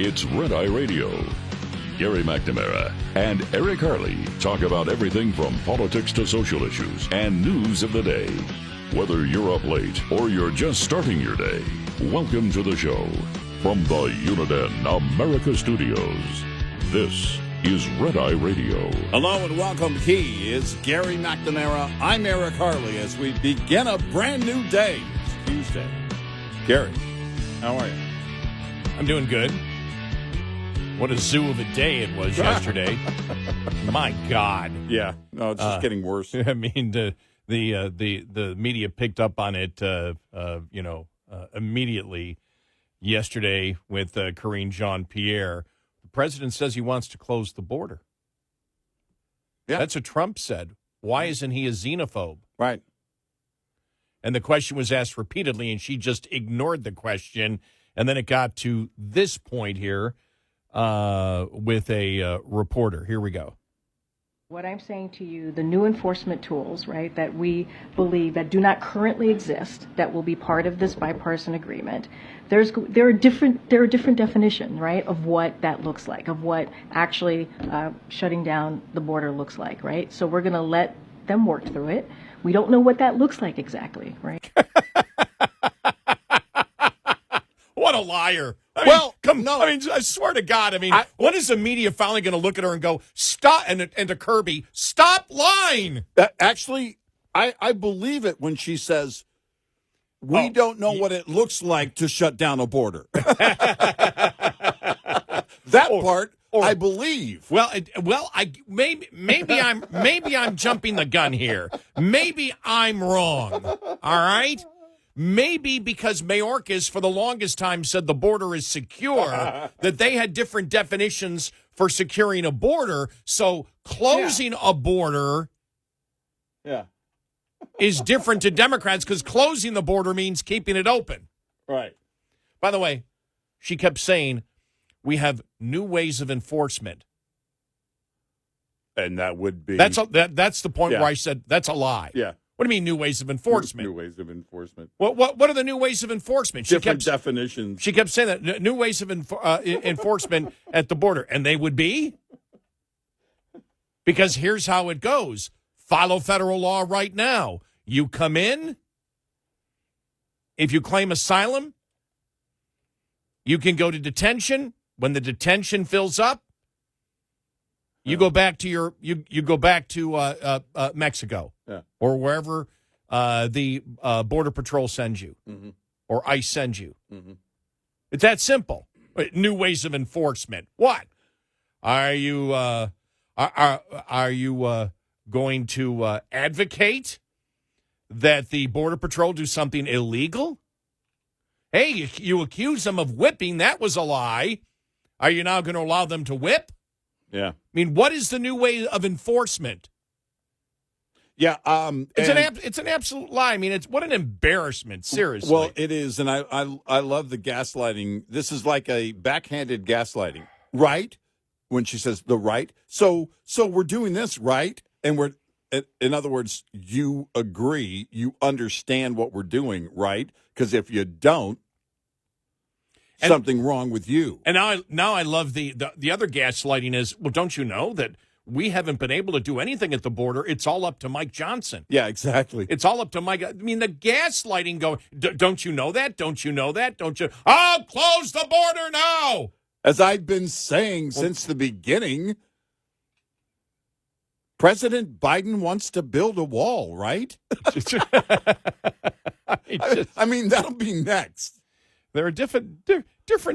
It's Red Eye Radio. Gary McNamara and Eric Harley talk about everything from politics to social issues and news of the day. Whether you're up late or you're just starting your day, welcome to the show. From the Uniden America Studios, this is Red Eye Radio. Hello and welcome. He is Gary McNamara. I'm Eric Harley as we begin a brand new day. It's Tuesday. Gary, how are you? I'm doing good. What a zoo of a day it was yesterday. My God. Yeah. No, it's just getting worse. I mean, the media picked up on it, immediately yesterday with Karine Jean-Pierre. The president says he wants to close the border. Yeah. That's what Trump said. Why isn't he a xenophobe? Right. And the question was asked repeatedly, and she just ignored the question. And then it got to this point here with a reporter. Here we go. What I'm saying to you, the new enforcement tools, right, that we believe that do not currently exist, that will be part of this bipartisan agreement, there are different definitions, right, of what that looks like, of what actually shutting down the border looks like, right? So we're going to let them work through it. We don't know what that looks like exactly, right? What a liar. I swear to God, when is the media finally going to look at her and go, stop, and to Kirby, stop lying? Actually, I believe it when she says, we don't know what it looks like to shut down a border. That part, I believe. Maybe I'm jumping the gun here. Maybe I'm wrong. All right? Maybe because Mayorkas for the longest time said the border is secure, that they had different definitions for securing a border. So closing a border is different to Democrats because closing the border means keeping it open. Right. By the way, she kept saying we have new ways of enforcement. And that would be... That's the point where I said that's a lie. Yeah. What do you mean new ways of enforcement? New ways of enforcement. What are the new ways of enforcement? Different definitions. She kept saying that new ways of enforcement at the border, and they would be? Because here's how it goes. Follow federal law right now. You come in. If you claim asylum, you can go to detention. When the detention fills up, you go back to Mexico or wherever the Border Patrol sends you or ICE sends you. Mm-hmm. It's that simple. New ways of enforcement. What are you going to advocate that the Border Patrol do something illegal? Hey, you accuse them of whipping. That was a lie. Are you now going to allow them to whip? Yeah. I mean, what is the new way of enforcement? Yeah. It's an absolute lie. I mean, what an embarrassment, seriously. Well, it is, and I love the gaslighting. This is like a backhanded gaslighting, right? When she says the right. So we're doing this, right? And we're, in other words, you agree, you understand what we're doing, right? Because if you don't, something wrong with you. And now I love the other gaslighting is, well, don't you know that we haven't been able to do anything at the border? It's all up to Mike Johnson. Yeah, exactly. It's all up to Mike. I mean, the gaslighting going, don't you know that? Don't you know that? Don't you? I'll close the border now. As I've been saying since the beginning, President Biden wants to build a wall, right? I mean, that'll be next. There are different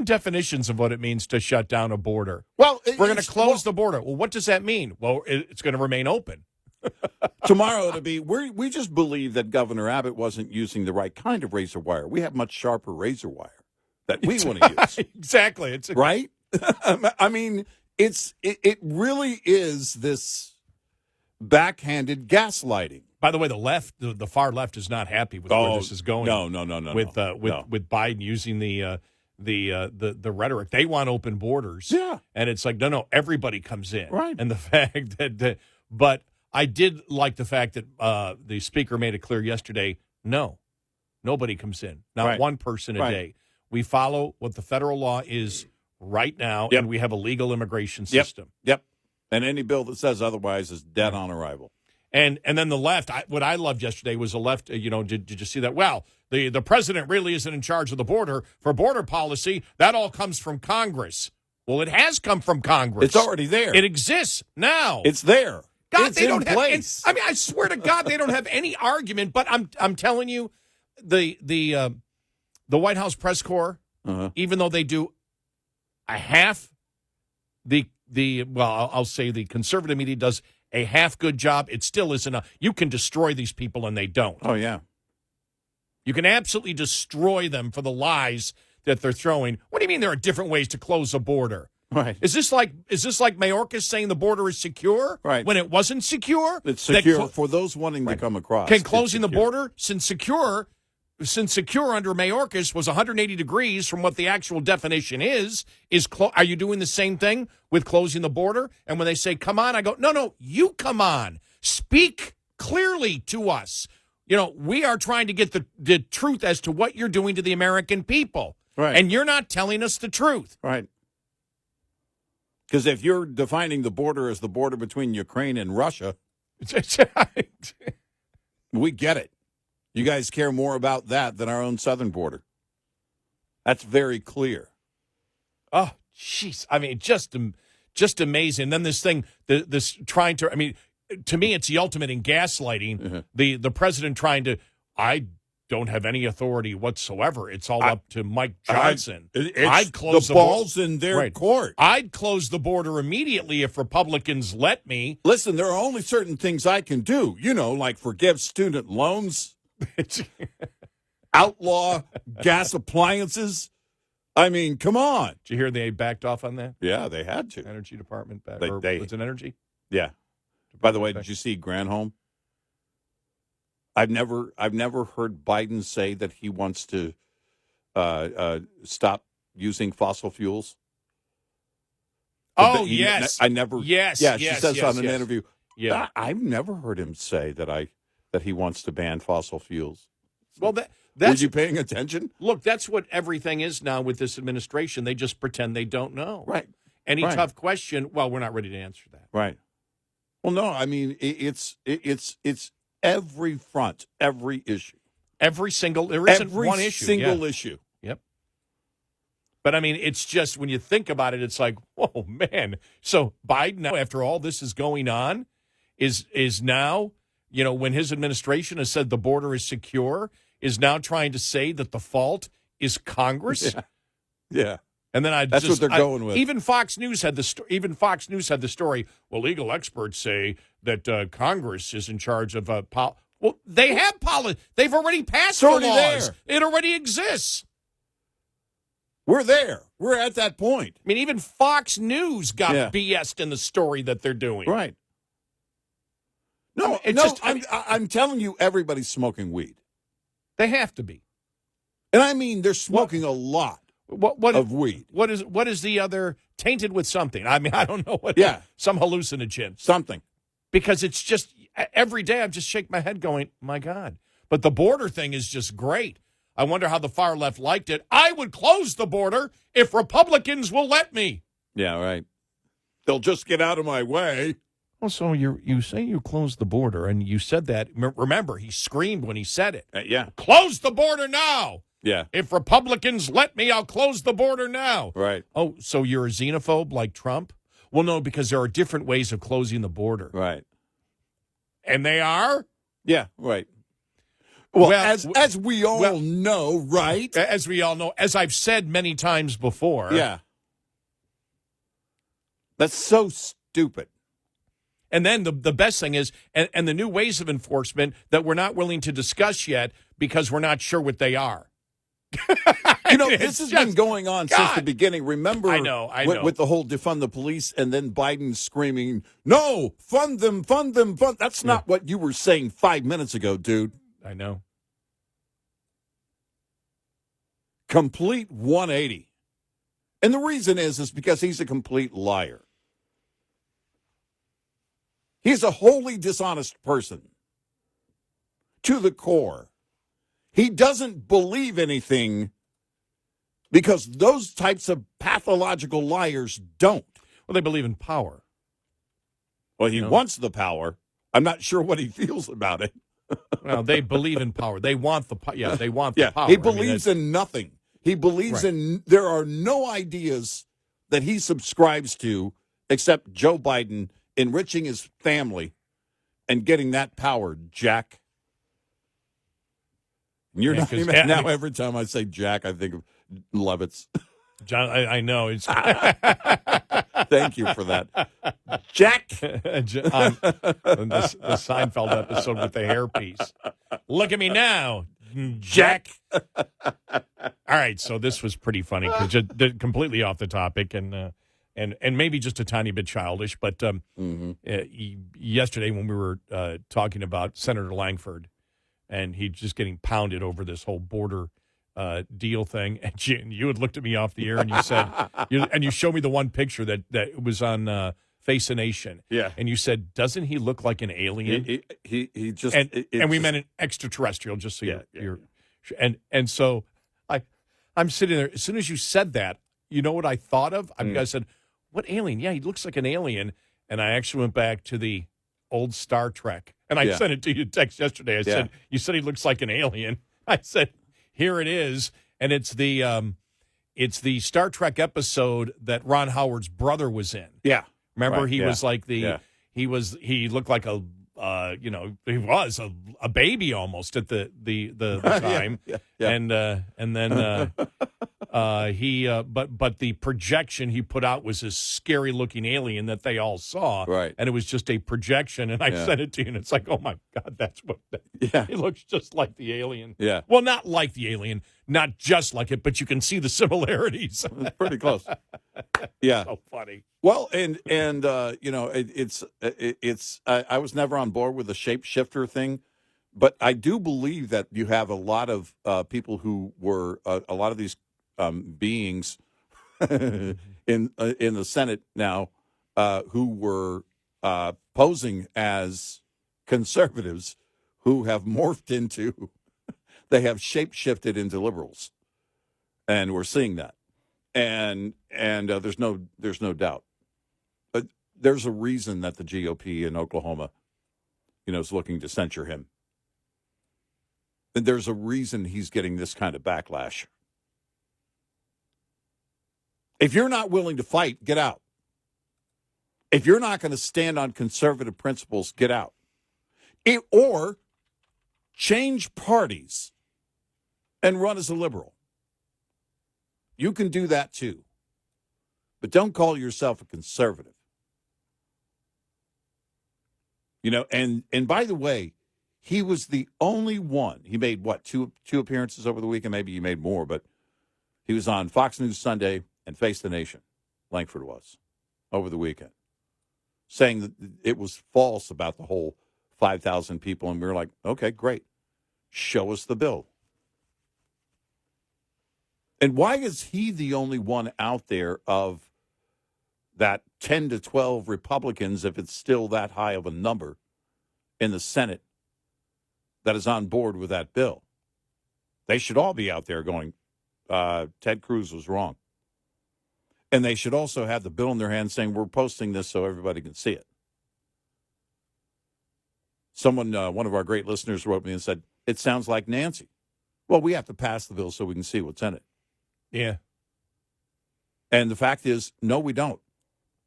definitions of what it means to shut down a border. Well, we're going to close the border. Well, what does that mean? Well, it's going to remain open. Tomorrow it'll be, we just believe that Governor Abbott wasn't using the right kind of razor wire. We have much sharper razor wire that we want to use. Exactly. Right? I mean, it really is this backhanded gaslighting. By the way, the far left is not happy with where this is going. No. With Biden using the rhetoric, they want open borders. Yeah, and it's like no, everybody comes in. Right, and the fact but I did like the fact that the speaker made it clear yesterday. No, nobody comes in. Not one person a day. We follow what the federal law is right now, Yep. and we have a legal immigration Yep. system. Yep. And any bill that says otherwise is dead on arrival. And then the left, what I loved yesterday was the left, did you see that? Well, the president really isn't in charge of the border. For border policy, that all comes from Congress. Well, it has come from Congress. It's already there. It exists now. It's there. God, it's they in don't place. have. I swear to God, they don't have any argument. But I'm telling you, the White House press corps, even though they do a half, I'll say the conservative media does a half good job. It still isn't enough. You can destroy these people, and they don't. Oh yeah, you can absolutely destroy them for the lies that they're throwing. What do you mean there are different ways to close a border? right. Is this like Mayorkas saying the border is secure Right. when it wasn't secure? It's secure for those wanting to come across. Can closing the border since secure under Mayorkas was 180 degrees from what the actual definition is are you doing the same thing with closing the border? And when they say come on, I go no, you come on, speak clearly to us. We are trying to get the truth as to what you're doing to the American people, Right. and you're not telling us the truth. Right. Because if you're defining the border as the border between Ukraine and Russia, we get it. You guys care more about that than our own southern border. That's very clear. Oh, jeez. I mean, just amazing. Then this thing, this trying to, to me, it's the ultimate in gaslighting. The president trying to, I don't have any authority whatsoever. It's all up to Mike Johnson. I'd close the ball's in their right. court. I'd close the border immediately if Republicans let me. Listen, there are only certain things I can do. Like forgive student loans. Outlaw gas appliances. Come on. Did you hear they backed off on that? Yeah, they had to. Energy department back. They Was it energy? Yeah. By the way, did you see Granholm? I've never heard Biden say that he wants to stop using fossil fuels. Yes. I never. Yes. Yeah, yes, she says yes, on an interview. Yeah. I've never heard him say that he wants to ban fossil fuels. Well, Were that's you paying attention? Look, that's what everything is now with this administration. They just pretend they don't know. Right. Any Right. tough question? Well, we're not ready to answer that. Right. Well, no. It's every front, every issue, There isn't every one issue. single Yeah. issue. Yep. But it's just when you think about it, it's like, whoa, man. So Biden, now, after all this is going on, is now, when his administration has said the border is secure, is now trying to say that the fault is Congress. Yeah. And then That's what they're going with. Even Fox News had the story. Well, legal experts say that Congress is in charge of well, they have policy. They've already passed the already laws. there. It already exists. We're there. We're at that point. Even Fox News got Yeah. BS'd in the story that they're doing. Right. No, I'm telling you, everybody's smoking weed. They have to be. And they're smoking a lot of weed. What is the other tainted with something? I don't know what. Yeah. Some hallucinogen. Something. Because it's just every day I just shake my head going, my God. But the border thing is just great. I wonder how the far left liked it. I would close the border if Republicans will let me. Yeah, right. They'll just get out of my way. Well, so you say you close the border, and you said that. Remember, he screamed when he said it. Yeah. Close the border now. Yeah. If Republicans let me, I'll close the border now. Right. Oh, so you're a xenophobe like Trump? Well, no, because there are different ways of closing the border. Right. And they are? Yeah, right. Well, Well, as we all know, right? As we all know, as I've said many times before. Yeah. That's so stupid. And then the best thing is, and the new ways of enforcement that we're not willing to discuss yet because we're not sure what they are. This has been going on since the beginning. Remember, I know. With the whole defund the police and then Biden screaming, no, fund them, fund them, fund. That's not what you were saying 5 minutes ago, dude. I know. Complete 180. And the reason is because he's a complete liar. He's a wholly dishonest person to the core. He doesn't believe anything because those types of pathological liars don't. Well, they believe in power. Well, he wants the power. I'm not sure what he feels about it. Well, they believe in power. They want the they want the power. He believes in nothing. He believes Right. in there are no ideas that he subscribes to except Joe Biden enriching his family and getting that power, Jack. You're not even, now every time I say Jack, I think of Levitz. John, I know. It's Thank you for that. Jack. the Seinfeld episode with the hairpiece. Look at me now, Jack. All right, so this was pretty funny because just completely off the topic and maybe just a tiny bit childish. But yesterday when we were talking about Senator Langford and he just getting pounded over this whole border deal thing, and you had looked at me off the air and you said, and you showed me the one picture that was on Face the Nation. Yeah. And you said, doesn't he look like an alien? He just and we meant an extraterrestrial, just so you're and so I'm sitting there. As soon as you said that, you know what I thought of? I said, what alien? Yeah, he looks like an alien. And I actually went back to the old Star Trek. And I sent it to you text yesterday. I said, you said he looks like an alien. I said, here it is. And it's the Star Trek episode that Ron Howard's brother was in. Yeah. Remember, right, he was like he looked like he was a baby almost at the time. And then but the projection he put out was this scary looking alien that they all saw. Right. And it was just a projection. And I sent it to you and it's like, oh my God, that's what he looks just like the alien. Yeah. Well, not like the alien, not just like it, but you can see the similarities. It's pretty close. Yeah. So funny. Well, and I was never on board with the shapeshifter thing, but I do believe that you have a lot of people who were a lot of these beings in the Senate now who were posing as conservatives who have morphed into they have shapeshifted into liberals, and we're seeing that, and there's no doubt. There's a reason that the GOP in Oklahoma, is looking to censure him. And there's a reason he's getting this kind of backlash. If you're not willing to fight, get out. If you're not going to stand on conservative principles, get out. Or change parties and run as a liberal. You can do that too. But don't call yourself a conservative. And by the way, he was the only one. He made, two appearances over the weekend? Maybe he made more, but he was on Fox News Sunday and Face the Nation, Langford was, over the weekend, saying that it was false about the whole 5,000 people. And we were like, okay, great. Show us the bill. And why is he the only one out there of that 10 to 12 Republicans, if it's still that high of a number in the Senate, that is on board with that bill? They should all be out there going, Ted Cruz was wrong. And they should also have the bill in their hand saying, we're posting this so everybody can see it. Someone, one of our great listeners wrote me and said, it sounds like Nancy. Well, we have to pass the bill so we can see what's in it. Yeah. And the fact is, no, we don't.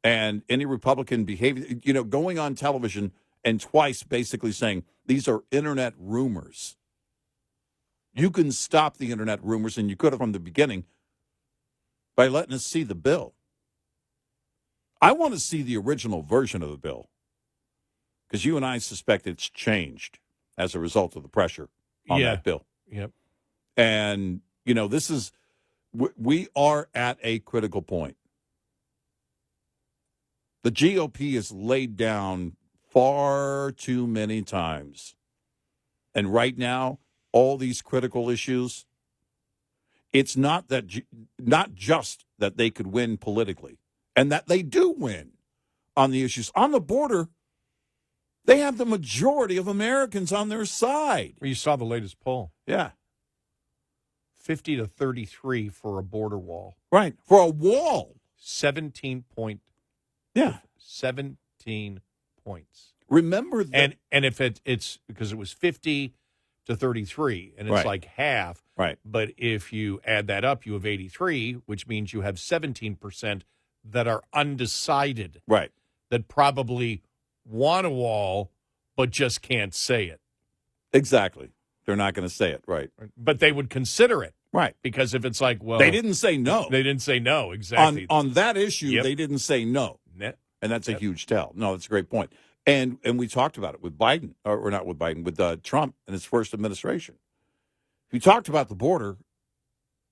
And any Republican behavior, going on television and twice basically saying, these are internet rumors. You can stop the internet rumors, and you could have from the beginning by letting us see the bill. I want to see the original version of the bill because you and I suspect it's changed as a result of the pressure on that bill. Yep. And, we are at a critical point. The GOP has laid down far too many times. And right now, all these critical issues, it's not just that they could win politically, and that they do win on the issues. On the border, they have the majority of Americans on their side. Well, you saw the latest poll. Yeah. 50 to 33 for a border wall. Right. For a wall. 17 points. Remember that. And if it's because it was 50 to 33, and it's Right. like half. Right. But if you add that up, you have 83, which means you have 17% that are undecided, Right. that probably want a wall but just can't say it. Exactly. They're not going to say it. Right. But they would consider it. Right. Because if it's like, well, They didn't say no. They didn't say no, exactly. On that issue, Yep. they didn't say no. Ne- And that's a huge tell. No, that's a great point. And we talked about it with Biden, or not with Biden, with Trump and his first administration. We talked about the border.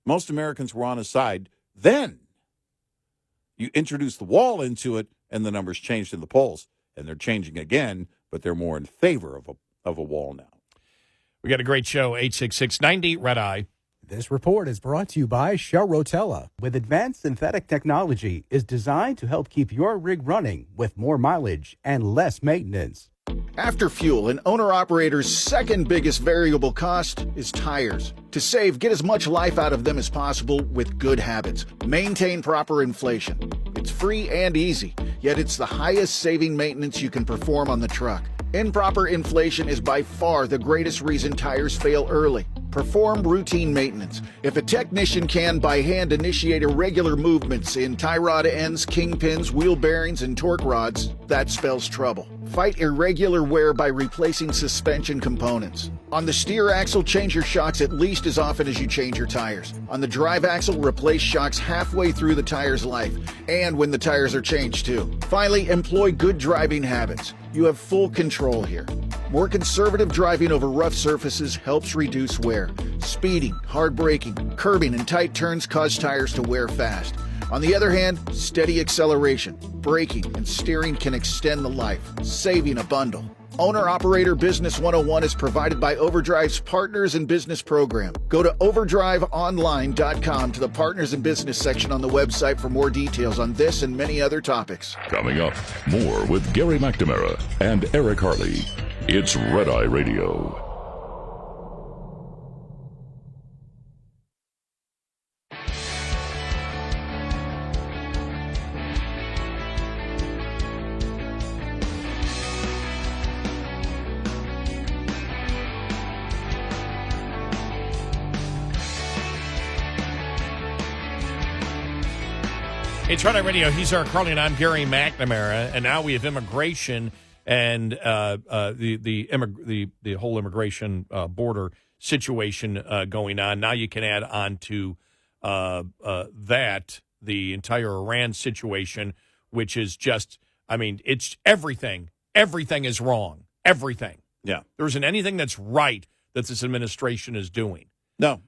Most Americans were on his side. Then you introduce the wall into it, and the numbers changed in the polls. And they're changing again, but they're more in favor of a wall now. We got a great show, 866-90 Red Eye. This report is brought to you by Shell Rotella. With advanced synthetic technology, is designed to help keep your rig running with more mileage and less maintenance. After fuel, an owner-operator's second biggest variable cost is tires. To save, get as much life out of them as possible with good habits. Maintain proper inflation. It's free and easy, yet it's the highest saving maintenance you can perform on the truck. Improper inflation is by far the greatest reason tires fail early. Perform routine maintenance. If a technician can by hand initiate irregular movements in tie rod ends, kingpins, wheel bearings, and torque rods, that spells trouble. Fight irregular wear by replacing suspension components. On the steer axle, change your shocks at least as often as you change your tires. On the drive axle, replace shocks halfway through the tire's life, and when the tires are changed too. Finally, employ good driving habits. You have full control here. More conservative driving over rough surfaces helps reduce wear. Speeding, hard braking, curbing, and tight turns cause tires to wear fast. On the other hand, steady acceleration, braking, and steering can extend the life, saving a bundle. Owner-Operator Business 101 is provided by Overdrive's Partners in Business program. Go to overdriveonline.com to the Partners in Business section on the website for more details on this and many other topics. Coming up, more with Gary McNamara and Eric Harley. It's Red Eye Radio. It's Red Eye Radio. He's Eric Harley, and I'm Gary McNamara. And now we have immigration and the whole immigration border situation going on. Now you can add on to that the entire Iran situation, which is just, I mean, it's everything. Everything is wrong. Everything. Yeah. There isn't anything that's right that this administration is doing. No.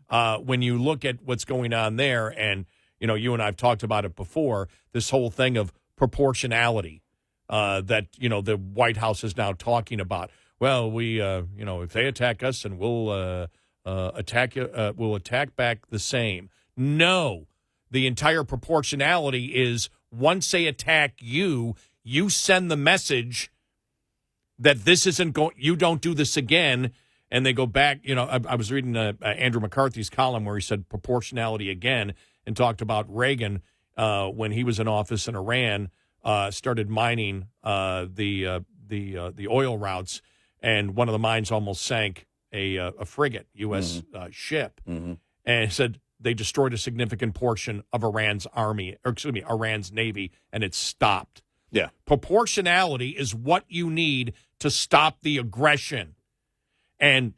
When you look at what's going on there, and you know, you and I have talked about it before, this whole thing of proportionality that, you know, the White House is now talking about. Well, we, you know, if they attack us, and we'll attack you, we'll attack back the same. No, the entire proportionality is once they attack you, you send the message that this isn't going, you don't do this again. And they go back, you know, I was reading Andrew McCarthy's column where he said proportionality again, and talked about Reagan when he was in office in Iran, started mining the oil routes, and one of the mines almost sank a frigate, U.S. Ship, and it said they destroyed a significant portion of Iran's army, or excuse me, Iran's navy, and it stopped. Yeah. Proportionality is what you need to stop the aggression. And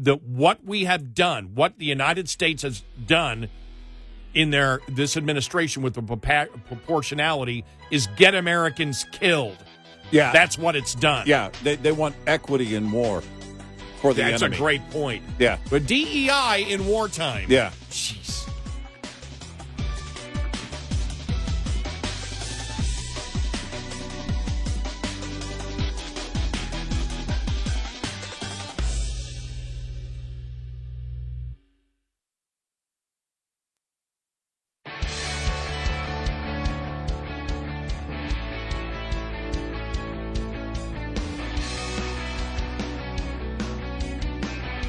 what we have done, what the United States has done in this administration with the proportionality is get Americans killed. Yeah. That's what it's done. Yeah. They want equity and more for the That's enemy. a great point. Yeah. But DEI in wartime. Yeah. Jeez.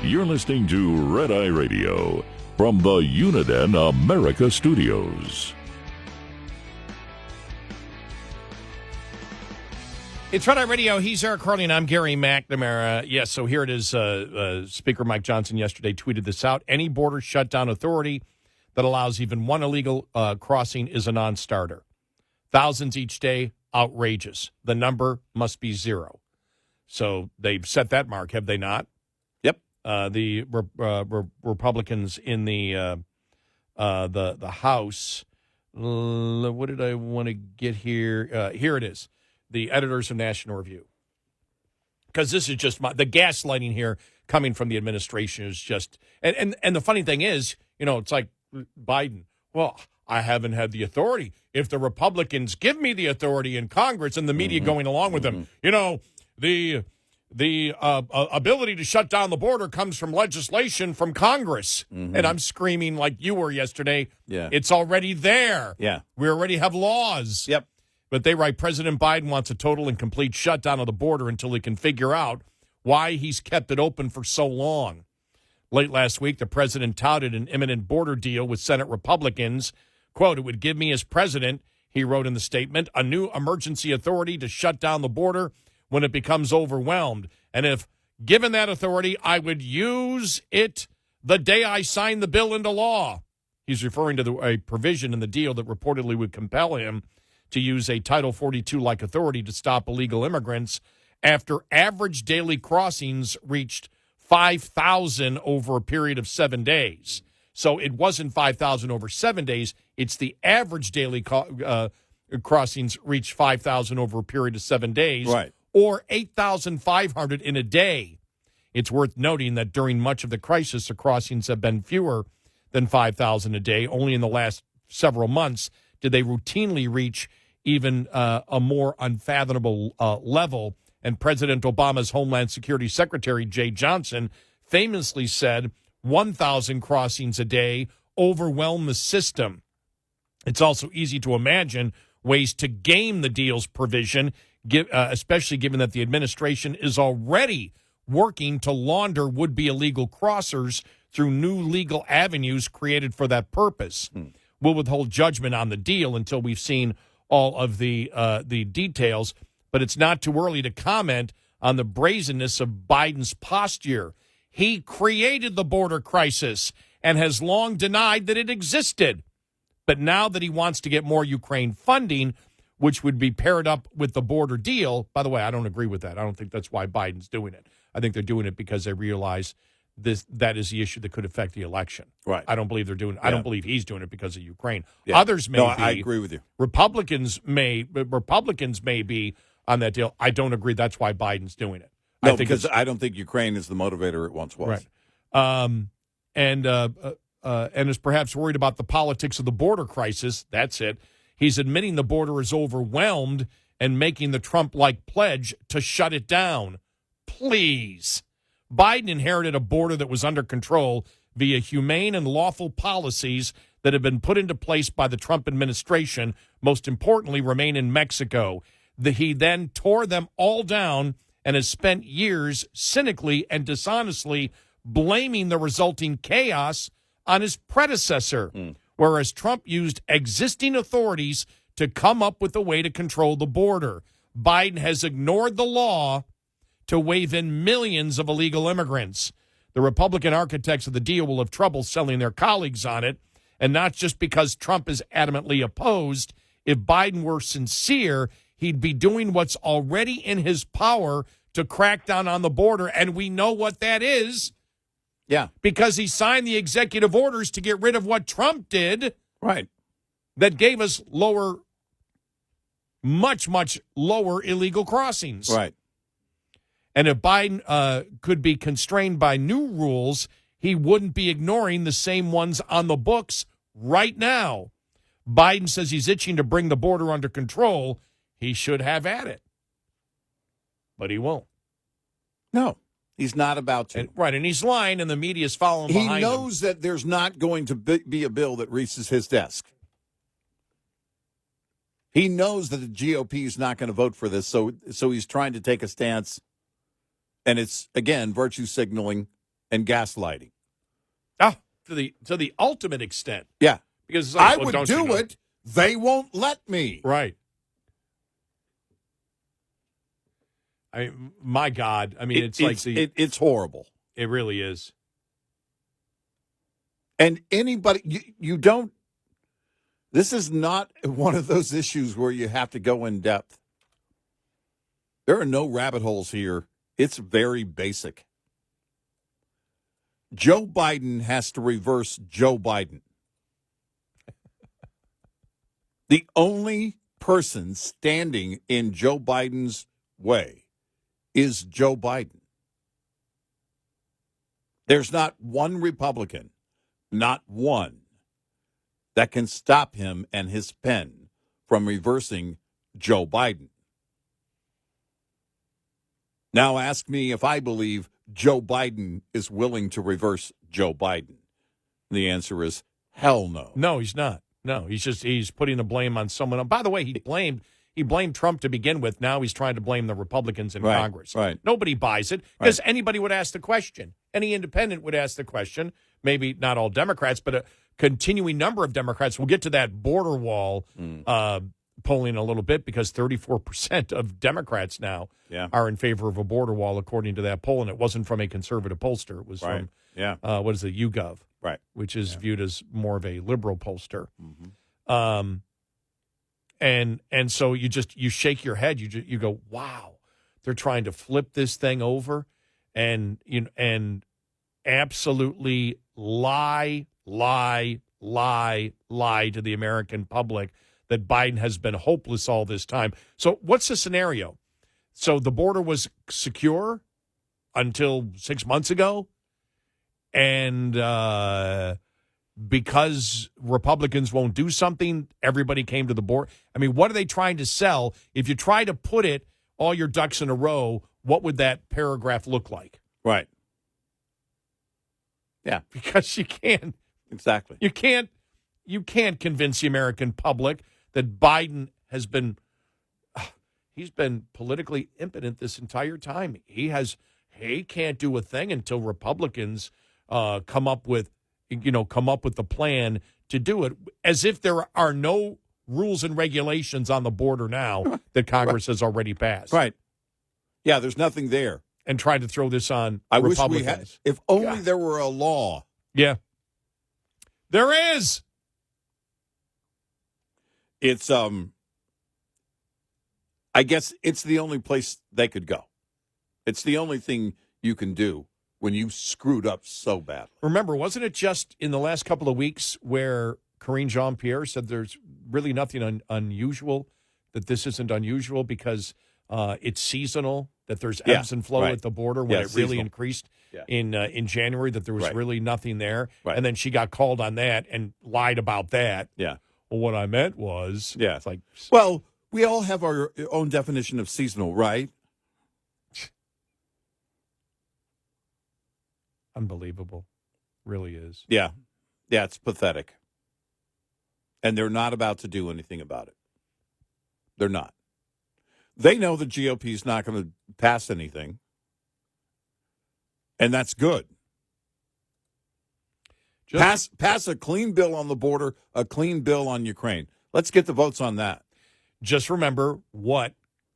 You're listening to Red Eye Radio. from the Uniden America Studios. It's Red Eye Radio. He's Eric Harley, and I'm Gary McNamara. Yes, so here it is. Speaker Mike Johnson yesterday tweeted this out. Any border shutdown authority that allows even one illegal crossing is a non-starter. Thousands each day, outrageous. The number must be 0. So they've set that mark, have they not? Yep. The Republicans in the House. What did I want to get here? Here it is. The editors of National Review. Because this is just the gaslighting here coming from the administration is just, and the funny thing is, it's like Biden. Well, I haven't had the authority. If the Republicans give me the authority in Congress and the media going along with them, the ability to shut down the border comes from legislation from Congress. And I'm screaming like you were yesterday. Yeah. It's already there. Yeah. We already have laws. Yep. But they write President Biden wants a total and complete shutdown of the border until he can figure out why he's kept it open for so long. Late last week, the president touted an imminent border deal with Senate Republicans. Quote, it would give me as president, he wrote in the statement, a new emergency authority to shut down the border when it becomes overwhelmed. And if given that authority, I would use it the day I signed the bill into law. He's referring to a provision in the deal that reportedly would compel him to use a Title 42-like authority to stop illegal immigrants after average daily crossings reached 5,000 over a period of 7 days. So it wasn't 5,000 over 7 days. It's the average daily crossings reached 5,000 over a period of 7 days, Right. or 8,500 in a day. It's worth noting that during much of the crisis, the crossings have been fewer than 5,000 a day. Only in the last several months did they routinely reach even a more unfathomable level. And President Obama's Homeland Security Secretary, Jay Johnson, famously said 1,000 crossings a day overwhelm the system. It's also easy to imagine ways to game the deal's provision, especially given that the administration is already working to launder would-be illegal crossers through new legal avenues created for that purpose. We'll withhold judgment on the deal until we've seen all of the details, but it's not too early to comment on the brazenness of Biden's posture. He created the border crisis and has long denied that it existed. But now that he wants to get more Ukraine funding, which would be paired up with the border deal, by the way, I don't agree with that. I don't think that's why Biden's doing it. I think they're doing it because they realize that is the issue that could affect the election. Right. I don't believe they're doing it. I don't believe he's doing it because of Ukraine. Yeah. Others may be. I agree with you. Republicans may be on that deal. I don't agree. That's why Biden's doing it. No, because I don't think Ukraine is the motivator it once was. Right. And is perhaps worried about the politics of the border crisis. That's it. He's admitting the border is overwhelmed and making the Trump-like pledge to shut it down. Please. Biden inherited a border that was under control via humane and lawful policies that have been put into place by the Trump administration, most importantly, remain in Mexico. He then tore them all down and has spent years cynically and dishonestly blaming the resulting chaos on his predecessor, whereas Trump used existing authorities to come up with a way to control the border. Biden has ignored the law to wave in millions of illegal immigrants. The Republican architects of the deal will have trouble selling their colleagues on it, and not just because Trump is adamantly opposed. If Biden were sincere, he'd be doing what's already in his power to crack down on the border, and we know what that is. Yeah. Because he signed the executive orders to get rid of what Trump did. Right. That gave us much lower illegal crossings. Right. And if Biden could be constrained by new rules, he wouldn't be ignoring the same ones on the books right now. Biden says he's itching to bring the border under control. He should have at it. But he won't. No, he's not about to. And he's lying, and the media's following behind him. He knows that there's not going to be a bill that reaches his desk. He knows that the GOP is not going to vote for this, so he's trying to take a stance. And it's, again, virtue signaling and gaslighting. to the ultimate extent. Yeah. Because it's like, I well, would don't you do know? it. They won't let me. Right. My God. I mean, It's horrible. It really is. And anybody, you don't, this is not one of those issues where you have to go in depth. There are no rabbit holes here. It's very basic. Joe Biden has to reverse Joe Biden. The only person standing in Joe Biden's way is Joe Biden. There's not one Republican, not one, that can stop him and his pen from reversing Joe Biden. Now ask me if I believe Joe Biden is willing to reverse Joe Biden. The answer is hell no. No, he's not. No, he's putting the blame on someone else. By the way, he blamed Trump to begin with. Now he's trying to blame the Republicans in Congress. Right. Nobody buys it because anybody would ask the question. Any independent would ask the question. Maybe not all Democrats, but a continuing number of Democrats. We'll get to that border wall polling a little bit because 34% of Democrats now are in favor of a border wall, according to that poll. And it wasn't from a conservative pollster. It was from, what is it, YouGov, which is viewed as more of a liberal pollster. Mm-hmm. And so you shake your head. You go, wow, they're trying to flip this thing over and absolutely lie to the American public that Biden has been hopeless all this time. So what's the scenario? So the border was secure until 6 months ago, and because Republicans won't do something, everybody came to the border. I mean, what are they trying to sell? If you try to put all your ducks in a row, what would that paragraph look like? Right. Yeah. Because you can't. Exactly. You can't convince the American public that Biden has been he's been politically impotent this entire time. He can't do a thing until Republicans come up with the plan to do it, as if there are no rules and regulations on the border now that Congress has already passed. Right. Yeah, there's nothing there. And tried to throw this on I Republicans. wish we had, if only there were a law. Yeah. There is. It's I guess it's the only place they could go. It's the only thing you can do when you screwed up so badly. Remember, wasn't it just in the last couple of weeks where Karine Jean-Pierre said there's really nothing unusual, that this isn't unusual because it's seasonal, that there's ebbs and flow at the border when it really increased in January, that there was really nothing there. Right. And then she got called on that and lied about that. Yeah. Well, what I meant was, it's like, well, we all have our own definition of seasonal, right? Unbelievable. Really is. Yeah. Yeah, it's pathetic. And they're not about to do anything about it. They're not. They know the GOP is not going to pass anything. And that's good. Pass a clean bill on the border, a clean bill on Ukraine. Let's get the votes on that. Just remember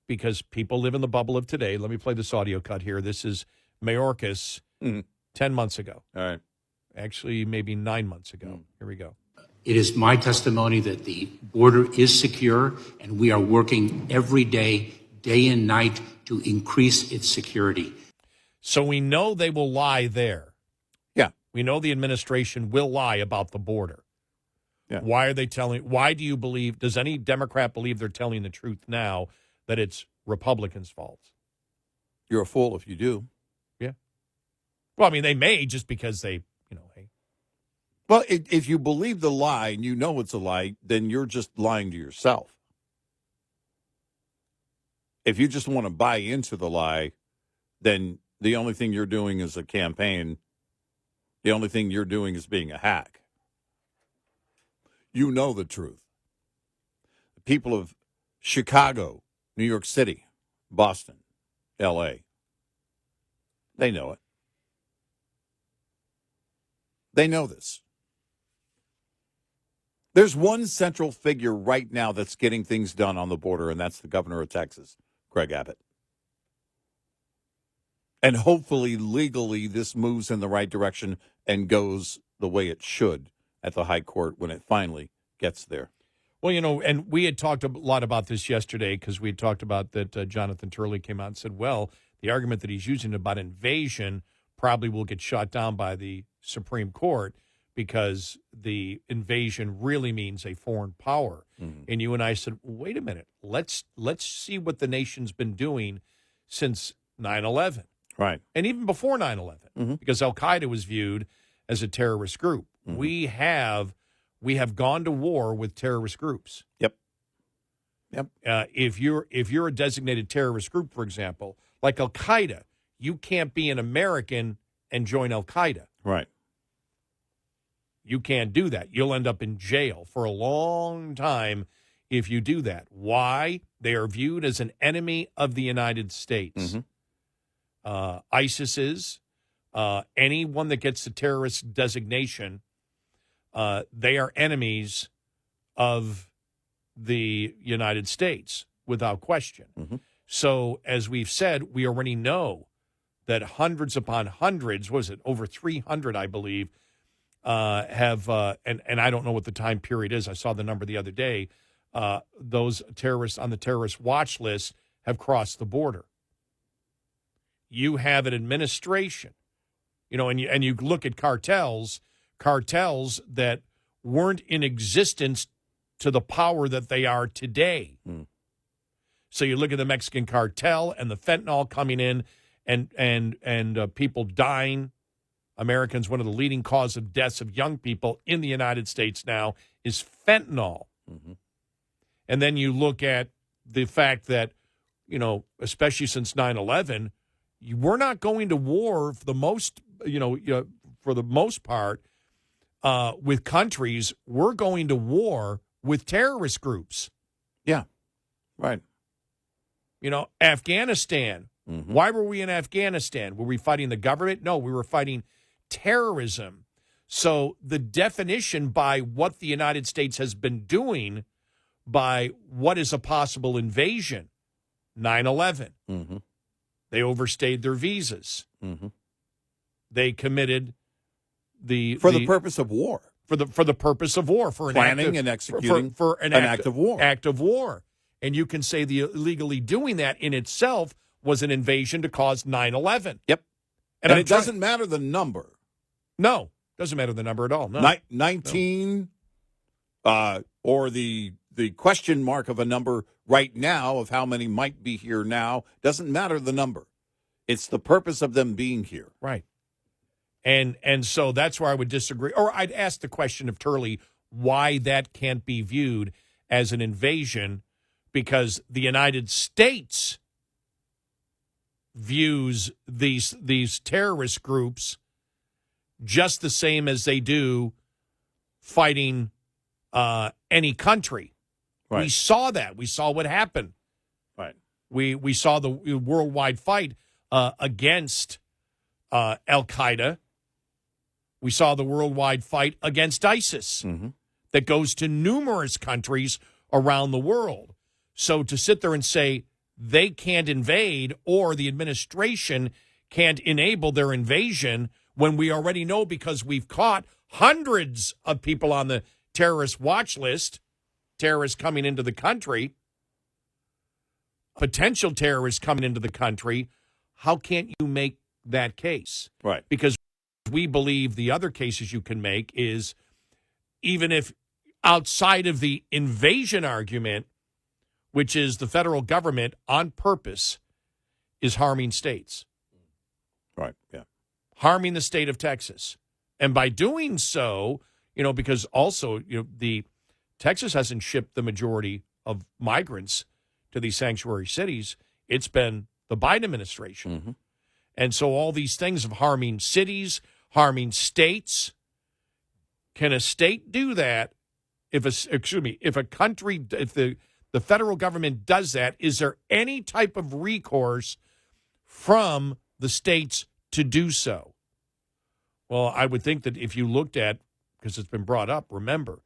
because people live in the bubble of today. Let me play this audio cut here. This is Mayorkas 10 months ago. All right. Actually, maybe 9 months ago. Here we go. It is my testimony that the border is secure, and we are working every day and night, to increase its security. So we know they will lie there. Yeah. We know the administration will lie about the border. Yeah. Why do you believe, does any Democrat believe they're telling the truth now that it's Republicans' fault? You're a fool if you do. Yeah. Well, I mean, they may just because they, hey. Well, if you believe the lie and you know it's a lie, then you're just lying to yourself. If you just want to buy into the lie, then the only thing you're doing is a campaign. The only thing you're doing is being a hack. You know the truth. The people of Chicago, New York City, Boston, L.A., they know it. They know this. There's one central figure right now that's getting things done on the border, and that's the governor of Texas, Greg Abbott. And hopefully, legally, this moves in the right direction and goes the way it should at the high court when it finally gets there. Well, and we had talked a lot about this yesterday because we had talked about that Jonathan Turley came out and said, well, the argument that he's using about invasion probably will get shot down by the Supreme Court because the invasion really means a foreign power. Mm-hmm. And you and I said, wait a minute, let's see what the nation's been doing since 9/11. Right. And even before 9/11, because Al-Qaeda was viewed as a terrorist group. Mm-hmm. We have gone to war with terrorist groups. Yep. If you're a designated terrorist group, for example, like Al-Qaeda, you can't be an American and join Al-Qaeda. Right. You can't do that. You'll end up in jail for a long time if you do that. Why? They are viewed as an enemy of the United States. Mm-hmm. ISIS is. Anyone that gets the terrorist designation, they are enemies of the United States, without question. Mm-hmm. So, as we've said, we already know that hundreds upon hundreds, what was it, over 300, I believe, have, and I don't know what the time period is. I saw the number the other day. Those terrorists on the terrorist watch list have crossed the border. You have an administration, and you look at cartels that weren't in existence to the power that they are today. Mm. So you look at the Mexican cartel and the fentanyl coming in and people dying. Americans, one of the leading causes of deaths of young people in the United States now is fentanyl. Mm-hmm. And then you look at the fact that, especially since 9/11, we're not going to war for the most part with countries. We're going to war with terrorist groups. Yeah, right. Afghanistan. Mm-hmm. Why were we in Afghanistan? Were we fighting the government? No, we were fighting terrorism. So the definition by what the United States has been doing by what is a possible invasion, 9/11. Mm-hmm. They overstayed their visas. Mm-hmm. They committed for the purpose of war. For the purpose of war, for planning and executing for an act of war. Act of war. And you can say the illegally doing that in itself was an invasion to cause 9/11. Yep. And it doesn't matter the number. No, doesn't matter the number at all. No. 19 or the question mark of a number right now of how many might be here now doesn't matter the number. It's the purpose of them being here. Right. And so that's where I would disagree. Or I'd ask the question of Turley why that can't be viewed as an invasion, because the United States views these terrorist groups just the same as they do fighting any country. Right. We saw that. We saw what happened. Right. We saw the worldwide fight against Al-Qaeda. We saw the worldwide fight against ISIS mm-hmm. that goes to numerous countries around the world. So to sit there and say they can't invade or the administration can't enable their invasion when we already know, because we've caught hundreds of people on the terrorist watch list, terrorists coming into the country, potential terrorists coming into the country, how can't you make that case? Right. Because we believe the other cases you can make is, even if outside of the invasion argument, which is the federal government on purpose is harming states. Right, yeah. Harming the state of Texas. And by doing so, because also, the Texas hasn't shipped the majority of migrants to these sanctuary cities. It's been the Biden administration. Mm-hmm. And so all these things of harming cities, harming states. Can a state do that if the federal government does that? Is there any type of recourse from the states to do so? Well, I would think that if you looked at, because it's been brought up, remember,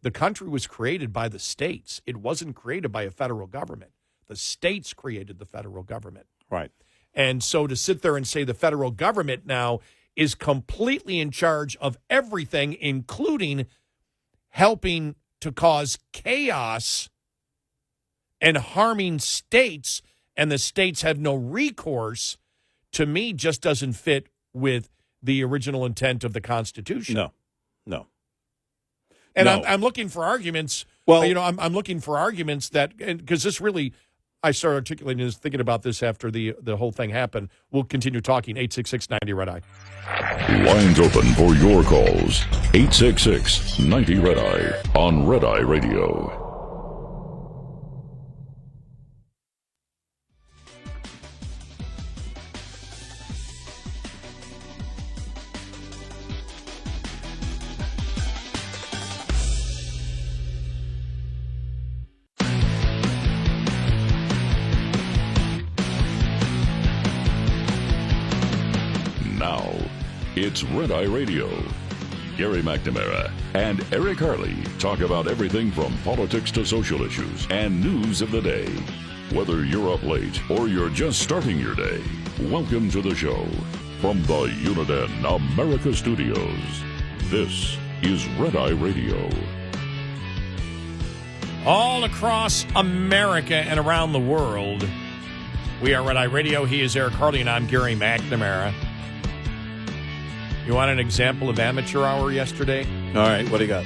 The country was created by the states. It wasn't created by a federal government. The states created the federal government. Right. And so to sit there and say the federal government now is completely in charge of everything, including helping to cause chaos and harming states, and the states have no recourse, to me just doesn't fit with the original intent of the Constitution. No. And No. I'm looking for arguments. Well- I'm looking for arguments that, because this really, I started articulating this, thinking about this after the whole thing happened. We'll continue talking. 866-90 Red Eye. Lines open for your calls. 866-90 Red Eye on Red Eye Radio. Now, it's Red Eye Radio. Gary McNamara and Eric Harley talk about everything from politics to social issues and news of the day. Whether you're up late or you're just starting your day, welcome to the show. From the Uniden America Studios, this is Red Eye Radio. All across America and around the world, we are Red Eye Radio. He is Eric Harley, and I'm Gary McNamara. You want an example of amateur hour yesterday? All right, what do you got?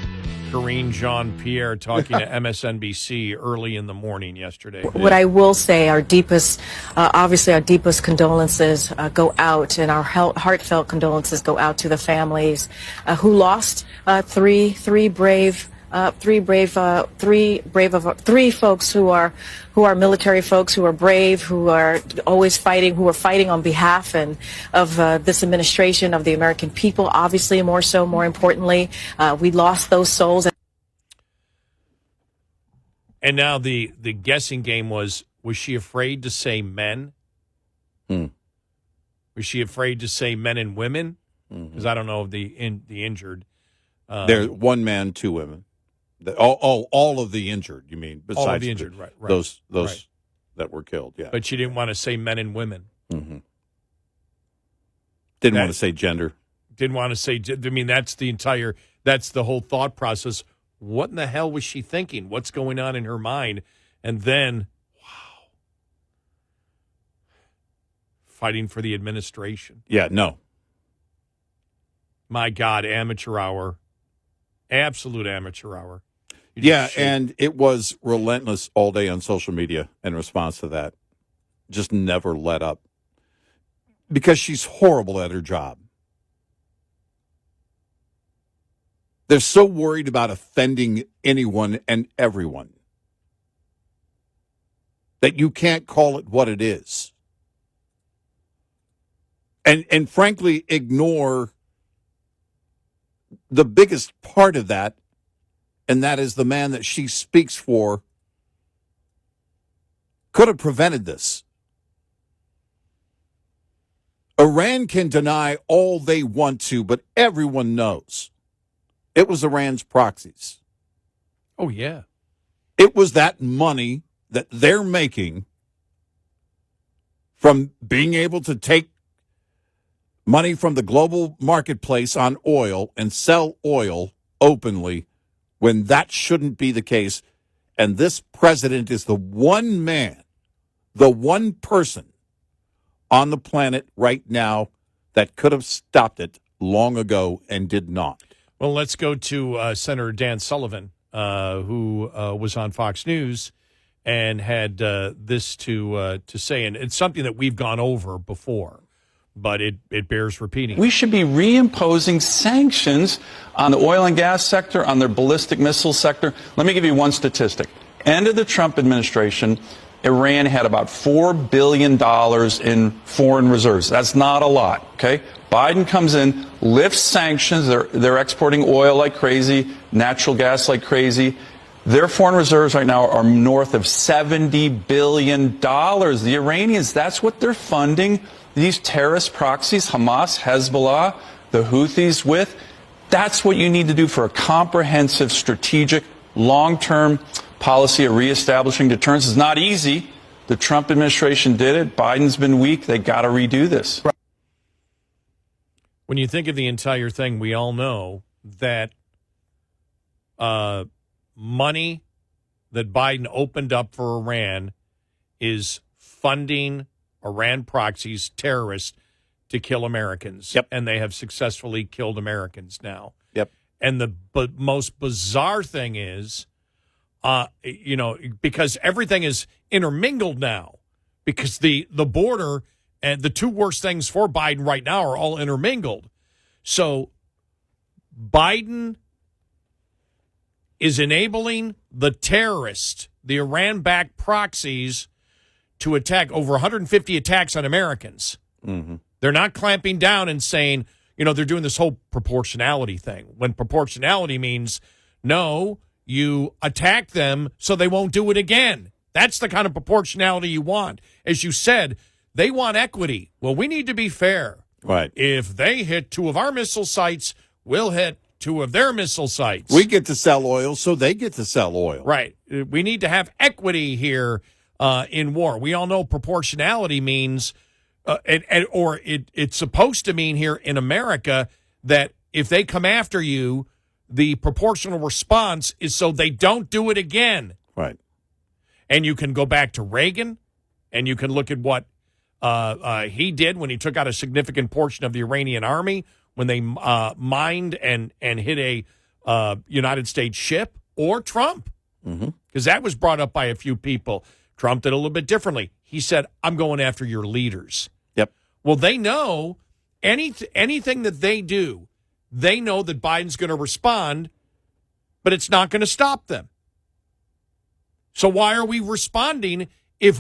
Karine Jean-Pierre talking to MSNBC early in the morning yesterday. What I will say, obviously our deepest condolences go out, and our heartfelt condolences go out to the families who lost three folks who are military folks, who are brave, who are always fighting, who are fighting on behalf of this administration, of the American people. Obviously, more importantly, we lost those souls. And now the guessing game was she afraid to say men? Was she afraid to say men and women? Because I don't know the injured. There's one man, two women. All of the injured, you mean? Besides all of the injured, right. Those right. that were killed, yeah. But she didn't want to say men and women. Mm-hmm. Didn't want to say gender. Didn't want to say, I mean, that's the whole thought process. What in the hell was she thinking? What's going on in her mind? And then, wow, fighting for the administration. Yeah, no. My God, amateur hour. Absolute amateur hour. Yeah, and it was relentless all day on social media in response to that. Just never let up. Because she's horrible at her job. They're so worried about offending anyone and everyone that you can't call it what it is. And frankly, ignore the biggest part of that, and that is the man that she speaks for could have prevented this. Iran can deny all they want to, but everyone knows it was Iran's proxies. Oh, yeah. It was that money that they're making from being able to take money from the global marketplace on oil and sell oil openly when that shouldn't be the case. And this president is the one man, the one person on the planet right now that could have stopped it long ago and did not. Well, let's go to Senator Dan Sullivan, who was on Fox News and had this to say. And it's something that we've gone over before, but it bears repeating. We should be reimposing sanctions on the oil and gas sector, on their ballistic missile sector. Let me give you one statistic. End of the Trump administration, Iran had about $4 billion in foreign reserves. That's not a lot, okay? Biden comes in, lifts sanctions. They're exporting oil like crazy, natural gas like crazy. Their foreign reserves right now are north of $70 billion. The Iranians, that's what they're funding these terrorist proxies, Hamas, Hezbollah, the Houthis with. That's what you need to do for a comprehensive, strategic, long-term policy of reestablishing deterrence. It's not easy. The Trump administration did it. Biden's been weak. They got to redo this. When you think of the entire thing, we all know that money that Biden opened up for Iran is funding Iran proxies, terrorists, to kill Americans. Yep. And they have successfully killed Americans now. Yep. And the most bizarre thing is, because everything is intermingled now, because the border and the two worst things for Biden right now are all intermingled. So Biden is enabling the terrorists, the Iran-backed proxies, to attack over 150 attacks on Americans. Mm-hmm. They're not clamping down and saying, they're doing this whole proportionality thing. When proportionality means, no, you attack them so they won't do it again. That's the kind of proportionality you want. As you said, they want equity. Well, we need to be fair. Right. If they hit 2 of our missile sites, we'll hit 2 of their missile sites. We get to sell oil, so they get to sell oil. Right. We need to have equity here in war. We all know proportionality means, it's supposed to mean here in America that if they come after you, the proportional response is so they don't do it again. Right. And you can go back to Reagan, and you can look at what he did when he took out a significant portion of the Iranian army, when they mined and hit a United States ship, or Trump, because that was brought up by a few people. Trump did a little bit differently. He said, I'm going after your leaders. Yep. Well, they know anything that they do, they know that Biden's going to respond, but it's not going to stop them. So why are we responding if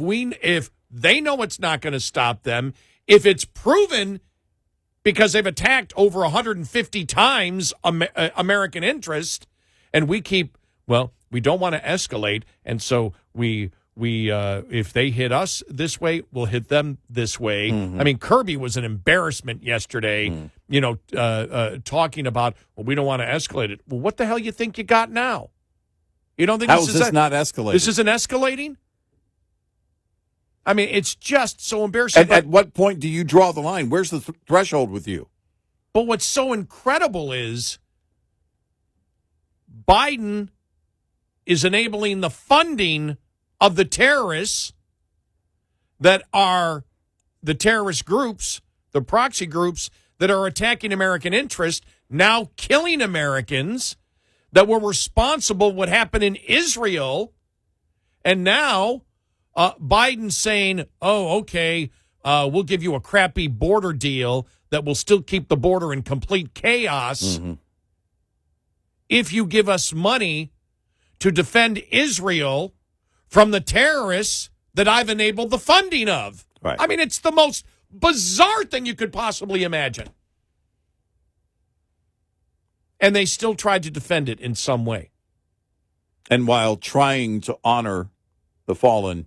they know it's not going to stop them, if it's proven because they've attacked over 150 times American interest, and we don't want to escalate, and so we if they hit us this way, we'll hit them this way. Mm-hmm. I mean, Kirby was an embarrassment yesterday, talking about, well, we don't want to escalate it. Well, what the hell you think you got now? You don't think How is this not escalating? This isn't escalating? I mean, it's just so embarrassing. At what point do you draw the line? Where's the threshold with you? But what's so incredible is Biden is enabling the funding of the terrorists that are the terrorist groups, the proxy groups that are attacking American interest, now killing Americans, that were responsible for what happened in Israel. And now Biden saying, oh, okay, we'll give you a crappy border deal that will still keep the border in complete chaos if you give us money to defend Israel from the terrorists that I've enabled the funding of. Right. I mean, it's the most bizarre thing you could possibly imagine. And they still tried to defend it in some way. And while trying to honor the fallen,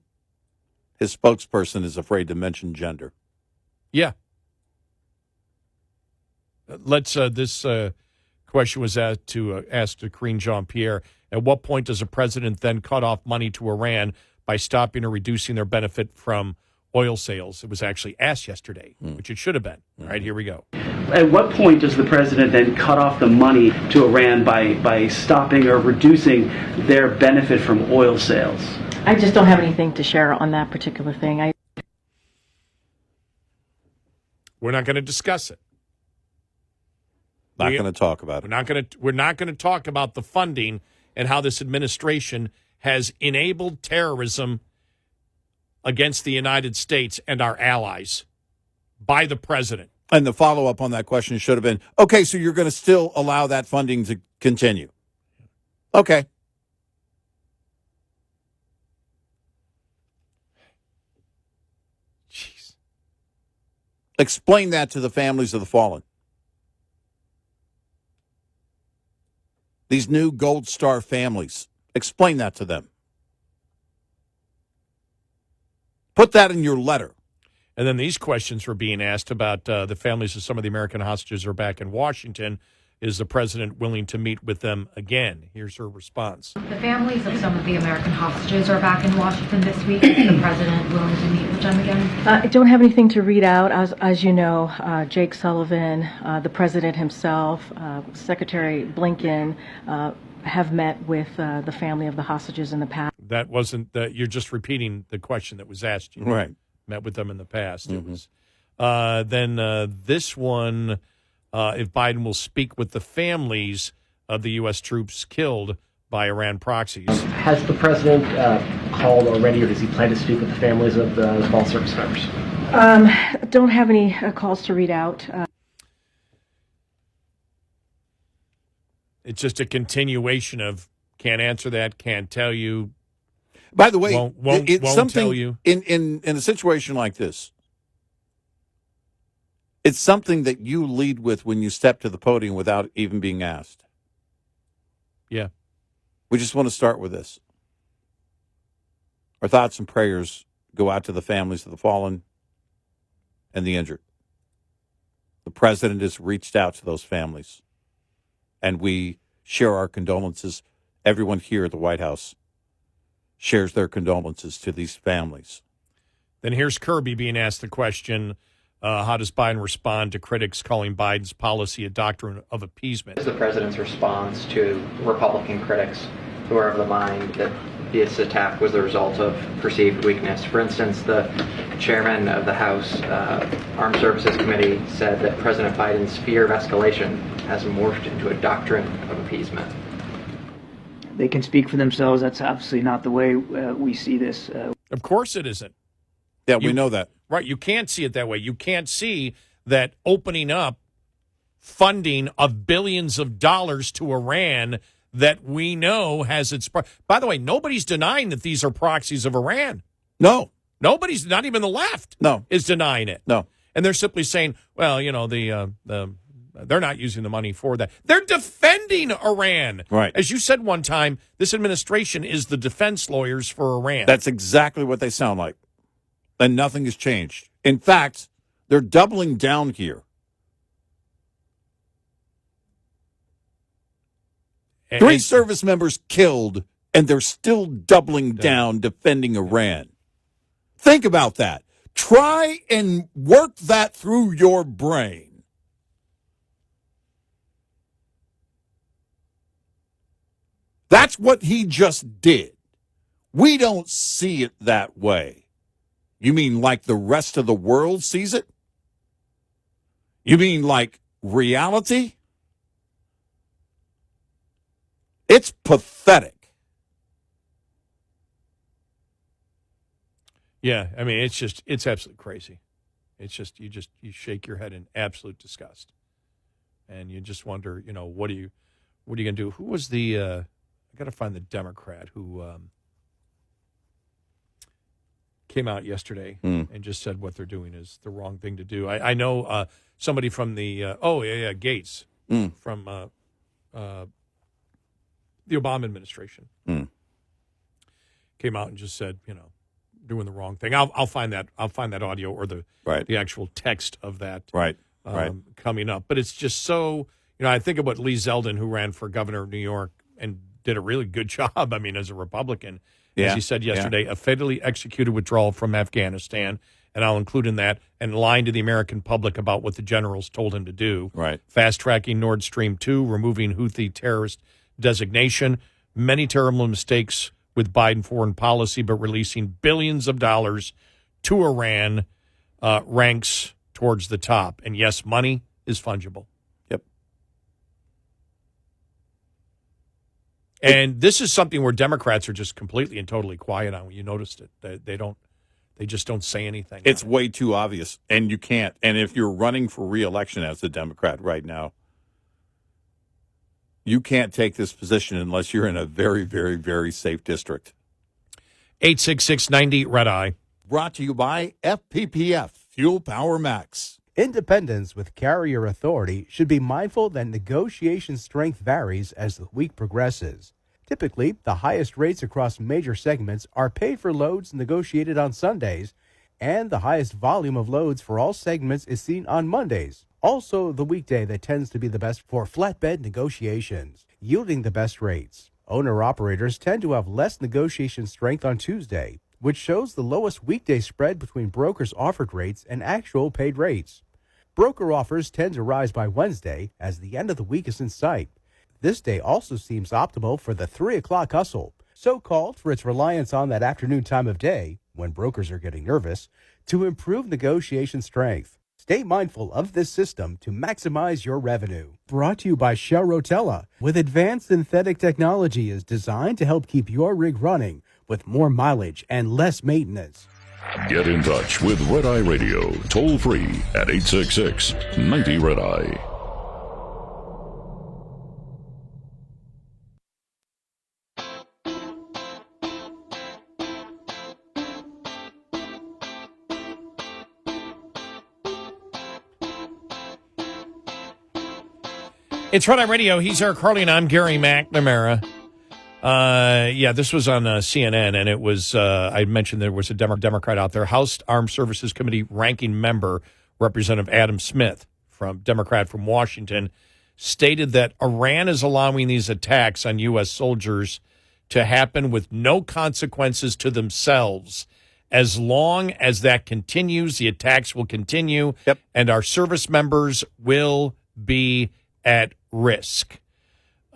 his spokesperson is afraid to mention gender. Yeah. This question was asked to Karine Jean-Pierre. At what point does a president then cut off money to Iran by stopping or reducing their benefit from oil sales? It was actually asked yesterday, which it should have been. All right, here we go. At what point does the president then cut off the money to Iran by stopping or reducing their benefit from oil sales? I just don't have anything to share on that particular thing. We're not going to discuss it. Not going to talk about it. We're not going to talk about the funding and how this administration has enabled terrorism against the United States and our allies by the president. And the follow-up on that question should have been, okay, so you're going to still allow that funding to continue. Okay. Jeez. Explain that to the families of the fallen. These new Gold Star families. Explain that to them. Put that in your letter. And then these questions were being asked about the families of some of the American hostages who are back in Washington. Is the president willing to meet with them again? Here's her response. The families of some of the American hostages are back in Washington this week. Is the president willing to meet with them again? I don't have anything to read out. As you know, Jake Sullivan, the president himself, Secretary Blinken have met with the family of the hostages in the past. That wasn't, you're just repeating the question that was asked. You Right. Met with them in the past. Mm-hmm. It was then this one, if Biden will speak with the families of the U.S. troops killed by Iran proxies. Has the president called already, or does he plan to speak with the families of the fall service members? Don't have any calls to read out. It's just a continuation of can't answer that, can't tell you. By the way, won't something tell you. In a situation like this. It's something that you lead with when you step to the podium without even being asked. Yeah. We just want to start with this. Our thoughts and prayers go out to the families of the fallen and the injured. The president has reached out to those families, and we share our condolences. Everyone here at the White House shares their condolences to these families. Then here's Kirby being asked the question, how does Biden respond to critics calling Biden's policy a doctrine of appeasement? What is the president's response to Republican critics who are of the mind that this attack was the result of perceived weakness? For instance, the chairman of the House Armed Services Committee said that President Biden's fear of escalation has morphed into a doctrine of appeasement. They can speak for themselves. That's obviously not the way we see this. Of course it isn't. Yeah, we know that. Right, you can't see it that way. You can't see that opening up funding of billions of dollars to Iran that we know has its... By the way, nobody's denying that these are proxies of Iran. No. Nobody's, not even the left, is denying it. No. And they're simply saying, well, you know, they're not using the money for that. They're defending Iran. Right. As you said one time, this administration is the defense lawyers for Iran. That's exactly what they sound like. And nothing has changed. In fact, they're doubling down here. Three service members killed, and they're still doubling down defending Iran. Think about that. Try and work that through your brain. That's what he just did. We don't see it that way. You mean like the rest of the world sees it? You mean like reality? It's pathetic. Yeah, I mean, it's absolutely crazy. It's just, you shake your head in absolute disgust. And you just wonder, you know, what are you going to do? Who was I got to find the Democrat who came out yesterday and just said what they're doing is the wrong thing to do. I know somebody from the, Gates from the Obama administration came out and just said, you know, doing the wrong thing. I'll find that audio or the actual text of that coming up. But it's just so, you know, I think of what Lee Zeldin, who ran for governor of New York and did a really good job, I mean, as a Republican, as he said yesterday, a fatally executed withdrawal from Afghanistan, and I'll include in that, and lying to the American public about what the generals told him to do. Right. Fast-tracking Nord Stream 2, removing Houthi terrorist designation, many terrible mistakes with Biden foreign policy, but releasing billions of dollars to Iran ranks towards the top. And yes, money is fungible. Yep. And this is something where Democrats are just completely and totally quiet on. You noticed it. They just don't say anything. It's way too obvious, and you can't. And if you're running for re-election as a Democrat right now, you can't take this position unless you're in a very, very, very safe district. 866-90-RED-EYE. Brought to you by FPPF, Fuel Power Max. Independents with carrier authority should be mindful that negotiation strength varies as the week progresses. Typically, the highest rates across major segments are paid for loads negotiated on Sundays, and the highest volume of loads for all segments is seen on Mondays. Also, the weekday that tends to be the best for flatbed negotiations, yielding the best rates. Owner-operators tend to have less negotiation strength on Tuesday, which shows the lowest weekday spread between brokers' offered rates and actual paid rates. Broker offers tend to rise by Wednesday as the end of the week is in sight. This day also seems optimal for the 3 o'clock hustle, so-called for its reliance on that afternoon time of day, when brokers are getting nervous, to improve negotiation strength. Stay mindful of this system to maximize your revenue. Brought to you by Shell Rotella, with advanced synthetic technology is designed to help keep your rig running with more mileage and less maintenance. Get in touch with Red Eye Radio, toll free at 866-90-RED-EYE. It's Red Eye Radio. He's Eric Harley, and I'm Gary McNamara. This was on CNN, and it was, I mentioned there was a Democrat out there, House Armed Services Committee ranking member, Representative Adam Smith, Democrat from Washington, stated that Iran is allowing these attacks on U.S. soldiers to happen with no consequences to themselves. As long as that continues, the attacks will continue, and our service members will be at risk.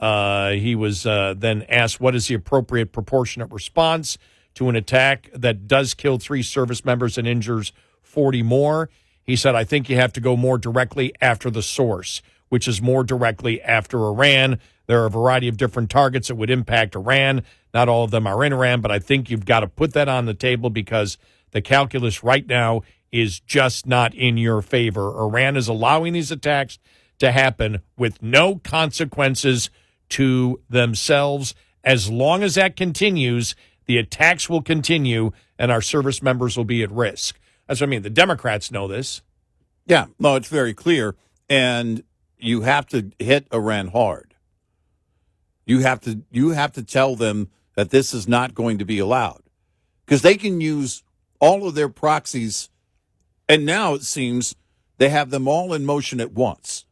He was then asked, what is the appropriate proportionate response to an attack that does kill 3 service members and injures 40 more? He said, I think you have to go more directly after the source, which is more directly after Iran. There are a variety of different targets that would impact Iran. Not all of them are in Iran, but I think you've got to put that on the table because the calculus right now is just not in your favor. Iran is allowing these attacks to happen with no consequences to themselves. As long as that continues, the attacks will continue and our service members will be at risk. That's what I mean. The Democrats know this. Yeah, no, it's very clear. And you have to hit Iran hard. You have to tell them that this is not going to be allowed. Because they can use all of their proxies, and now it seems they have them all in motion at once.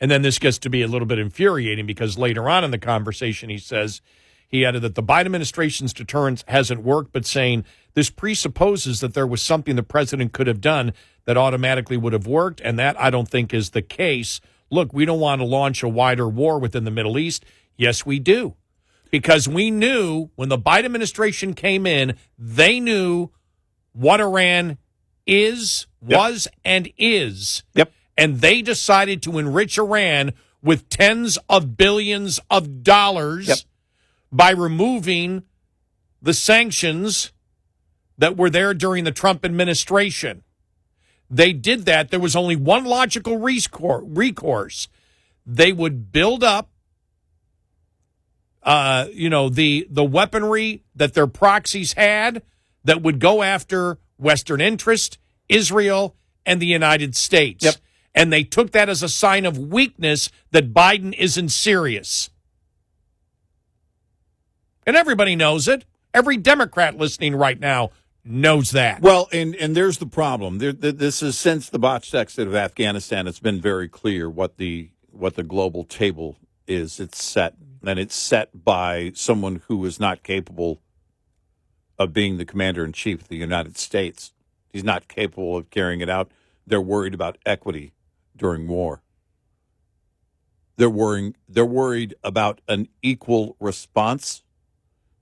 And then this gets to be a little bit infuriating because later on in the conversation, he added that the Biden administration's deterrence hasn't worked, but saying this presupposes that there was something the president could have done that automatically would have worked, and that I don't think is the case. Look, we don't want to launch a wider war within the Middle East. Yes, we do. Because we knew when the Biden administration came in, they knew what Iran was, and is. Yep. And they decided to enrich Iran with tens of billions of dollars by removing the sanctions that were there during the Trump administration. They did that. There was only one logical recourse. They would build up, the weaponry that their proxies had that would go after Western interest, Israel, and the United States. Yep. And they took that as a sign of weakness that Biden isn't serious. And everybody knows it. Every Democrat listening right now knows that. Well, and there's the problem. This is since the botched exit of Afghanistan, it's been very clear what the global table is. It's set, and it's set by someone who is not capable of being the commander-in-chief of the United States. He's not capable of carrying it out. They're worried about equity during war. They're worried about an equal response.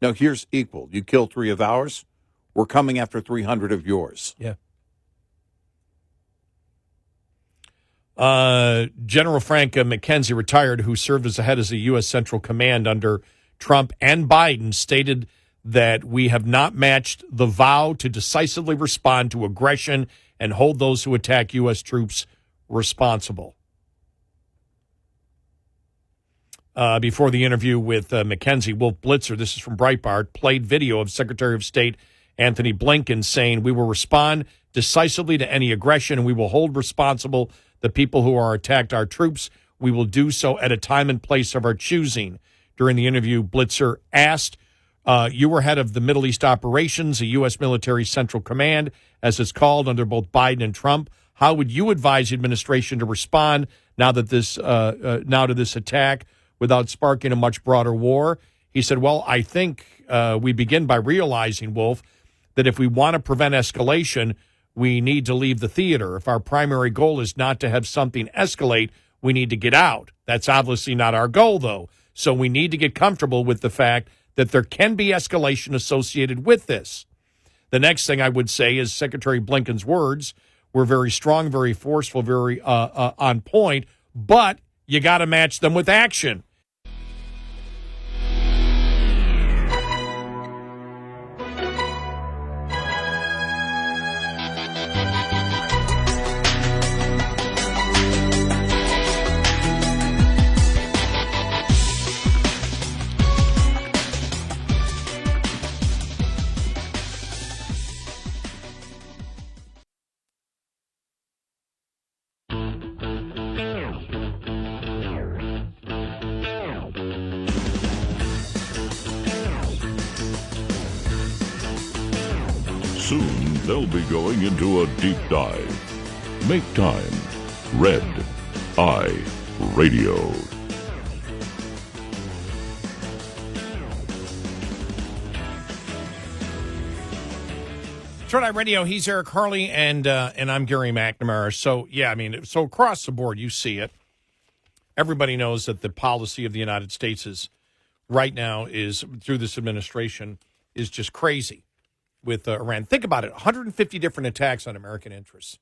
Now, here's equal. You kill 3 of ours, we're coming after 300 of yours. Yeah. General Frank McKenzie, retired, who served as the head of the U.S. Central Command under Trump and Biden, stated that we have not matched the vow to decisively respond to aggression and hold those who attack U.S. troops responsible. Before the interview with McKenzie, Wolf Blitzer, this is from Breitbart, played video of Secretary of State Anthony Blinken saying, we will respond decisively to any aggression and we will hold responsible the people who are attacked our troops. We will do so at a time and place of our choosing. During the interview, Blitzer asked, you were head of the Middle East operations, a U.S. military central command, as it's called under both Biden and Trump. How would you advise the administration to respond now to this attack without sparking a much broader war? He said, well, I think we begin by realizing, Wolf, that if we want to prevent escalation, we need to leave the theater. If our primary goal is not to have something escalate, we need to get out. That's obviously not our goal, though. So we need to get comfortable with the fact that there can be escalation associated with this. The next thing I would say is Secretary Blinken's words were very strong, very forceful, very on point, but you got to match them with action. Soon they'll be going into a deep dive. Make time. Red Eye Radio. Red Eye Radio, he's Eric Harley, and I'm Gary McNamara. So, yeah, I mean, so across the board, you see it. Everybody knows that the policy of the United States is right now is, through this administration, is just crazy with Iran. Think about it, 150 different attacks on American interests.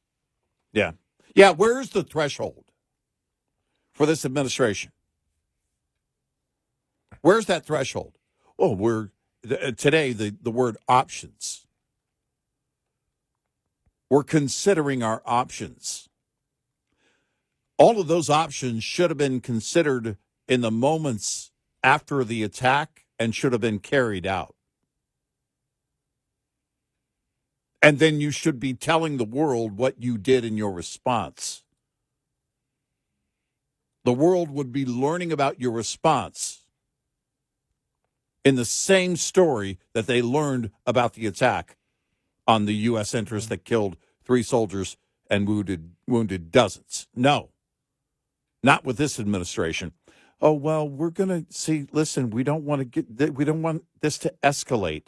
Yeah. Yeah, where's the threshold for this administration? Where's that threshold? Oh, today, the word options. We're considering our options. All of those options should have been considered in the moments after the attack and should have been carried out. And then you should be telling the world what you did in your response. The world would be learning about your response in the same story that they learned about the attack on the U.S. interest that killed 3 soldiers and wounded dozens. No, not with this administration. Oh, well, we're going to see, listen, we don't want this to escalate.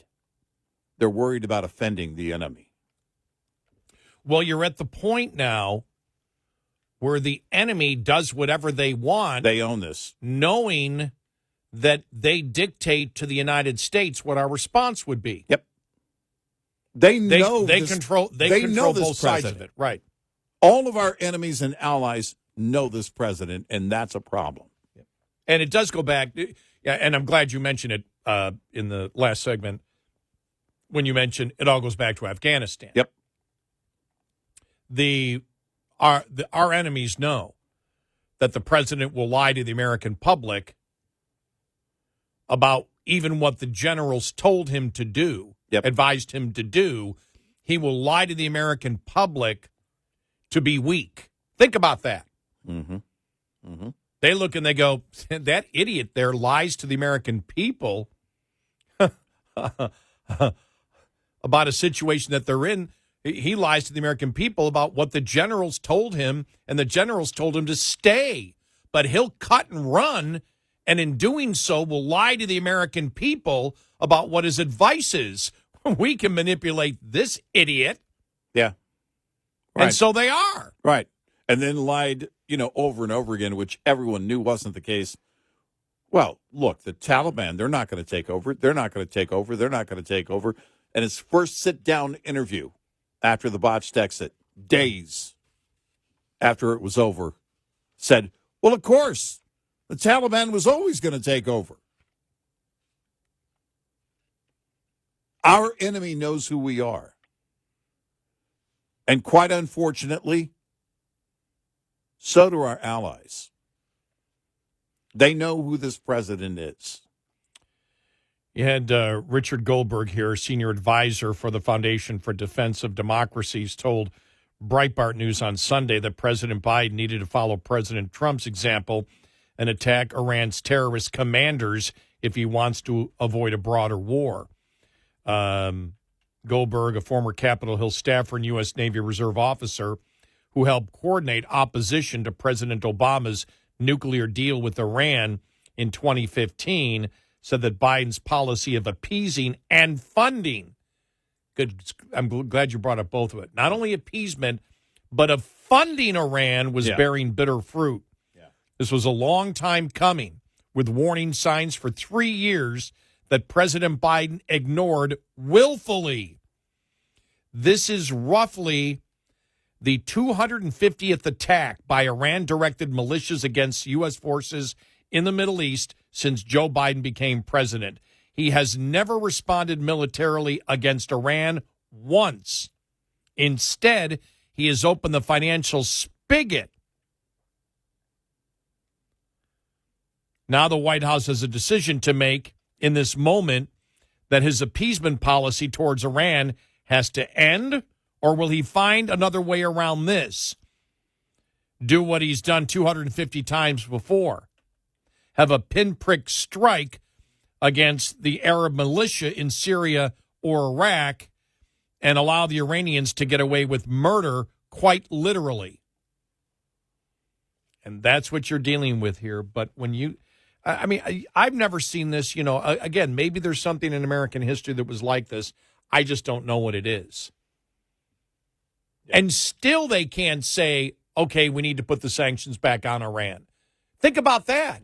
They're worried about offending the enemy. Well, you're at the point now where the enemy does whatever they want. They own this. Knowing that they dictate to the United States what our response would be. Yep. They know they this, control both sides of it. Right. All of our enemies and allies know this president, and that's a problem. And it does go back, and I'm glad you mentioned it in the last segment when you mentioned it all goes back to Afghanistan. Yep. Our enemies know that the president will lie to the American public about even what the generals told him to do, advised him to do. He will lie to the American public to be weak. Think about that. Mm-hmm. Mm-hmm. They look and they go, that idiot there lies to the American people about a situation that they're in. He lies to the American people about what the generals told him, and the generals told him to stay. But he'll cut and run, and in doing so will lie to the American people about what his advice is. We can manipulate this idiot. Yeah. Right. And so they are. Right. And then lied, over and over again, which everyone knew wasn't the case. Well, look, the Taliban, they're not going to take over. They're not going to take over. They're not going to take over. And his first sit-down interview after the botched exit, days after it was over, said, well, of course, the Taliban was always going to take over. Our enemy knows who we are. And quite unfortunately, so do our allies. They know who this president is. You had Richard Goldberg here, senior advisor for the Foundation for Defense of Democracies, told Breitbart News on Sunday that President Biden needed to follow President Trump's example and attack Iran's terrorist commanders if he wants to avoid a broader war. Goldberg, a former Capitol Hill staffer and U.S. Navy Reserve officer who helped coordinate opposition to President Obama's nuclear deal with Iran in 2015, said that Biden's policy of appeasing and funding, I'm glad you brought up both of it, not only appeasement, but of funding Iran was bearing bitter fruit. Yeah. This was a long time coming, with warning signs for 3 years that President Biden ignored willfully. This is roughly the 250th attack by Iran-directed militias against U.S. forces in the Middle East since Joe Biden became president. He has never responded militarily against Iran once. Instead, he has opened the financial spigot. Now the White House has a decision to make in this moment that his appeasement policy towards Iran has to end, or will he find another way around this? Do what he's done 250 times before. Have a pinprick strike against the Arab militia in Syria or Iraq and allow the Iranians to get away with murder, quite literally. And that's what you're dealing with here. But when you, I mean, I've never seen this, you know, again, maybe there's something in American history that was like this. I just don't know what it is. And still they can't say, okay, we need to put the sanctions back on Iran. Think about that.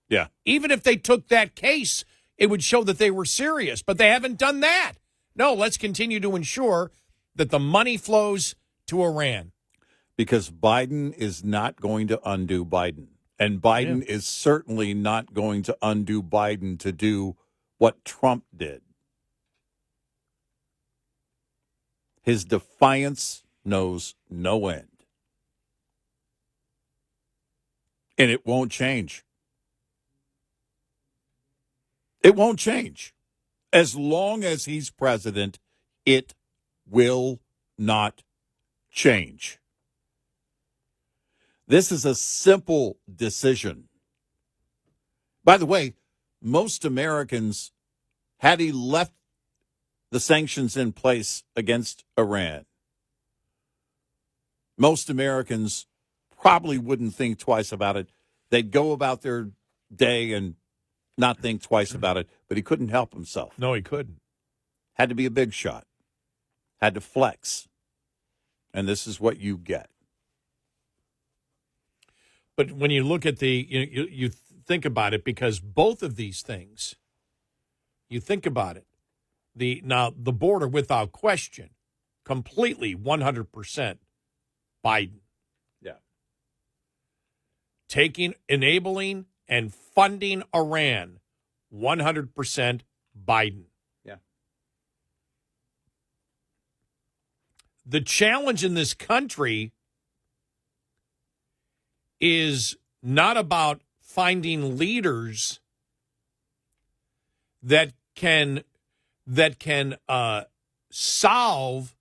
Yeah. Even if they took that case, it would show that they were serious, but they haven't done that. No, let's continue to ensure that the money flows to Iran. Because Biden is not going to undo Biden. And Biden is certainly not going to undo Biden to do what Trump did. His defiance knows no end. And it won't change. It won't change. As long as he's president, it will not change. This is a simple decision. By the way, most Americans, had he left the sanctions in place against Iran, most Americans probably wouldn't think twice about it. They'd go about their day and not think twice about it, but he couldn't help himself. No, he couldn't. Had to be a big shot. Had to flex. And this is what you get. But when you look at you think about it, because both of these things, you think about it, the border without question, completely 100% Biden. Yeah. Enabling and funding Iran, 100% Biden. Yeah. The challenge in this country is not about finding leaders that can solve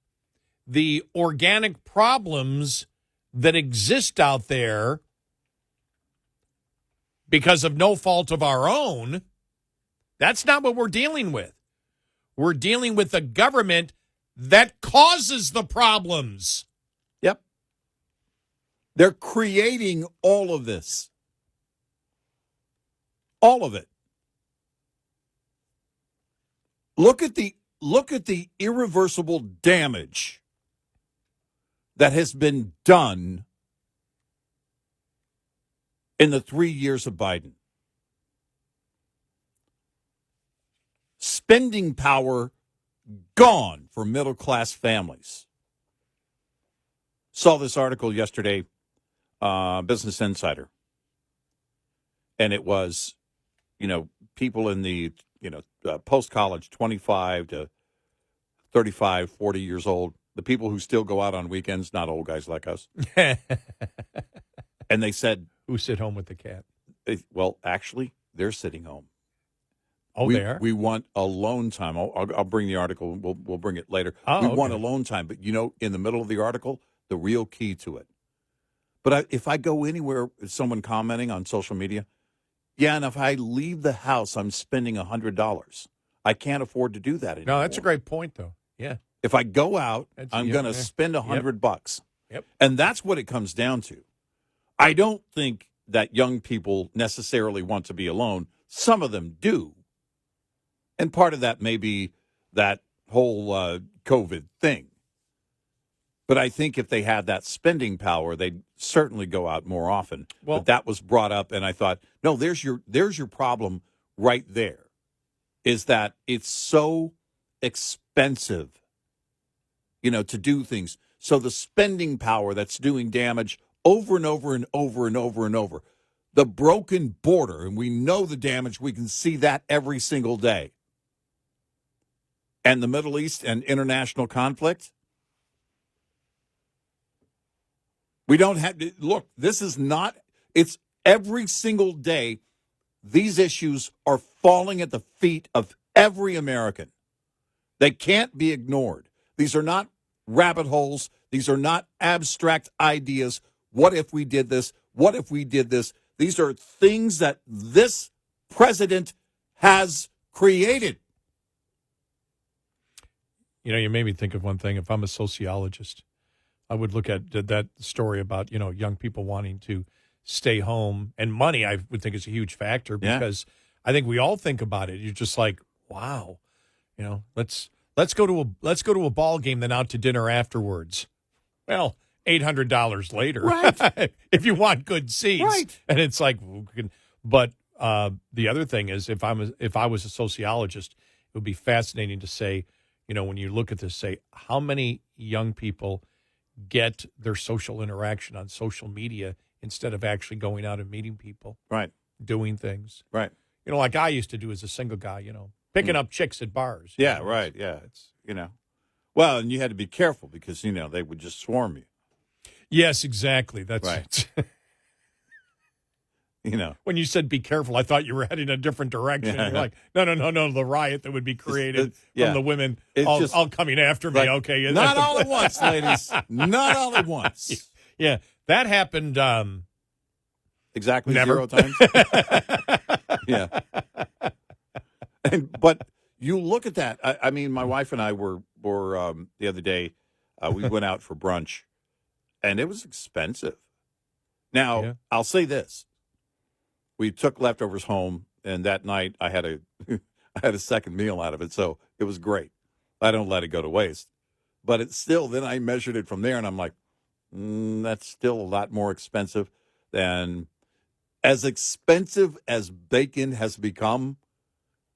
the organic problems that exist out there because of no fault of our own. That's not what we're dealing with. We're dealing with a government that causes the problems. Yep. They're creating all of this. All of it. Look at the irreversible damage that has been done in the 3 years of Biden. Spending power gone for middle-class families. Saw this article yesterday, Business Insider. And it was, people in the, post-college, 25 to 35, 40 years old, the people who still go out on weekends, not old guys like us. And they said, who sit home with the cat? Well, actually, they're sitting home. Oh, they are? We want alone time. I'll bring the article. We'll bring it later. Oh, we okay. want alone time. But, in the middle of the article, the real key to it. But if I go anywhere, someone commenting on social media, and if I leave the house, I'm spending $100. I can't afford to do that anymore. No, that's a great point, though. Yeah. If I go out, I'm going to spend $100. Yep. And that's what it comes down to. I don't think that young people necessarily want to be alone. Some of them do. And part of that may be that whole COVID thing. But I think if they had that spending power, they'd certainly go out more often. Well, but that was brought up, and I thought, no, there's your problem right there, is that it's so expensive, to do things. So the spending power that's doing damage over and over and over and over and over. The broken border, and we know the damage. We can see that every single day. And the Middle East and international conflict. We don't have to look. This is not. It's every single day. These issues are falling at the feet of every American. They can't be ignored. These are not rabbit holes. These are not abstract ideas. What if we did this? What if we did this? These are things that this president has created. You made me think of one thing. If I'm a sociologist, I would look at that story about, young people wanting to stay home, and money I would think is a huge factor, because I think we all think about it. You're just like, wow, let's go to a ball game, then out to dinner afterwards. Well, $800 later, right? If you want good seats, right? And it's like, but the other thing is, if I was a sociologist, it would be fascinating to say, when you look at this, say how many young people get their social interaction on social media instead of actually going out and meeting people, right? Doing things, right? Like I used to do as a single guy, picking up chicks at bars. Yeah, right. Yeah, it's well, and you had to be careful because they would just swarm you. Yes, exactly. That's right. When you said be careful, I thought you were heading a different direction. Yeah. You're like, no, the riot that would be created from the women all coming after me. Okay, not all at once, ladies. Not all at once. Yeah, that happened. Exactly never. 0 times. Yeah. But you look at that. I mean, my wife and I were the other day. We went out for brunch, and it was expensive. Now, I'll say this. We took leftovers home, and that night I had a second meal out of it, so it was great. I don't let it go to waste. But it's still, then I measured it from there, and I'm like, that's still a lot more expensive than, as expensive as bacon has become,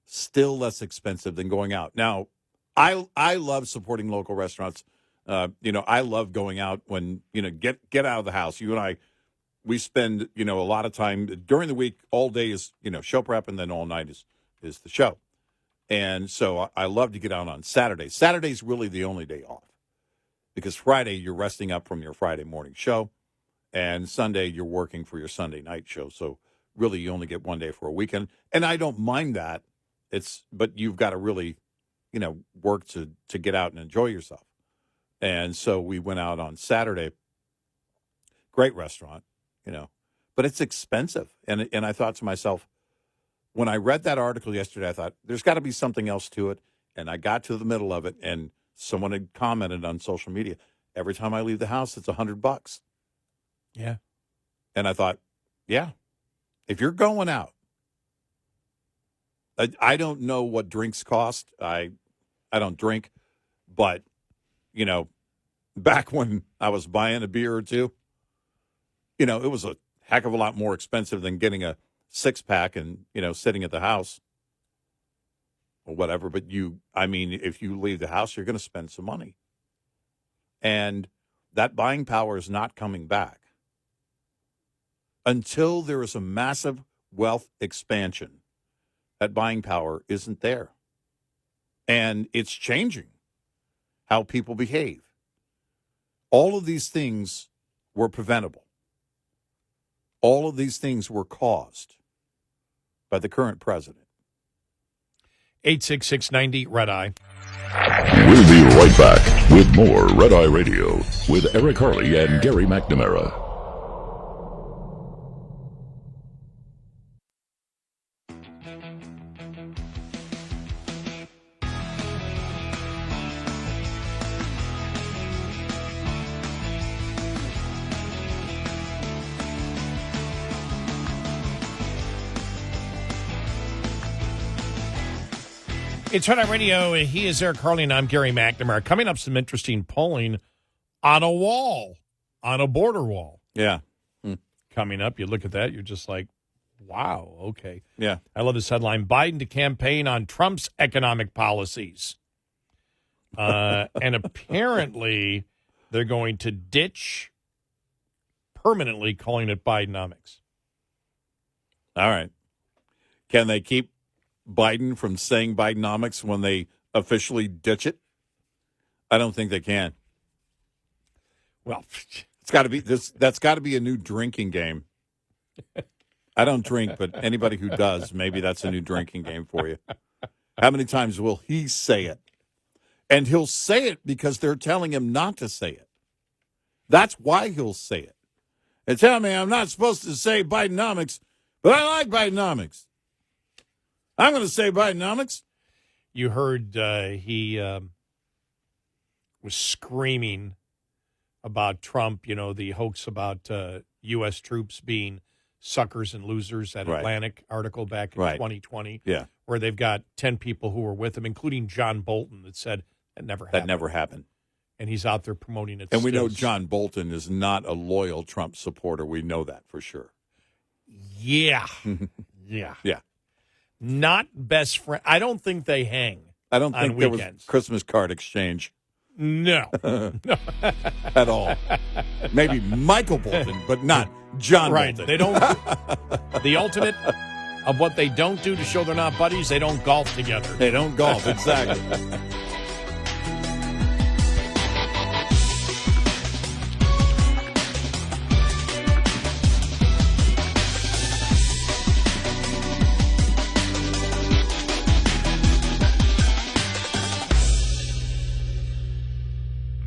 still less expensive than going out. Now, I love supporting local restaurants. I love going out when, get out of the house. You and I, we spend, a lot of time during the week. All day is, show prep, and then all night is the show. And so I love to get out on Saturday. Saturday's really the only day off, because Friday you're resting up from your Friday morning show, and Sunday you're working for your Sunday night show. So really you only get one day for a weekend. And I don't mind that. But you've got to really, work to get out and enjoy yourself. And so we went out on Saturday. Great restaurant. But it's expensive. And I thought to myself, when I read that article yesterday, I thought, there's got to be something else to it. And I got to the middle of it, and someone had commented on social media, every time I leave the house, it's $100. Yeah. And I thought, yeah, if you're going out, I don't know what drinks cost. I don't drink. But, back when I was buying a beer or two, it was a heck of a lot more expensive than getting a 6-pack and, sitting at the house or whatever. But if you leave the house, you're going to spend some money. And that buying power is not coming back until there is a massive wealth expansion. That buying power isn't there. And it's changing how people behave. All of these things were preventable. All of these things were caused by the current president. 86690 Red Eye. We'll be right back with more Red Eye Radio with Eric Harley and Gary McNamara. It's Red Eye Radio. He is Eric Harley, and I'm Gary McNamara. Coming up, some interesting polling on a wall, on a border wall. Yeah. Coming up, you look at that, you're just like, wow, okay. Yeah. I love this headline, Biden to campaign on Trump's economic policies. And apparently they're going to ditch permanently calling it Bidenomics. All right. Can they keep Biden from saying Bidenomics when they officially ditch it? I don't think they can. Well, it's got to be this. That's got to be a new drinking game. I don't drink, but anybody who does, maybe that's a new drinking game for you. How many times will he say it? And he'll say it because they're telling him not to say it. That's why he'll say it. And tell me I'm not supposed to say Bidenomics, but I like Bidenomics. I'm going to say Bidenomics. You heard he was screaming about Trump, you know, the hoax about U.S. troops being suckers and losers, that Atlantic article back in 2020, where they've got 10 people who were with him, including John Bolton, that said that never happened. That never happened. And he's out there promoting it. And we know John Bolton is not a loyal Trump supporter. We know that for sure. Yeah. Yeah. Not best friend. I don't think they hang. I don't think there weekends. was Christmas card exchange. No. At all. Maybe Michael Bolton, but not John Bolton. They don't. The ultimate of what they don't do to show they're not buddies, they don't golf together. They don't golf, exactly.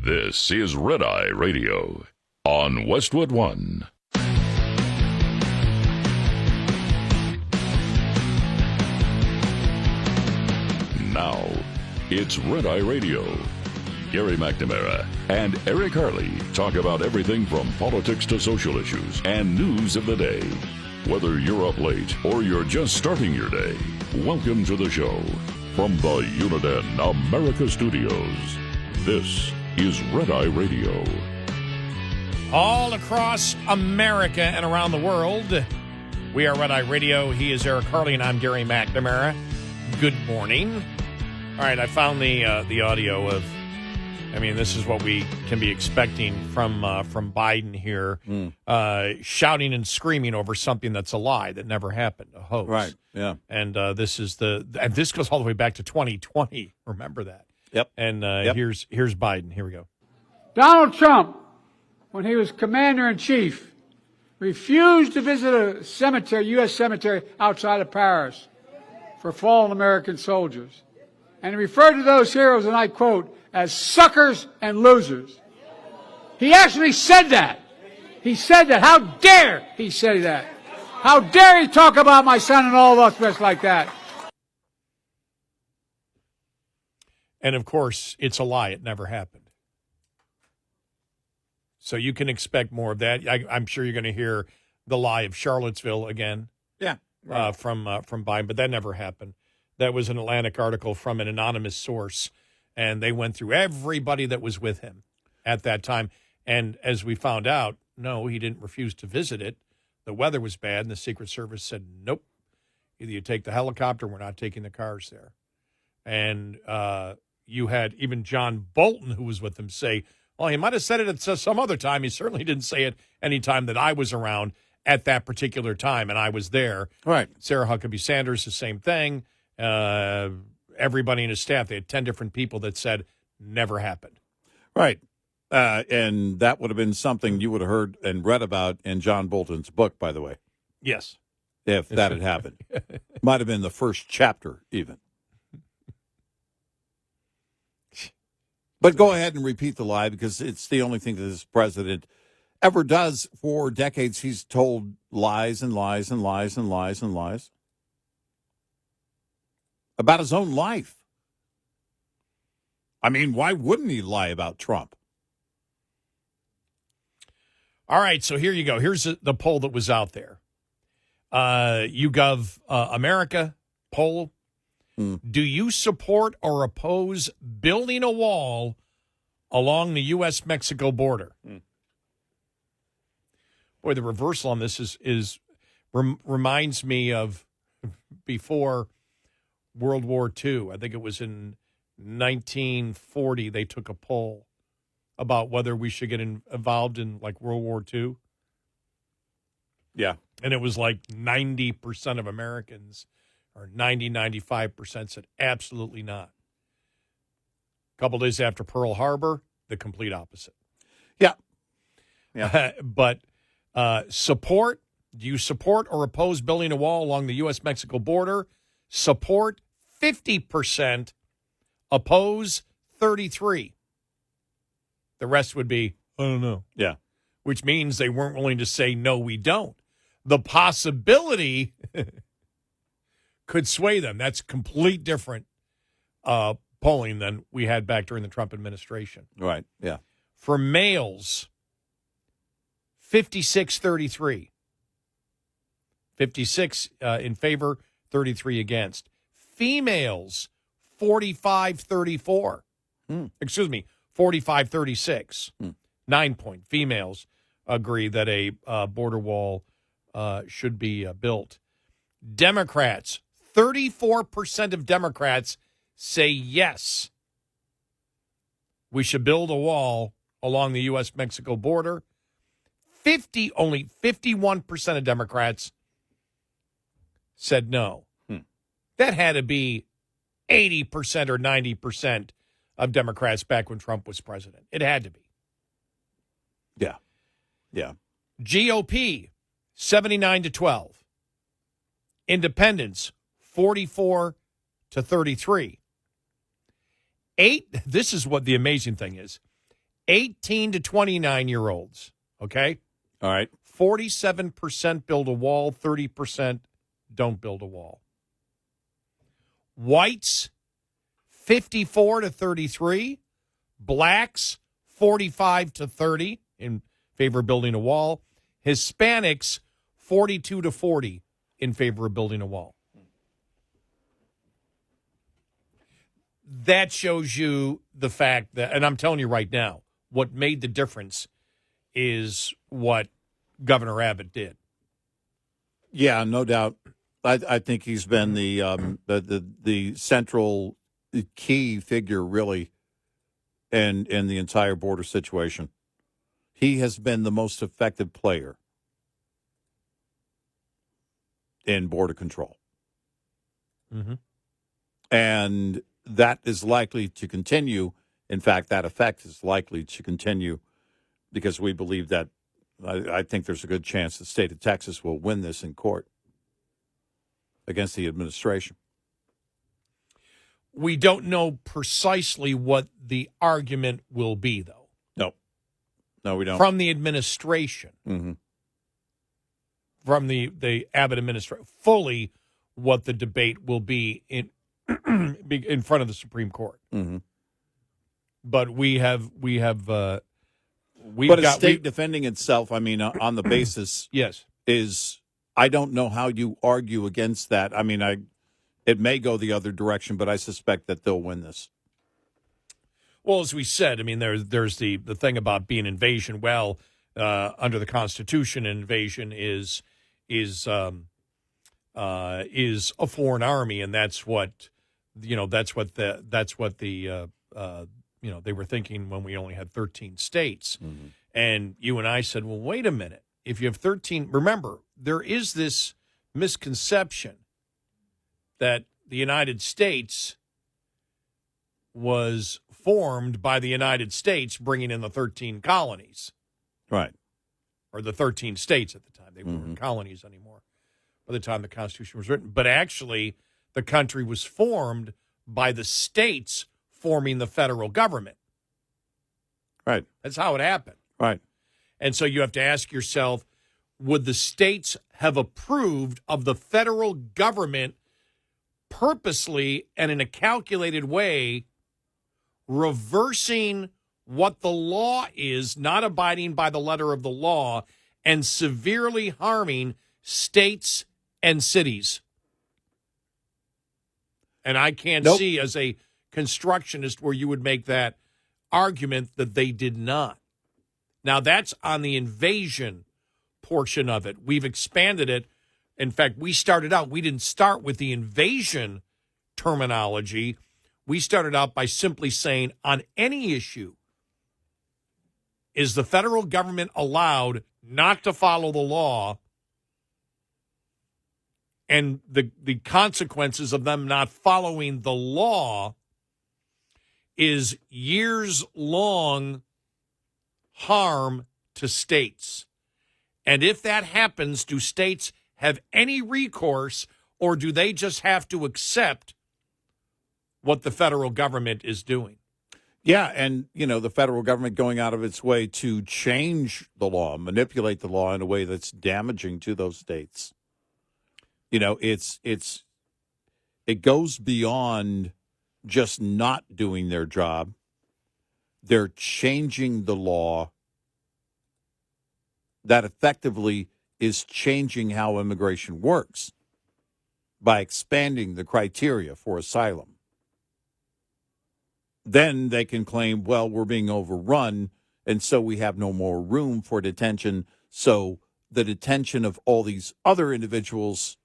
This is Red Eye Radio on Westwood One. Now, it's Red Eye Radio. Gary McNamara and Eric Harley talk about everything from politics to social issues and news of the day. Whether you're up late or you're just starting your day, welcome to the show. From the Uniden America Studios, this is Red Eye Radio. All across America and around the world, we are Red Eye Radio. He is Eric Harley, and I'm Gary McNamara. Good morning. All right, I found the audio of, I mean, this is what we can be expecting from Biden here, shouting and screaming over something that's a lie that never happened, a hoax. Right, yeah. And this goes all the way back to 2020. Remember that. Yep. And here's Biden. Here we go. Donald Trump, when he was commander-in-chief, refused to visit a cemetery, U.S. cemetery outside of Paris for fallen American soldiers. And he referred to those heroes, and I quote, as suckers and losers. He actually said that. He said that. How dare he say that? How dare he talk about my son and all of us like that? And, of course, it's a lie. It never happened. So you can expect more of that. I'm sure you're going to hear the lie of Charlottesville again. Yeah. Right. From Biden, but that never happened. That was an Atlantic article from an anonymous source, and they went through everybody that was with him at that time. And as we found out, no, he didn't refuse to visit it. The weather was bad, and the Secret Service said, nope, either you take the helicopter, we're not taking the cars there. And you had even John Bolton, who was with him, say, well, he might have said it at some other time. He certainly didn't say it any time that I was around at that particular time, and I was there. Right. Sarah Huckabee Sanders, the same thing. Everybody in his staff, they had 10 different people that said never happened. Right. And that would have been something you would have heard and read about in John Bolton's book, by the way. Yes. If that had happened. Might have been the first chapter, even. But go ahead and repeat the lie, because it's the only thing that this president ever does. For decades, he's told lies and lies and lies and lies and lies about his own life. I mean, why wouldn't he lie about Trump? All right, so here you go. Here's the poll that was out there. YouGov America poll. Do you support or oppose building a wall along the U.S.-Mexico border? Boy, the reversal on this reminds me of before World War II. I think it was in 1940 they took a poll about whether we should get involved in like World War II. Yeah. And it was like 90% of Americans, or 95% said absolutely not. A couple days after Pearl Harbor, the complete opposite. Yeah. Yeah. But support, do you support or oppose building a wall along the U.S.-Mexico border? Support 50%, oppose 33%. The rest would be, I don't know. Yeah. Which means they weren't willing to say, no, we don't. The possibility could sway them. That's complete different polling than we had back during the Trump administration. Right, yeah. For males, 56-33. 56 in favor, 33 against. Females, 45-34. Excuse me, 45-36. 9-point. Females agree that a border wall should be built. Democrats, 34% of Democrats say yes, we should build a wall along the U.S.-Mexico border. Only 51% of Democrats said no. That had to be 80% or 90% of Democrats back when Trump was president. It had to be. Yeah. Yeah. GOP, 79-12. Independents, 44-33. This is what the amazing thing is. 18 to 29-year-olds, okay? All right. 47% build a wall, 30% don't build a wall. Whites, 54-33. Blacks, 45-30 in favor of building a wall. Hispanics, 42-40 in favor of building a wall. That shows you the fact that, and I'm telling you right now, what made the difference is what Governor Abbott did. Yeah, no doubt. I think he's been the central key figure, really, in the entire border situation. He has been the most effective player in border control. Mm-hmm. And that is likely to continue. In fact, that effect is likely to continue because we believe that I think there's a good chance the state of Texas will win this in court against the administration. We don't know precisely what the argument will be, though. No, we don't. From the administration. Mm-hmm. From the Abbott administration. Fully what the debate will be in front of the Supreme Court. Mm-hmm. But but a state defending itself, I mean, on the basis yes, is I don't know how you argue against that. I mean, it may go the other direction, but I suspect that they'll win this. Well, as we said, I mean, there's the thing about being invasion. Well, under the Constitution, invasion is a foreign army, and that's what they were thinking when we only had 13 states. Mm-hmm. And you and I said, well, wait a minute. If you have 13, remember, there is this misconception that the United States was formed by the United States bringing in the 13 colonies. Right. Or the 13 states at the time. They weren't colonies anymore by the time the Constitution was written. But actually, the country was formed by the states forming the federal government. Right. That's how it happened. Right. And so you have to ask yourself, would the states have approved of the federal government purposely and in a calculated way reversing what the law is, not abiding by the letter of the law, and severely harming states and cities? And I can't see as a constructionist where you would make that argument that they did not. Now, that's on the invasion portion of it. We've expanded it. In fact, we didn't start with the invasion terminology. We started out by simply saying on any issue, is the federal government allowed not to follow the law, and the consequences of them not following the law is years-long harm to states. And if that happens, do states have any recourse, or do they just have to accept what the federal government is doing? Yeah, and, the federal government going out of its way to change the law, manipulate the law in a way that's damaging to those states. It goes beyond just not doing their job. They're changing the law that effectively is changing how immigration works by expanding the criteria for asylum. Then they can claim, well, we're being overrun, and so we have no more room for detention, so the detention of all these other individuals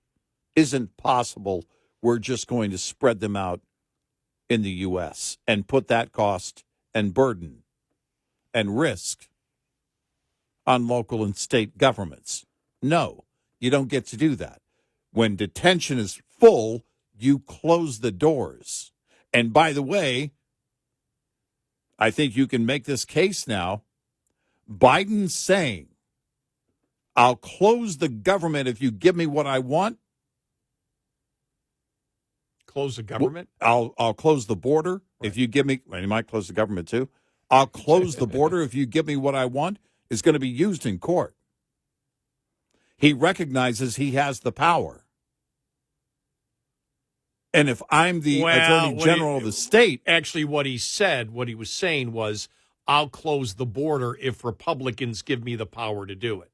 isn't possible. We're just going to spread them out in the U.S. and put that cost and burden and risk on local and state governments. No, you don't get to do that. When detention is full, you close the doors. And by the way, I think you can make this case now. Biden's saying, I'll close the government if you give me what I want. Close the government? I'll close the border if you give me, and he might close the government too. I'll close the border if you give me what I want is going to be used in court. He recognizes he has the power. And if I'm the attorney general of the state. Actually, what he was saying was, I'll close the border if Republicans give me the power to do it.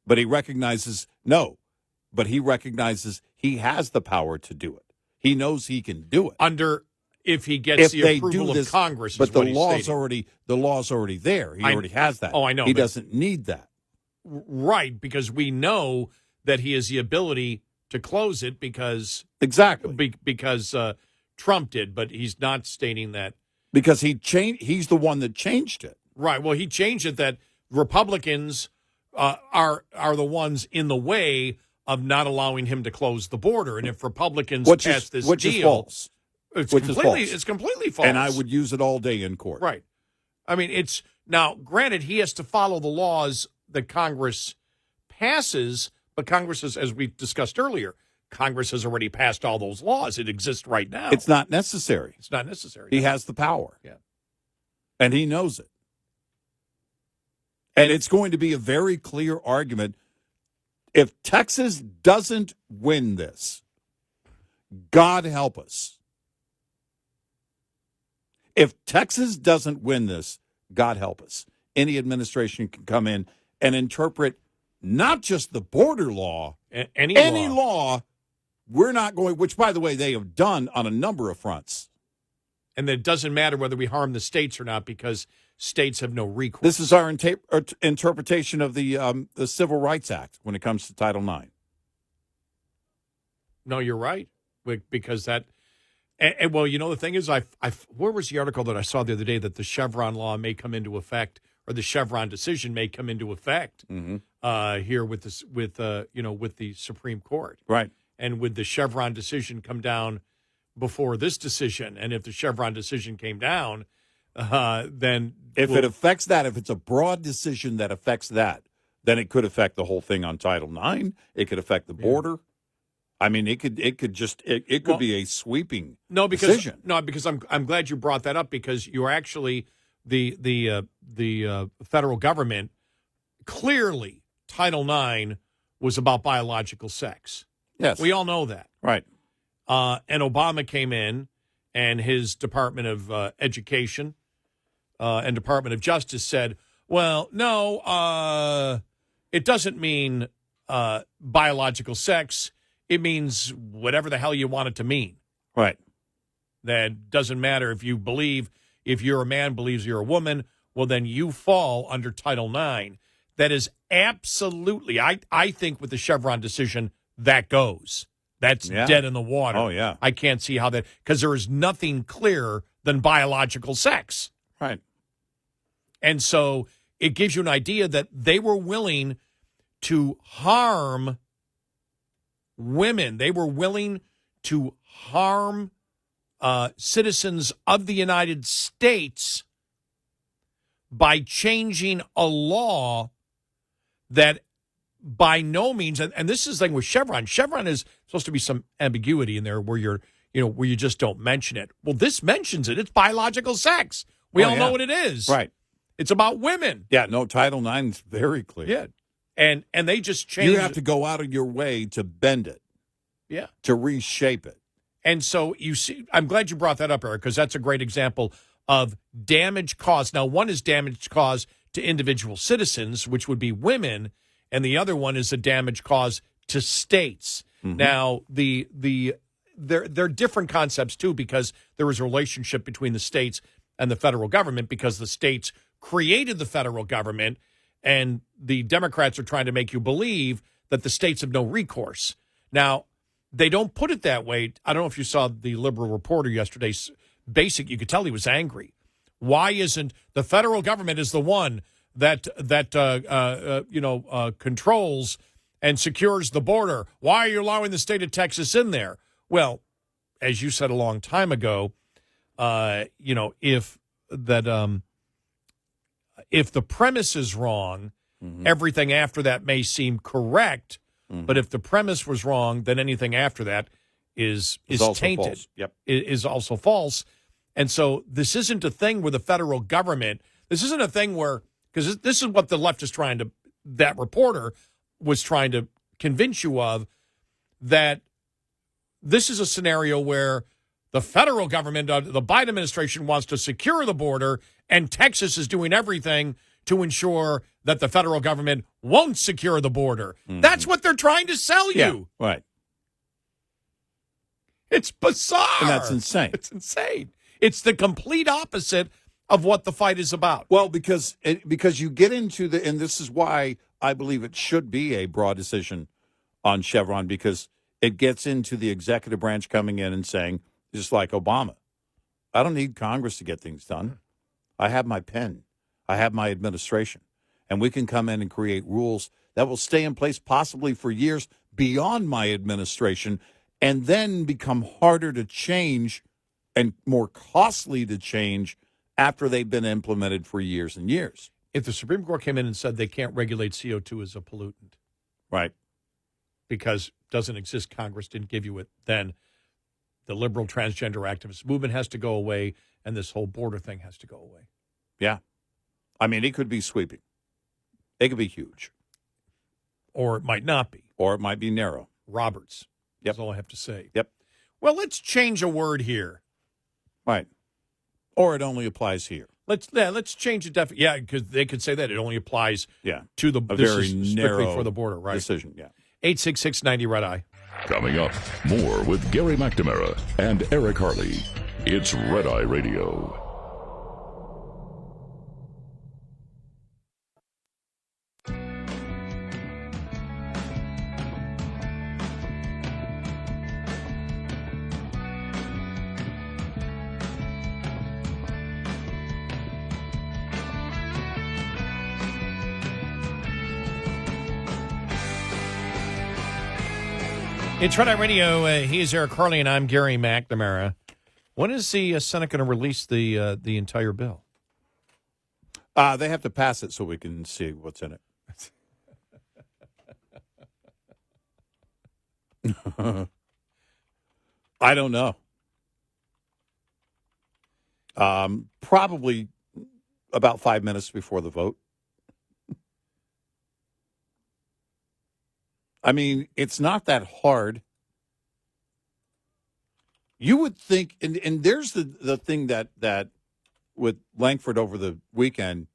But he recognizes, he recognizes he has the power to do it. He knows he can do it. If he gets the approval of Congress. But the law's already there. He already has that. Oh, I know. He doesn't need that. Right, because we know that he has the ability to close it because Trump did, but he's not stating that. Because he's the one that changed it. Right. Well, he changed it that Republicans are the ones in the way of not allowing him to close the border. And if Republicans pass this deal, is false. It's completely false. And I would use it all day in court. Right. I mean, now, granted, he has to follow the laws that Congress passes, but Congress has, as we discussed earlier, Congress has already passed all those laws. It exists right now. It's not necessary. It's not necessary. He has the power. Yeah. And he knows it. And it's going to be a very clear argument. If Texas doesn't win this, God help us. If Texas doesn't win this, God help us. Any administration can come in and interpret not just the border law, any law. We're not going, which, by the way, they have done on a number of fronts. And it doesn't matter whether we harm the states or not because states have no recourse. This is our interpretation of the Civil Rights Act when it comes to Title IX. No, you're right. Because that, and well, the thing is, where was the article that I saw the other day that the Chevron law may come into effect, or the Chevron decision may come into effect here with the Supreme Court, right? And would the Chevron decision come down before this decision? And if the Chevron decision came down, then if it affects that, if it's a broad decision that affects that, then it could affect the whole thing on Title IX. It could affect the border. I mean, it could be a sweeping decision. No, because I'm glad you brought that up because you're actually the federal government. Clearly, Title IX was about biological sex. Yes, we all know that, right? And Obama came in, and his Department of Education and Department of Justice said, "Well, no, it doesn't mean biological sex. It means whatever the hell you want it to mean." Right. That doesn't matter if you're a man, believes you're a woman, well, then you fall under Title IX. That is absolutely, I think with the Chevron decision, that goes. That's dead in the water. Oh, yeah. I can't see how that, because there is nothing clearer than biological sex. Right. And so it gives you an idea that they were willing to harm women. They were willing to harm citizens of the United States by changing a law that by no means, and this is the thing with Chevron. Chevron is supposed to be some ambiguity in there where where you just don't mention it. Well, this mentions it. It's biological sex. We all know what it is. Right. It's about women. Yeah, no, Title IX is very clear. Yeah. And they just changed You have to go out of your way to bend it. Yeah. To reshape it. And so you see, I'm glad you brought that up, Eric, because that's a great example of damage caused. Now, one is damage caused to individual citizens, which would be women, and the other one is a damage caused to states. Mm-hmm. Now, they're different concepts, too, because there is a relationship between the states and the federal government, because the states created the federal government, and the Democrats are trying to make you believe that the states have no recourse. Now, they don't put it that way. I don't know if you saw the Liberal Reporter yesterday. You could tell he was angry. Why isn't the federal government is the one that controls and secures the border? Why are you allowing the state of Texas in there? Well, as you said a long time ago, if the premise is wrong, everything after that may seem correct. But if the premise was wrong, then anything after that is tainted. False. Yep. Is also false. And so this isn't a thing where the federal government, this isn't a thing where, because this is what the left is that reporter was trying to convince you of, that this is a scenario where the federal government, the Biden administration wants to secure the border, and Texas is doing everything to ensure that the federal government won't secure the border. Mm-hmm. That's what they're trying to sell you. Yeah, right. It's bizarre. And that's insane. It's insane. It's the complete opposite of what the fight is about. Well, because you get into and this is why I believe it should be a broad decision on Chevron, because it gets into the executive branch coming in and saying, just like Obama, I don't need Congress to get things done. I have my pen. I have my administration. And we can come in and create rules that will stay in place possibly for years beyond my administration, and then become harder to change and more costly to change after they've been implemented for years and years. If the Supreme Court came in and said they can't regulate CO2 as a pollutant, right, because it doesn't exist, Congress didn't give you it, then the liberal transgender activist movement has to go away, and this whole border thing has to go away. Yeah. I mean, it could be sweeping. It could be huge. Or it might not be. Or it might be narrow. Roberts. Yep. That's all I have to say. Yep. Well, let's change a word here. Right. Or it only applies here. Let's change the definition. Yeah, because they could say that it only applies to the a very narrow for the border, right? Decision. Yeah. 866-90 Red Eye. Coming up, more with Gary McNamara and Eric Harley. It's Red Eye Radio. It's Red Eye Radio. He is Eric Harley, and I'm Gary McNamara. When is the Senate going to release the entire bill? They have to pass it so we can see what's in it. I don't know. Probably about 5 minutes before the vote. I mean, it's not that hard. You would think, and there's the thing that with Langford over the weekend,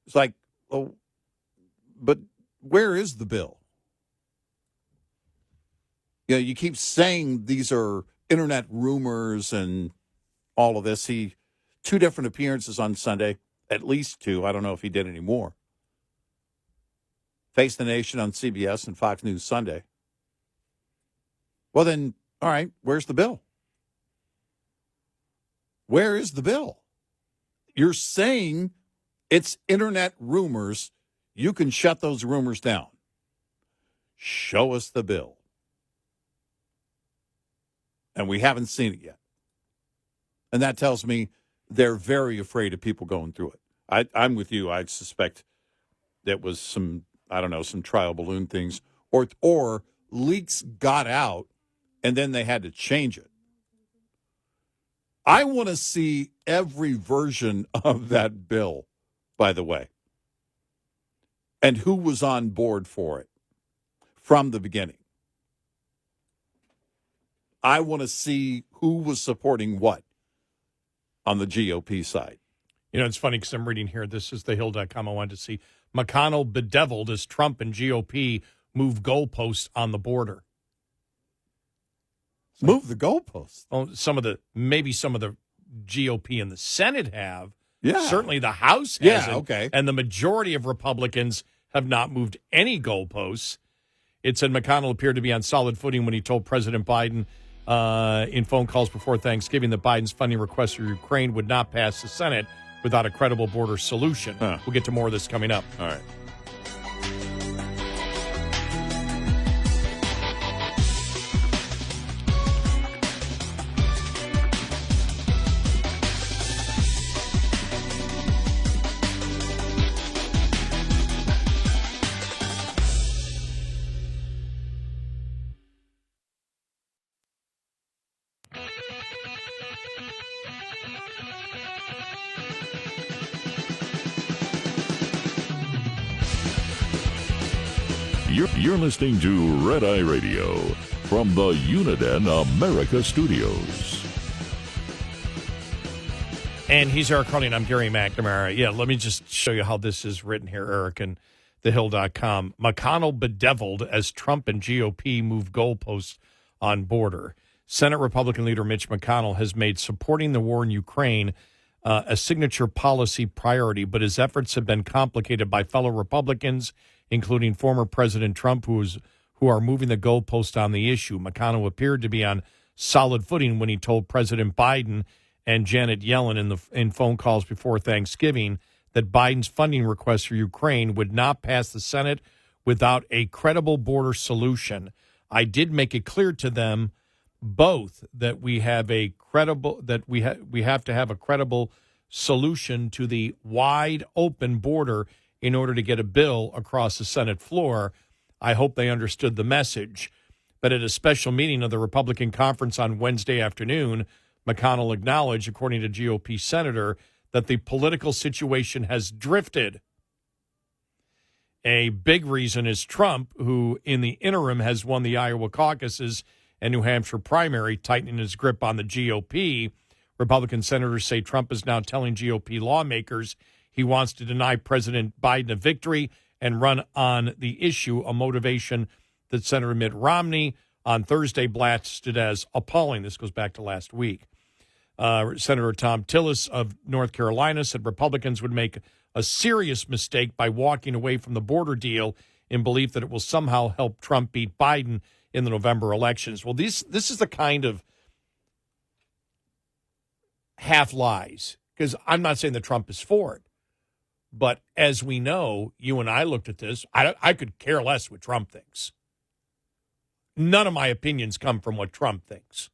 it's like, oh, but where is the bill? You know, you keep saying these are internet rumors and all of this. 2 different appearances on Sunday, at least 2. I don't know if he did any more. Face the Nation on CBS and Fox News Sunday. Well, then, all right, where's the bill? Where is the bill? You're saying it's internet rumors. You can shut those rumors down. Show us the bill. And we haven't seen it yet. And that tells me they're very afraid of people going through it. I'm with you. I suspect that was some trial balloon things, or leaks got out and then they had to change it. I want to see every version of that bill, by the way, and who was on board for it from the beginning. I want to see who was supporting what on the GOP side. You know, it's funny because I'm reading here. This is thehill.com. I wanted to see McConnell bedeviled as Trump and GOP move goalposts on the border. Move the goalposts. Well, maybe some of the GOP in the Senate have. Yeah. Certainly the House hasn't. Yeah, okay. And the majority of Republicans have not moved any goalposts. It said McConnell appeared to be on solid footing when he told President Biden in phone calls before Thanksgiving that Biden's funding request for Ukraine would not pass the Senate without a credible border solution. We'll get to more of this coming up. All right. You're listening to Red Eye Radio from the Uniden America Studios. And he's Eric Harley, and I'm Gary McNamara. Yeah, let me just show you how this is written here, Eric, and thehill.com. McConnell bedeviled as Trump and GOP move goalposts on border. Senate Republican leader Mitch McConnell has made supporting the war in Ukraine a signature policy priority, but his efforts have been complicated by fellow Republicans, including former President Trump, who are moving the goalpost on the issue. McConnell appeared to be on solid footing when he told President Biden and Janet Yellen in phone calls before Thanksgiving that Biden's funding request for Ukraine would not pass the Senate without a credible border solution. I did make it clear to them both that we have a credible we have to have a credible solution to the wide open border in order to get a bill across the Senate floor. I hope they understood the message. But at a special meeting of the Republican conference on Wednesday afternoon, McConnell acknowledged, according to GOP senator, that the political situation has drifted. A big reason is Trump, who in the interim has won the Iowa caucuses and New Hampshire primary, tightening his grip on the GOP. Republican senators say Trump is now telling GOP lawmakers he wants to deny President Biden a victory and run on the issue, a motivation that Senator Mitt Romney on Thursday blasted as appalling. This goes back to last week. Senator Tom Tillis of North Carolina said Republicans would make a serious mistake by walking away from the border deal in belief that it will somehow help Trump beat Biden in the November elections. Well, this is the kind of half lies, because I'm not saying that Trump is for it. But as we know, you and I looked at this, I could care less what Trump thinks. None of my opinions come from what Trump thinks.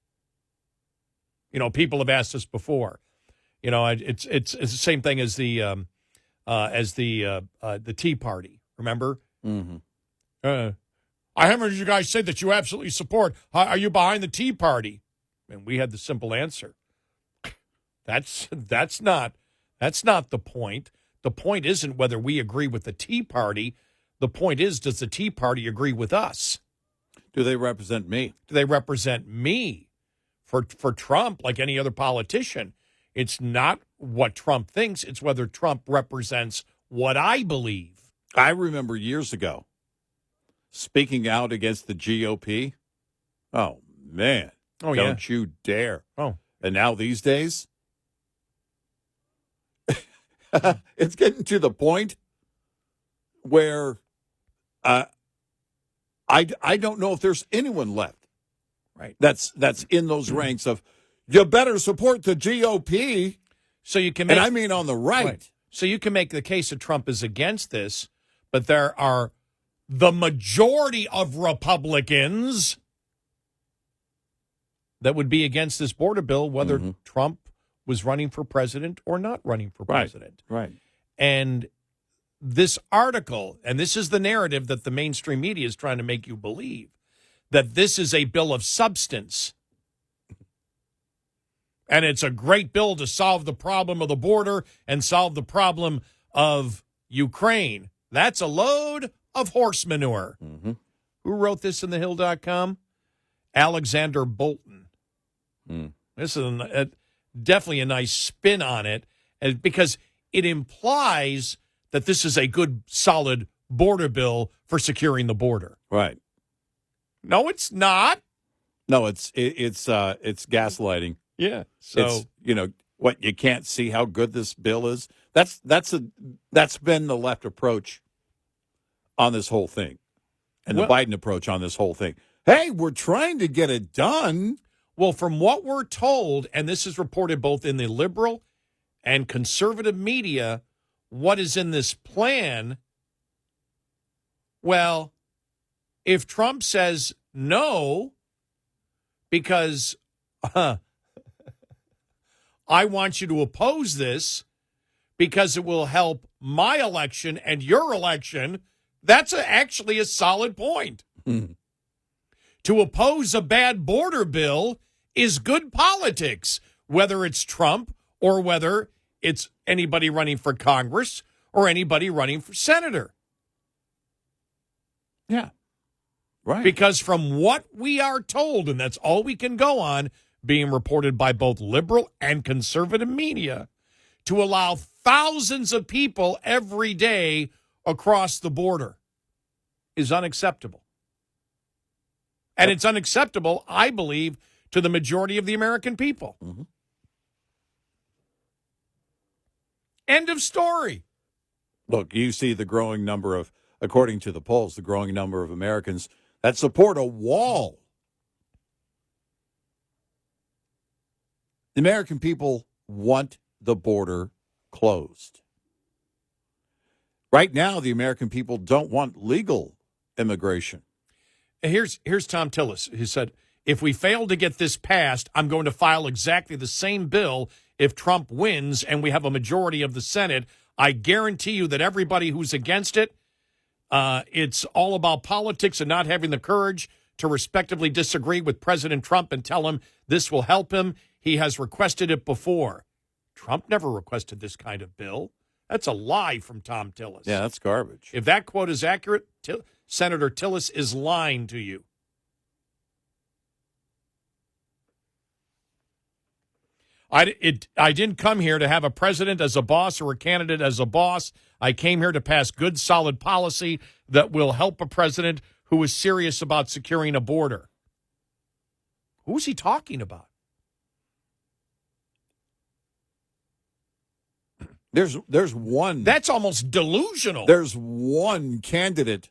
You know, people have asked us before. You know, it's the same thing as the Tea Party. Remember? Mm-hmm. I haven't heard you guys say that you absolutely support. Are you behind the Tea Party? And we had the simple answer. That's not the point. The point isn't whether we agree with the Tea Party. The point is, does the Tea Party agree with us? Do they represent me? Do they represent me? For Trump, like any other politician, it's not what Trump thinks. It's whether Trump represents what I believe. I remember years ago speaking out against the GOP. Oh, man. Oh, yeah. Don't you dare. Oh. And now these days, it's getting to the point where I don't know if there's anyone left. Right. That's in those ranks of, you better support the GOP. So you can make, and I mean on the right. So you can make the case that Trump is against this, but there are the majority of Republicans that would be against this border bill, whether Trump was running for president or not running for president. Right. And this article, and this is the narrative that the mainstream media is trying to make you believe, that this is a bill of substance. And it's a great bill to solve the problem of the border and solve the problem of Ukraine. That's a load of horse manure. Mm-hmm. Who wrote this in thehill.com? Alexander Bolton. This is definitely a nice spin on it, because it implies that this is a good, solid border bill for securing the border. Right. No, it's not. No, it's gaslighting. Yeah. So it's, what, you can't see how good this bill is. That's been the left approach on this whole thing, and the Biden approach on this whole thing. Hey, we're trying to get it done. Well, from what we're told, and this is reported both in the liberal and conservative media, what is in this plan? Well, if Trump says no, because I want you to oppose this because it will help my election and your election, that's actually a solid point. To oppose a bad border bill is good politics, whether it's Trump or whether it's anybody running for Congress or anybody running for senator. Yeah. Right. Because from what we are told, and that's all we can go on, being reported by both liberal and conservative media, to allow thousands of people every day across the border is unacceptable. And it's unacceptable, I believe, to the majority of the American people. Mm-hmm. End of story. Look, you see the growing number of, according to the polls, the growing number of Americans that support a wall. The American people want the border closed. Right now, the American people don't want legal immigration. Here's Tom Tillis, who said, if we fail to get this passed, I'm going to file exactly the same bill if Trump wins and we have a majority of the Senate. I guarantee you that everybody who's against it, it's all about politics and not having the courage to respectively disagree with President Trump and tell him this will help him. He has requested it before. Trump never requested this kind of bill. That's a lie from Tom Tillis. Yeah, that's garbage. If that quote is accurate, Senator Tillis is lying to you. I didn't come here to have a president as a boss or a candidate as a boss. I came here to pass good, solid policy that will help a president who is serious about securing a border. Who's he talking about? There's one. That's almost delusional. There's one candidate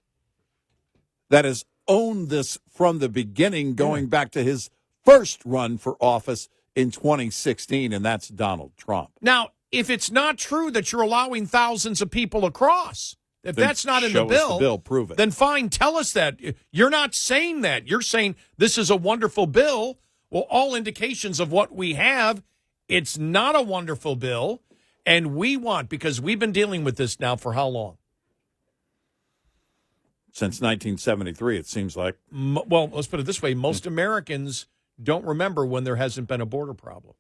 that has owned this from the beginning, going back to his first run for office in 2016, and that's Donald Trump. Now, if it's not true that you're allowing thousands of people across, if Then that's not in show the us the bill, prove it. then fine, tell us that. You're not saying that. You're saying this is a wonderful bill. Well, all indications of what we have, it's not a wonderful bill, and we want, because we've been dealing with this now for how long? Since 1973, it seems like. Well, let's put it this way. Most Americans don't remember when there hasn't been a border problem.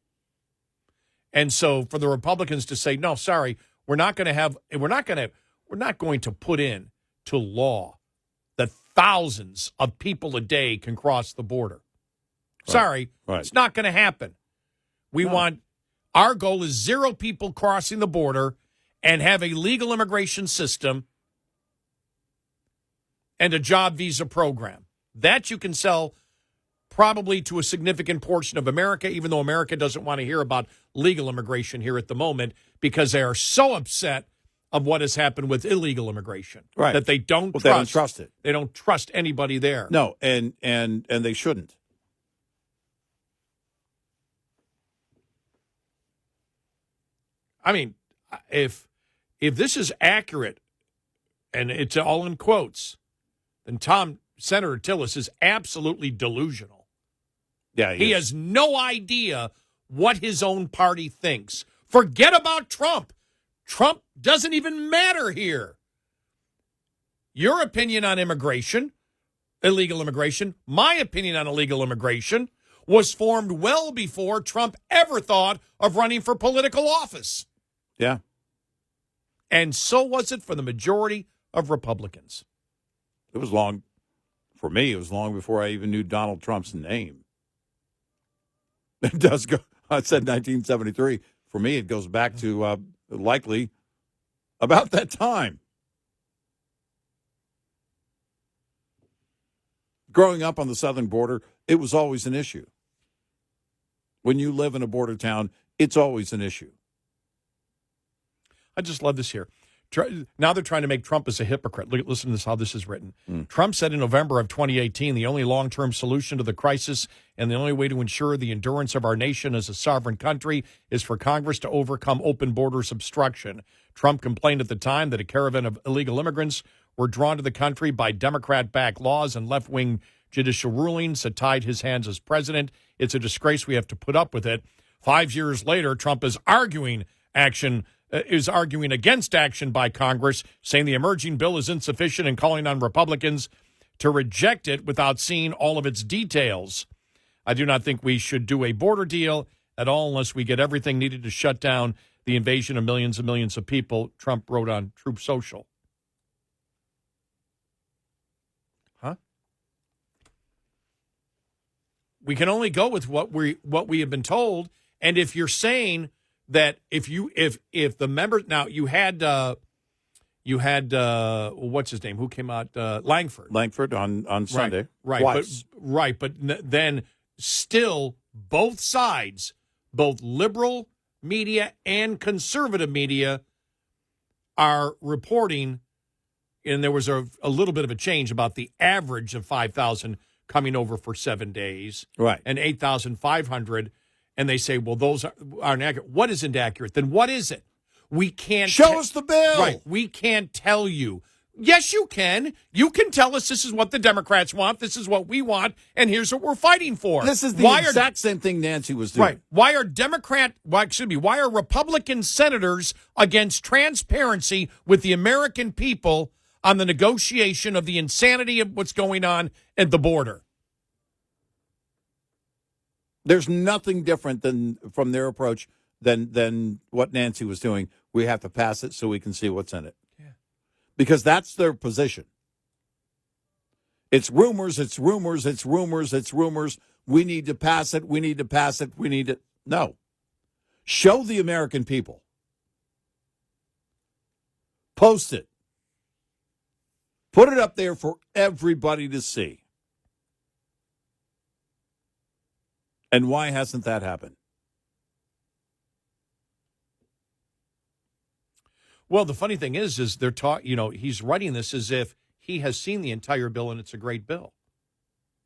And so for the Republicans to say, no, sorry, we're not going to put in to law that thousands of people a day can cross the border. Right. Sorry, Right. It's not going to happen. Our goal is 0 people crossing the border and have a legal immigration system and a job visa program. That you can sell probably to a significant portion of America, even though America doesn't want to hear about legal immigration here at the moment because they are so upset of what has happened with illegal immigration. Right. That they don't They don't trust it. They don't trust anybody there. No, and they shouldn't. I mean, if this is accurate, and it's all in quotes, then Senator Tillis is absolutely delusional. Yeah, he has no idea what his own party thinks. Forget about Trump. Trump doesn't even matter here. Your opinion on immigration, illegal immigration, my opinion on illegal immigration was formed well before Trump ever thought of running for political office. Yeah. And so was it for the majority of Republicans. It was long, for me, it was long before I even knew Donald Trump's name. It does go, I said 1973. For me, it goes back to likely about that time. Growing up on the southern border, it was always an issue. When you live in a border town, it's always an issue. I just love this here. Now they're trying to make Trump as a hypocrite. Listen to this, how this is written. Trump said in November of 2018, the only long-term solution to the crisis and the only way to ensure the endurance of our nation as a sovereign country is for Congress to overcome open borders obstruction. Trump complained at the time that a caravan of illegal immigrants were drawn to the country by Democrat-backed laws and left-wing judicial rulings that tied his hands as president. It's a disgrace. We have to put up with it. 5 years later, Trump is arguing against action by Congress, saying the emerging bill is insufficient and calling on Republicans to reject it without seeing all of its details. I do not think we should do a border deal at all unless we get everything needed to shut down the invasion of millions and millions of people, Trump wrote on Truth Social. Huh? We can only go with what we have been told, and if you're saying that if the members now you had what's his name who came out Langford on Sunday but then still both sides, both liberal media and conservative media, are reporting, and there was a little bit of a change about the average of 5,000 coming over for 7 days, right, and 8,500. And they say, well, those aren't accurate. What isn't accurate? Then what is it? We can't show us the bill. Right. We can't tell you. Yes, you can. You can tell us this is what the Democrats want. This is what we want. And here's what we're fighting for. This is the exact same thing Nancy was doing. Right. Why are Republican senators against transparency with the American people on the negotiation of the insanity of what's going on at the border? There's nothing different from their approach than what Nancy was doing. We have to pass it so we can see what's in it. Yeah. Because that's their position. It's rumors, it's rumors, it's rumors, it's rumors. We need to pass it, we need to pass it, we need to... No. Show the American people. Post it. Put it up there for everybody to see. And why hasn't that happened? Well, the funny thing is they're he's writing this as if he has seen the entire bill and it's a great bill.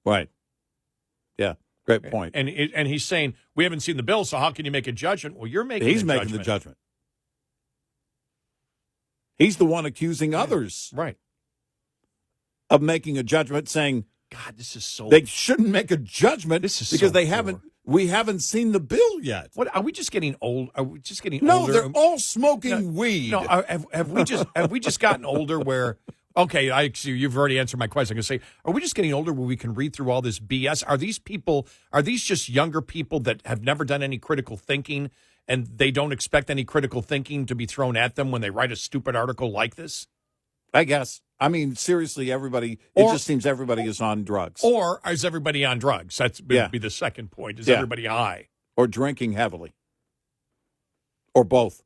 Right. Yeah. Great point. And he's saying we haven't seen the bill, so how can you make a judgment? Well, you're making. He's making the judgment. He's the one accusing others, right, of making a judgment, saying, God, this is so... They shouldn't make a judgment because so we haven't seen the bill yet. What, are we just getting old? Are we just getting older? No, they're all smoking weed. No, have we just gotten older where... Okay, you've already answered my question. I'm going to say, are we just getting older where we can read through all this BS? Are these just younger people that have never done any critical thinking and they don't expect any critical thinking to be thrown at them when they write a stupid article like this? I guess. I mean, seriously, it just seems everybody is on drugs. Or is everybody on drugs? That would be the second point. Is everybody high? Or drinking heavily. Or both.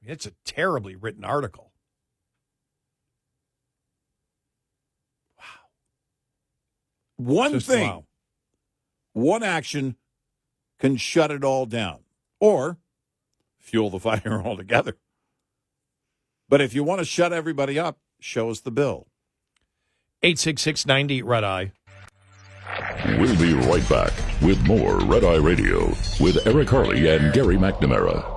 It's a terribly written article. One thing One action can shut it all down or fuel the fire altogether. But if you want to shut everybody up, show us the bill. 866-90 Red Eye. We'll be right back with more Red Eye Radio with Eric Harley and Gary McNamara.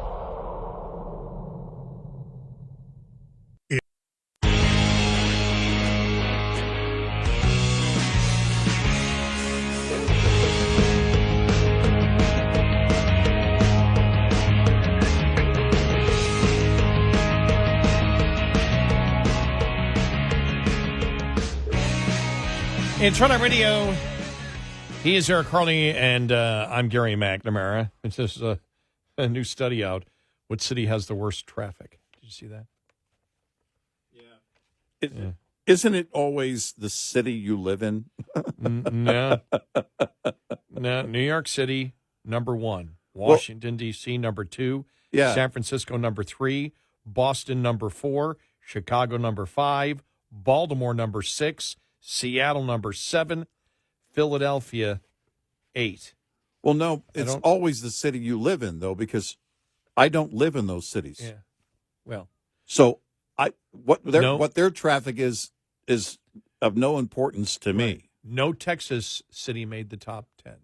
It's Red Eye Radio. He is Eric Harley, and I'm Gary McNamara. It's just a new study out. What city has the worst traffic? Did you see that? Yeah. Isn't it always the city you live in? No. New York City, number 1. Washington, D.C., number 2. Yeah. San Francisco, number 3. Boston, number 4. Chicago, number 5. Baltimore, number 6. Seattle, number 7. Philadelphia, 8. Well, no, it's always the city you live in, though, because I don't live in those cities. Yeah. Well, so what their traffic is of no importance to me. No Texas city made the top 10.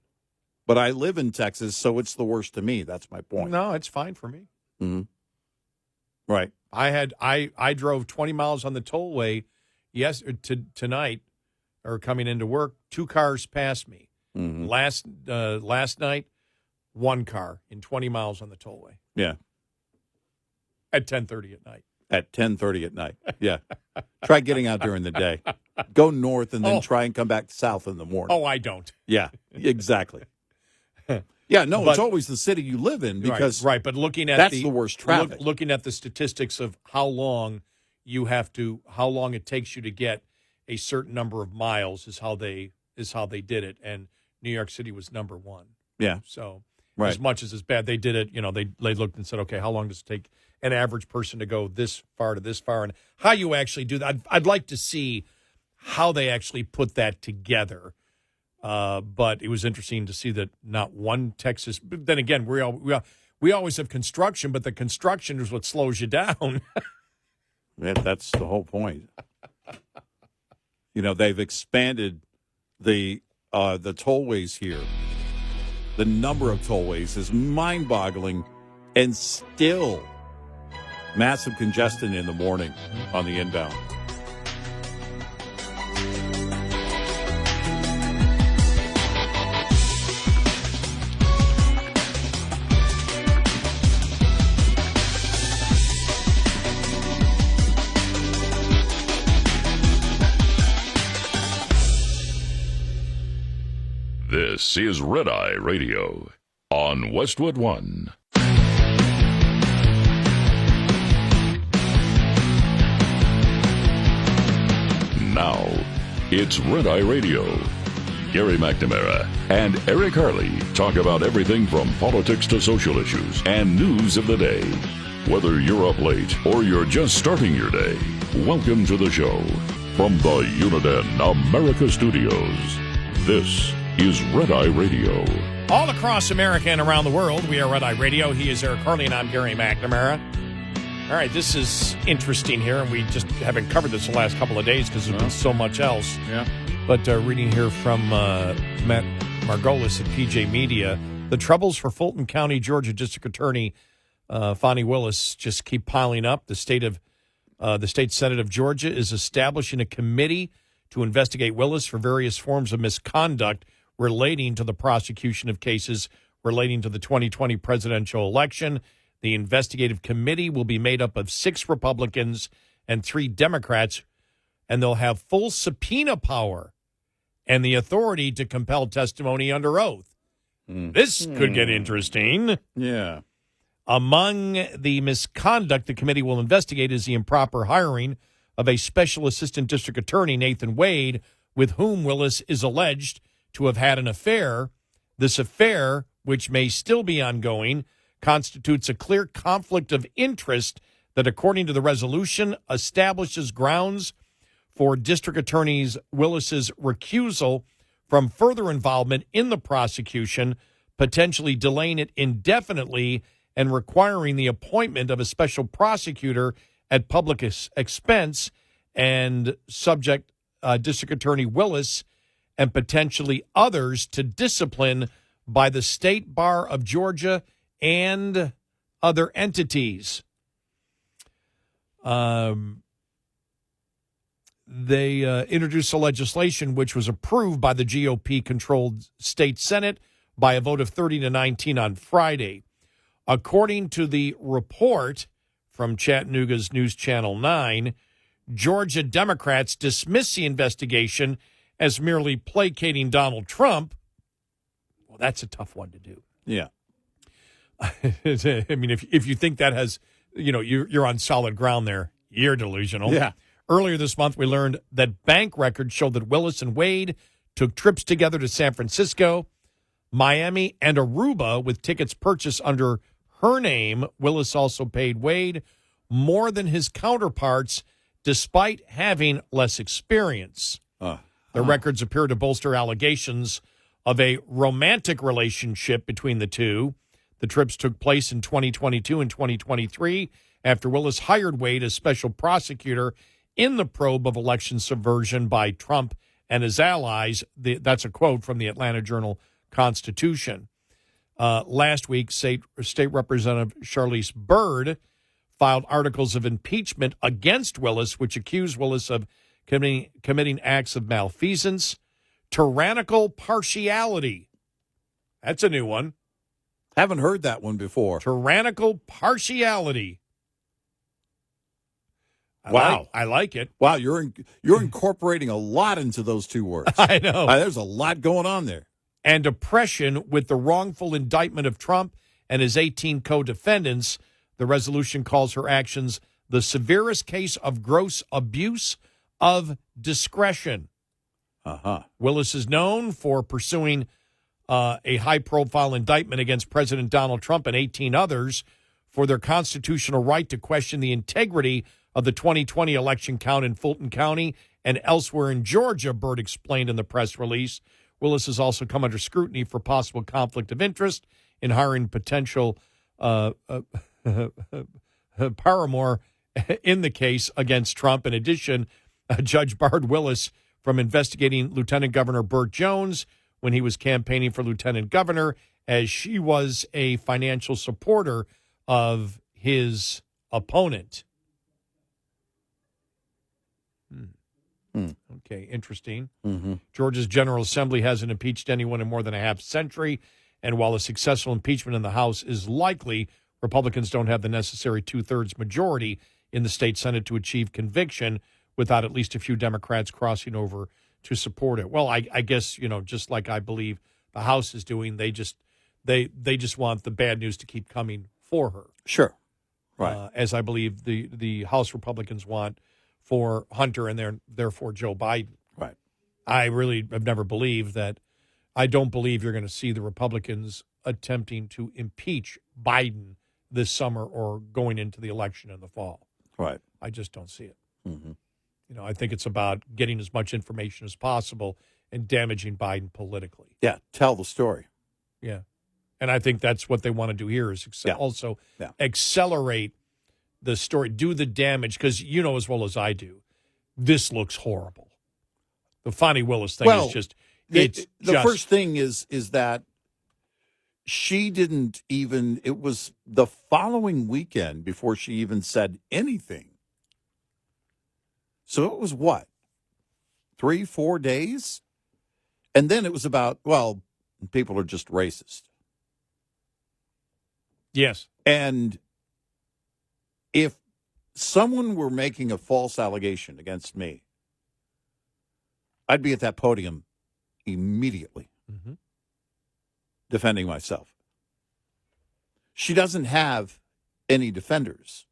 But I live in Texas, so it's the worst to me. That's my point. No, it's fine for me. Mm-hmm. Right. I drove 20 miles on the tollway tonight. Or coming into work, 2 cars passed me. Mm-hmm. Last night, 1 car in 20 miles on the tollway. Yeah. At 10:30 at night. At 10:30 at night. Yeah. Try getting out during the day. Go north and then try and come back south in the morning. Oh, I don't. Yeah, exactly. Yeah, no, it's always the city you live in because right. But looking at that's the worst traffic. Looking at the statistics of how long it takes you to get a certain number of miles is how they did it, and New York City was number 1. Yeah. So right. As much as it's bad, they did it. They looked and said, okay, how long does it take an average person to go this far to this far, and how you actually do that? I'd like to see how they actually put that together. But it was interesting to see that not one Texas. But then again, we always have construction, but the construction is what slows you down. Yeah, that's the whole point. They've expanded the tollways here. The number of tollways is mind-boggling, and still massive congestion in the morning on the inbound. This is Red Eye Radio on Westwood One. Now, it's Red Eye Radio. Gary McNamara and Eric Harley talk about everything from politics to social issues and news of the day. Whether you're up late or you're just starting your day, welcome to the show. From the Uniden America Studios, this is Red Eye Radio. All across America and around the world, we are Red Eye Radio. He is Eric Harley, and I'm Gary McNamara. All right, this is interesting here, and we just haven't covered this the last couple of days because there's been so much else. Yeah. But reading here from Matt Margolis at PJ Media, the troubles for Fulton County, Georgia District Attorney Fani Willis just keep piling up. The state Senate of Georgia is establishing a committee to investigate Willis for various forms of misconduct relating to the prosecution of cases relating to the 2020 presidential election. The investigative committee will be made up of 6 Republicans and 3 Democrats, and they'll have full subpoena power and the authority to compel testimony under oath. This could get interesting. Yeah. Among the misconduct the committee will investigate is the improper hiring of a special assistant district attorney, Nathan Wade, with whom Willis is alleged to have had an affair. This affair, which may still be ongoing, constitutes a clear conflict of interest that, according to the resolution, establishes grounds for District Attorney Willis's recusal from further involvement in the prosecution, potentially delaying it indefinitely and requiring the appointment of a special prosecutor at public expense and subject District Attorney Willis and potentially others to discipline by the State Bar of Georgia and other entities. They introduced a legislation which was approved by the GOP-controlled state Senate by a vote of 30-19 on Friday. According to the report from Chattanooga's News Channel 9, Georgia Democrats dismiss the investigation as merely placating Donald Trump. Well, that's a tough one to do. Yeah. I mean, if you think that has, you're on solid ground there, you're delusional. Yeah. Earlier this month, we learned that bank records showed that Willis and Wade took trips together to San Francisco, Miami, and Aruba with tickets purchased under her name. Willis also paid Wade more than his counterparts, despite having less experience. The records appear to bolster allegations of a romantic relationship between the two. The trips took place in 2022 and 2023 after Willis hired Wade as special prosecutor in the probe of election subversion by Trump and his allies. That's a quote from the Atlanta Journal-Constitution. Last week, State Representative Charlize Byrd filed articles of impeachment against Willis, which accused Willis of committing acts of malfeasance, tyrannical partiality. That's a new one. Haven't heard that one before. Tyrannical partiality. I like it. Wow, you're incorporating a lot into those two words. I know. There's a lot going on there. And oppression with the wrongful indictment of Trump and his 18 co-defendants. The resolution calls her actions the severest case of gross abuse of discretion. Willis is known for pursuing a high-profile indictment against President Donald Trump and 18 others for their constitutional right to question the integrity of the 2020 election count in Fulton County and elsewhere in Georgia, Byrd explained in the press release. Willis has also come under scrutiny for possible conflict of interest in hiring potential paramour in the case against Trump. In addition, Judge barred Willis from investigating Lieutenant Governor Burt Jones when he was campaigning for lieutenant governor, as she was a financial supporter of his opponent. Okay, interesting. Georgia's General Assembly hasn't impeached anyone in more than a half century, and while a successful impeachment in the House is likely, Republicans don't have the necessary two-thirds majority in the state Senate to achieve conviction without at least a few Democrats crossing over to support it. Well, I guess, just like I believe the House is doing, they just want the bad news to keep coming for her. Sure. Right. As I believe the House Republicans want for Hunter and therefore Joe Biden. Right. I really have never believed that. I don't believe you're going to see the Republicans attempting to impeach Biden this summer or going into the election in the fall. Right. I just don't see it. I think it's about getting as much information as possible and damaging Biden politically. Yeah, tell the story. Yeah. And I think that's what they want to do here is also accelerate the story, do the damage, because you know as well as I do, this looks horrible. The Fonnie Willis thing is just, the first thing is that she didn't even, it was the following weekend before she even said anything. So it was what? 3-4 days? And then it was about, well, people are just racist. Yes. And if someone were making a false allegation against me, I'd be at that podium immediately defending myself. She doesn't have any defenders,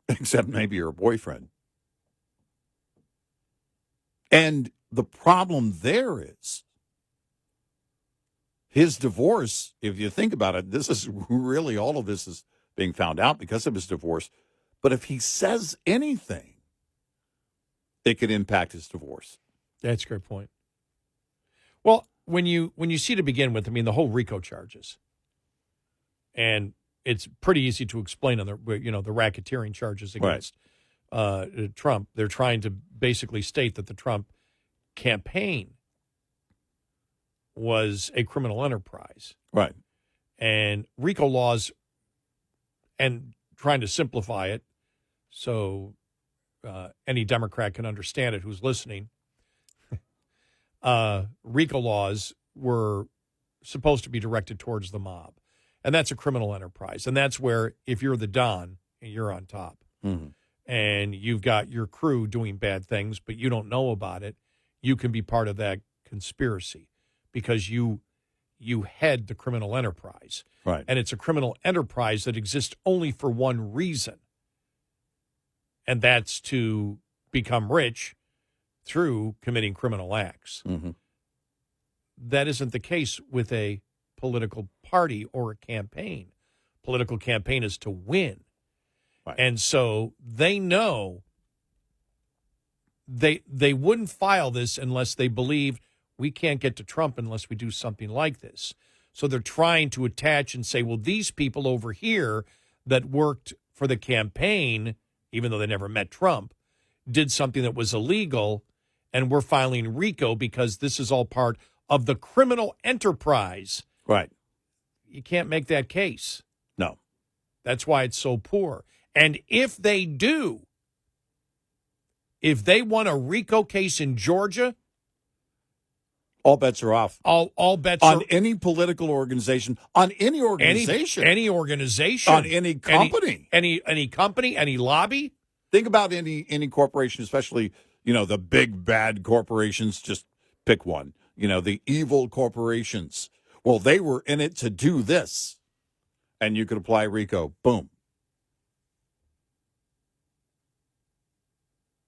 except maybe her boyfriend. And the problem there is his divorce, if you think about it, this is really, all of this is being found out because of his divorce. But if he says anything, it could impact his divorce. That's a great point. Well, when you see to begin with, I mean, the whole RICO charges, and it's pretty easy to explain on the racketeering charges against Trump. They're trying to basically state that the Trump campaign was a criminal enterprise. Right. And RICO laws, and trying to simplify it so any Democrat can understand it who's listening, RICO laws were supposed to be directed towards the mob. And that's a criminal enterprise. And that's where, if you're the Don, you're on top. Mm-hmm. And you've got your crew doing bad things, but you don't know about it, you can be part of that conspiracy because you head the criminal enterprise. Right. And it's a criminal enterprise that exists only for one reason, and that's to become rich through committing criminal acts. Mm-hmm. That isn't the case with a political party or a campaign. Political campaign is to win. Right. And so they know they wouldn't file this unless they believe we can't get to Trump unless we do something like this. So they're trying to attach and say, well, these people over here that worked for the campaign, even though they never met Trump, did something that was illegal, and we're filing RICO because this is all part of the criminal enterprise. Right. You can't make that case. No. That's why it's so poor. And if they do, if they won a RICO case in Georgia, all bets are off. All bets on are any political organization, on any organization, any organization, on any company, any company, any lobby. Think about any corporation, especially the big bad corporations. Just pick one. The evil corporations. Well, they were in it to do this, and you could apply RICO. Boom.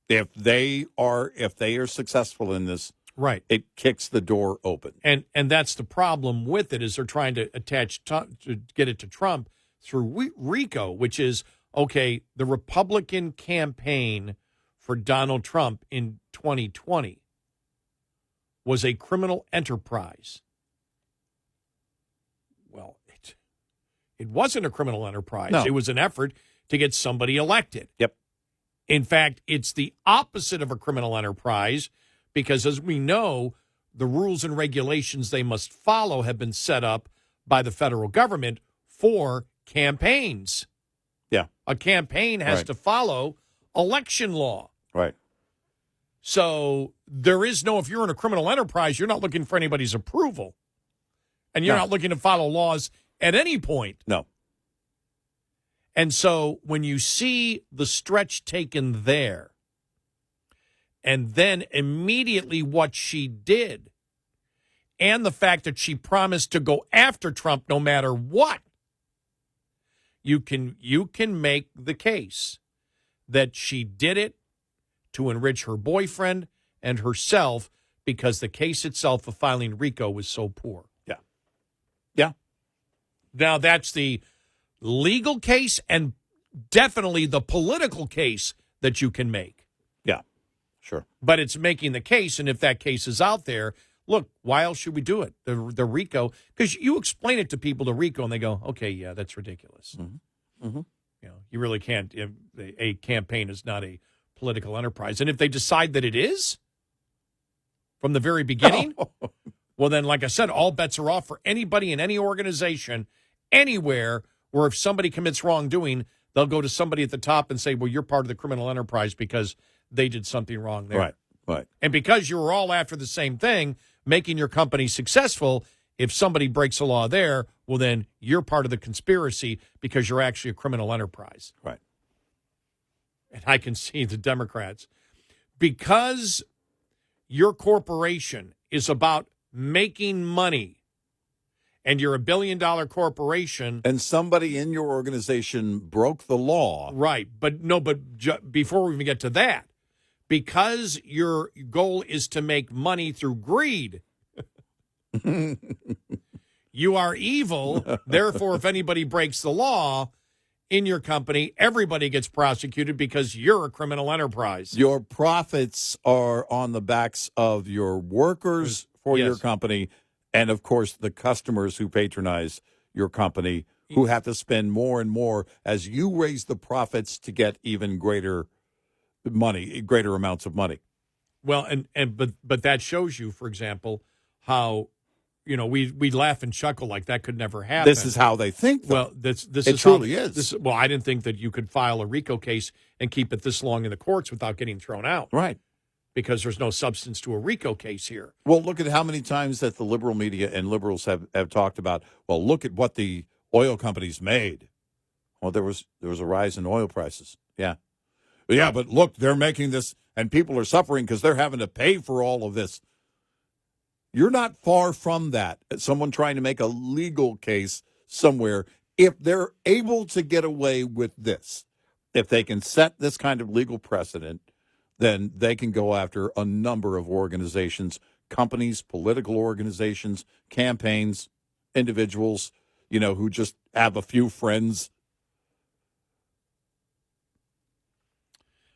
If they are successful in this, right, it kicks the door open. And that's the problem with it, is they're trying to attach to get it to Trump through RICO, which is, okay, the Republican campaign for Donald Trump in 2020 was a criminal enterprise. Well, it wasn't a criminal enterprise. No. It was an effort to get somebody elected. Yep. In fact, it's the opposite of a criminal enterprise because, as we know, the rules and regulations they must follow have been set up by the federal government for campaigns. Yeah. A campaign has to follow election law. Right. So there is no, if you're in a criminal enterprise, you're not looking for anybody's approval. And you're not looking to follow laws at any point. No. And so when you see the stretch taken there, and then immediately what she did, and the fact that she promised to go after Trump no matter what, you can make the case that she did it to enrich her boyfriend and herself because the case itself of filing RICO was so poor. Yeah. Yeah. Now, that's the legal case and definitely the political case that you can make. Yeah, sure. But it's making the case, and if that case is out there, look, why else should we do it? The RICO, because you explain it to people, the RICO, and they go, okay, yeah, that's ridiculous. Mm-hmm. Mm-hmm. You really can't. A campaign is not a political enterprise. And if they decide that it is from the very beginning, well, then, like I said, all bets are off for anybody in any organization, anywhere, where if somebody commits wrongdoing, they'll go to somebody at the top and say, well, you're part of the criminal enterprise because they did something wrong there. Right, right. And because you were all after the same thing, making your company successful, if somebody breaks a law there, well, then you're part of the conspiracy because you're actually a criminal enterprise. Right. And I can see the Democrats, because your corporation is about making money, and you're $1 billion corporation. And somebody in your organization broke the law. Right. But before we even get to that, because your goal is to make money through greed, you are evil. Therefore, if anybody breaks the law in your company, everybody gets prosecuted because you're a criminal enterprise. Your profits are on the backs of your workers for your Yes. company, and of course the customers who patronize your company, who have to spend more and more as you raise the profits to get even greater money, greater amounts of money. Well, but that shows you, for example, how we laugh and chuckle like that could never happen. This is how they think, though. Well, this It is truly how, is. Well, I didn't think that you could file a RICO case and keep it this long in the courts without getting thrown out. Right. Because there's no substance to a RICO case here. Well, look at how many times that the liberal media and liberals have talked about, well, look at what the oil companies made. Well, there was a rise in oil prices. Yeah. Yeah, but look, they're making this, and people are suffering because they're having to pay for all of this. You're not far from that. Someone trying to make a legal case somewhere, if they're able to get away with this, if they can set this kind of legal precedent, then they can go after a number of organizations, companies, political organizations, campaigns, individuals, who just have a few friends.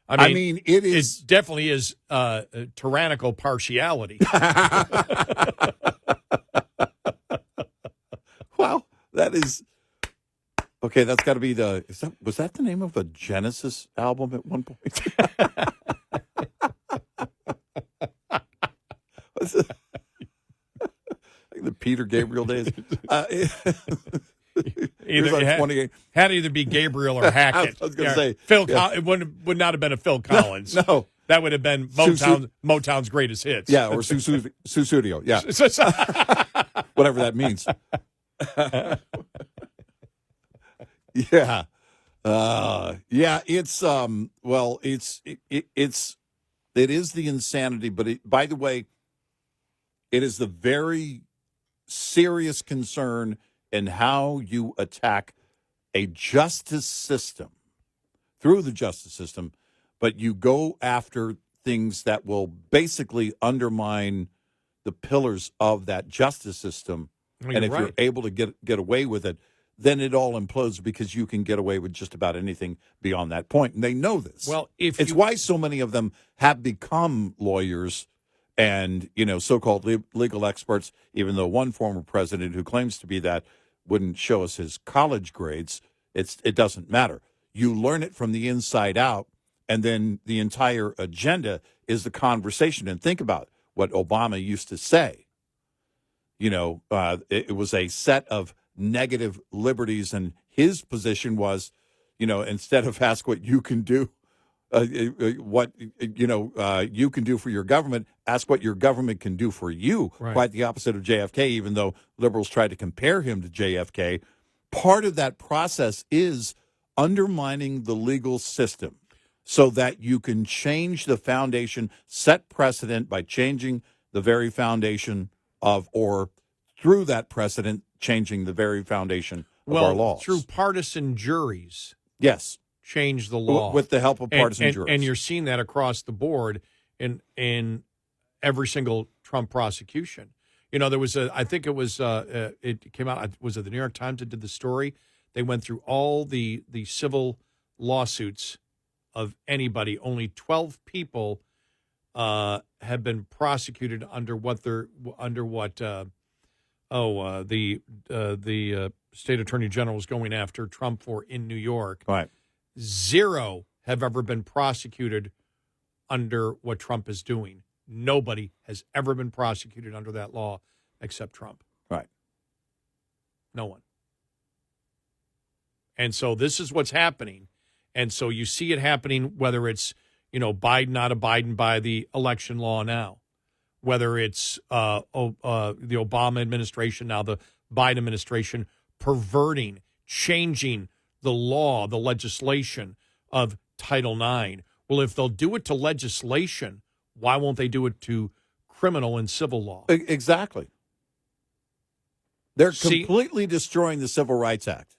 I mean, it definitely is tyrannical partiality. Wow, that is okay. That's got to be was that the name of a Genesis album at one point? Like the Peter Gabriel days. It had to either be Gabriel or Hackett. I was going to say Phil. Yeah. It would not have been a Phil Collins. No. That would have been Motown's greatest hits. Yeah, or Susudio. Yeah, whatever that means. Yeah, yeah. It's it is the insanity. But by the way, it is the very serious concern in how you attack a justice system through the justice system, but you go after things that will basically undermine the pillars of that justice system. Well, and if right. you're able to get away with it, then it all implodes because you can get away with just about anything beyond that point. And they know this. Well, it's why so many of them have become lawyers and, so-called legal experts, even though one former president who claims to be that wouldn't show us his college grades. It doesn't matter. You learn it from the inside out, and then the entire agenda is the conversation. And think about what Obama used to say. It was a set of negative liberties, and his position was, instead of ask what you can do, you can do for your government, ask what your government can do for you. Right. Quite the opposite of JFK, even though liberals tried to compare him to JFK. Part of that process is undermining the legal system so that you can change the foundation, set precedent by changing the very foundation or through that precedent, changing the very foundation of our laws. Through partisan juries. Yes. Change the law with the help of partisan juries. And you're seeing that across the board in every single Trump prosecution. There was it came out, was it the New York Times that did the story? They went through all the civil lawsuits of anybody. Only 12 people have been prosecuted under the state attorney general was going after Trump for in New York. Right. 0 have ever been prosecuted under what Trump is doing. Nobody has ever been prosecuted under that law except Trump. Right. No one. And so this is what's happening. And so you see it happening, whether it's, Biden not abiding by the election law now, whether it's the Obama administration, now the Biden administration, perverting, changing the law, the legislation of Title IX. Well, if they'll do it to legislation, why won't they do it to criminal and civil law? Exactly. They're completely destroying the Civil Rights Act.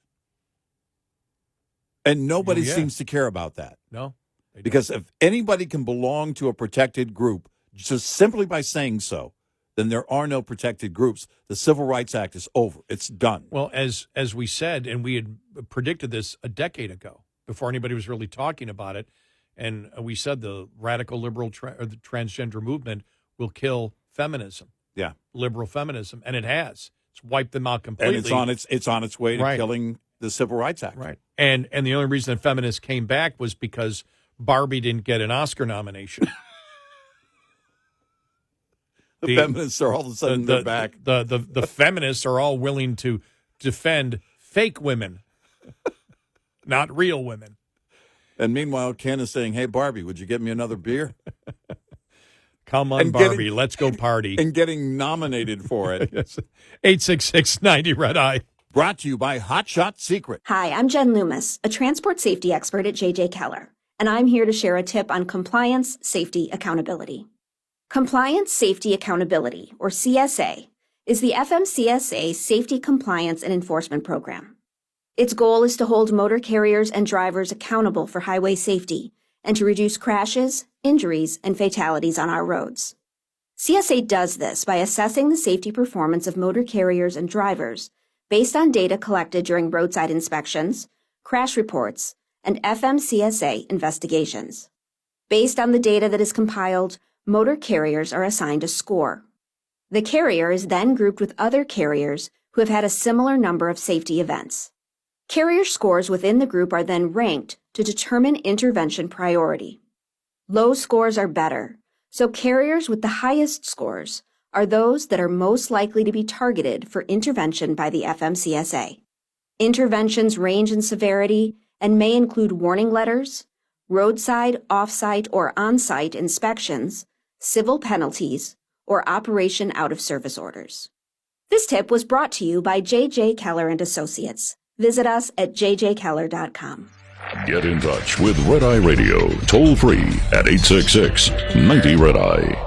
And nobody seems to care about that. No. Because if anybody can belong to a protected group just simply by saying so, then there are no protected groups. The Civil Rights Act is over. It's done. Well, as we said, and we had predicted this a decade ago, before anybody was really talking about it, and we said the radical liberal or the transgender movement will kill feminism. Yeah. liberal feminism, and it has. It's wiped them out completely. And it's on its way to killing the Civil Rights Act. Right. And the only reason that feminists came back was because Barbie didn't get an Oscar nomination. The feminists are all of a sudden they're back. The feminists are all willing to defend fake women, not real women. And meanwhile, Ken is saying, "Hey, Barbie, would you get me another beer?" Come on, Barbie, let's go party. And getting nominated for it. 866-90-RED-EYE. Brought to you by Hot Shot Secret. Hi, I'm Jen Loomis, a transport safety expert at J.J. Keller, and I'm here to share a tip on compliance, safety, accountability. Compliance, Safety, Accountability, or CSA, is the FMCSA Safety, Compliance, and Enforcement Program. Its goal is to hold motor carriers and drivers accountable for highway safety and to reduce crashes, injuries, and fatalities on our roads. CSA does this by assessing the safety performance of motor carriers and drivers based on data collected during roadside inspections, crash reports, and FMCSA investigations. Based on the data that is compiled, motor carriers are assigned a score. The carrier is then grouped with other carriers who have had a similar number of safety events. Carrier scores within the group are then ranked to determine intervention priority. Low scores are better, so carriers with the highest scores are those that are most likely to be targeted for intervention by the FMCSA. Interventions range in severity and may include warning letters, roadside, off-site, or on-site inspections, civil penalties, or operation out-of-service orders. This tip was brought to you by J.J. Keller and Associates. Visit us at jjkeller.com. Get in touch with Red Eye Radio, toll free at 866-90-RED-EYE.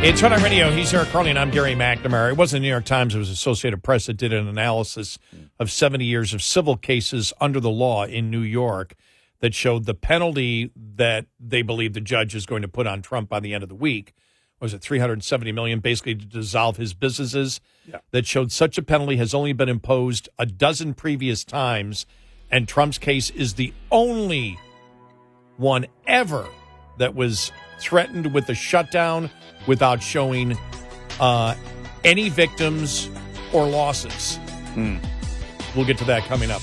It's Red Eye Radio. He's Eric Harley, and I'm Gary McNamara. It wasn't the New York Times. It was Associated Press that did an analysis of 70 years of civil cases under the law in New York that showed the penalty that they believe the judge is going to put on Trump by the end of the week. Was it $370 million, basically to dissolve his businesses? Yeah. That showed such a penalty has only been imposed a dozen previous times, and Trump's case is the only one ever that was threatened with a shutdown without showing any victims or losses. We'll get to that coming up.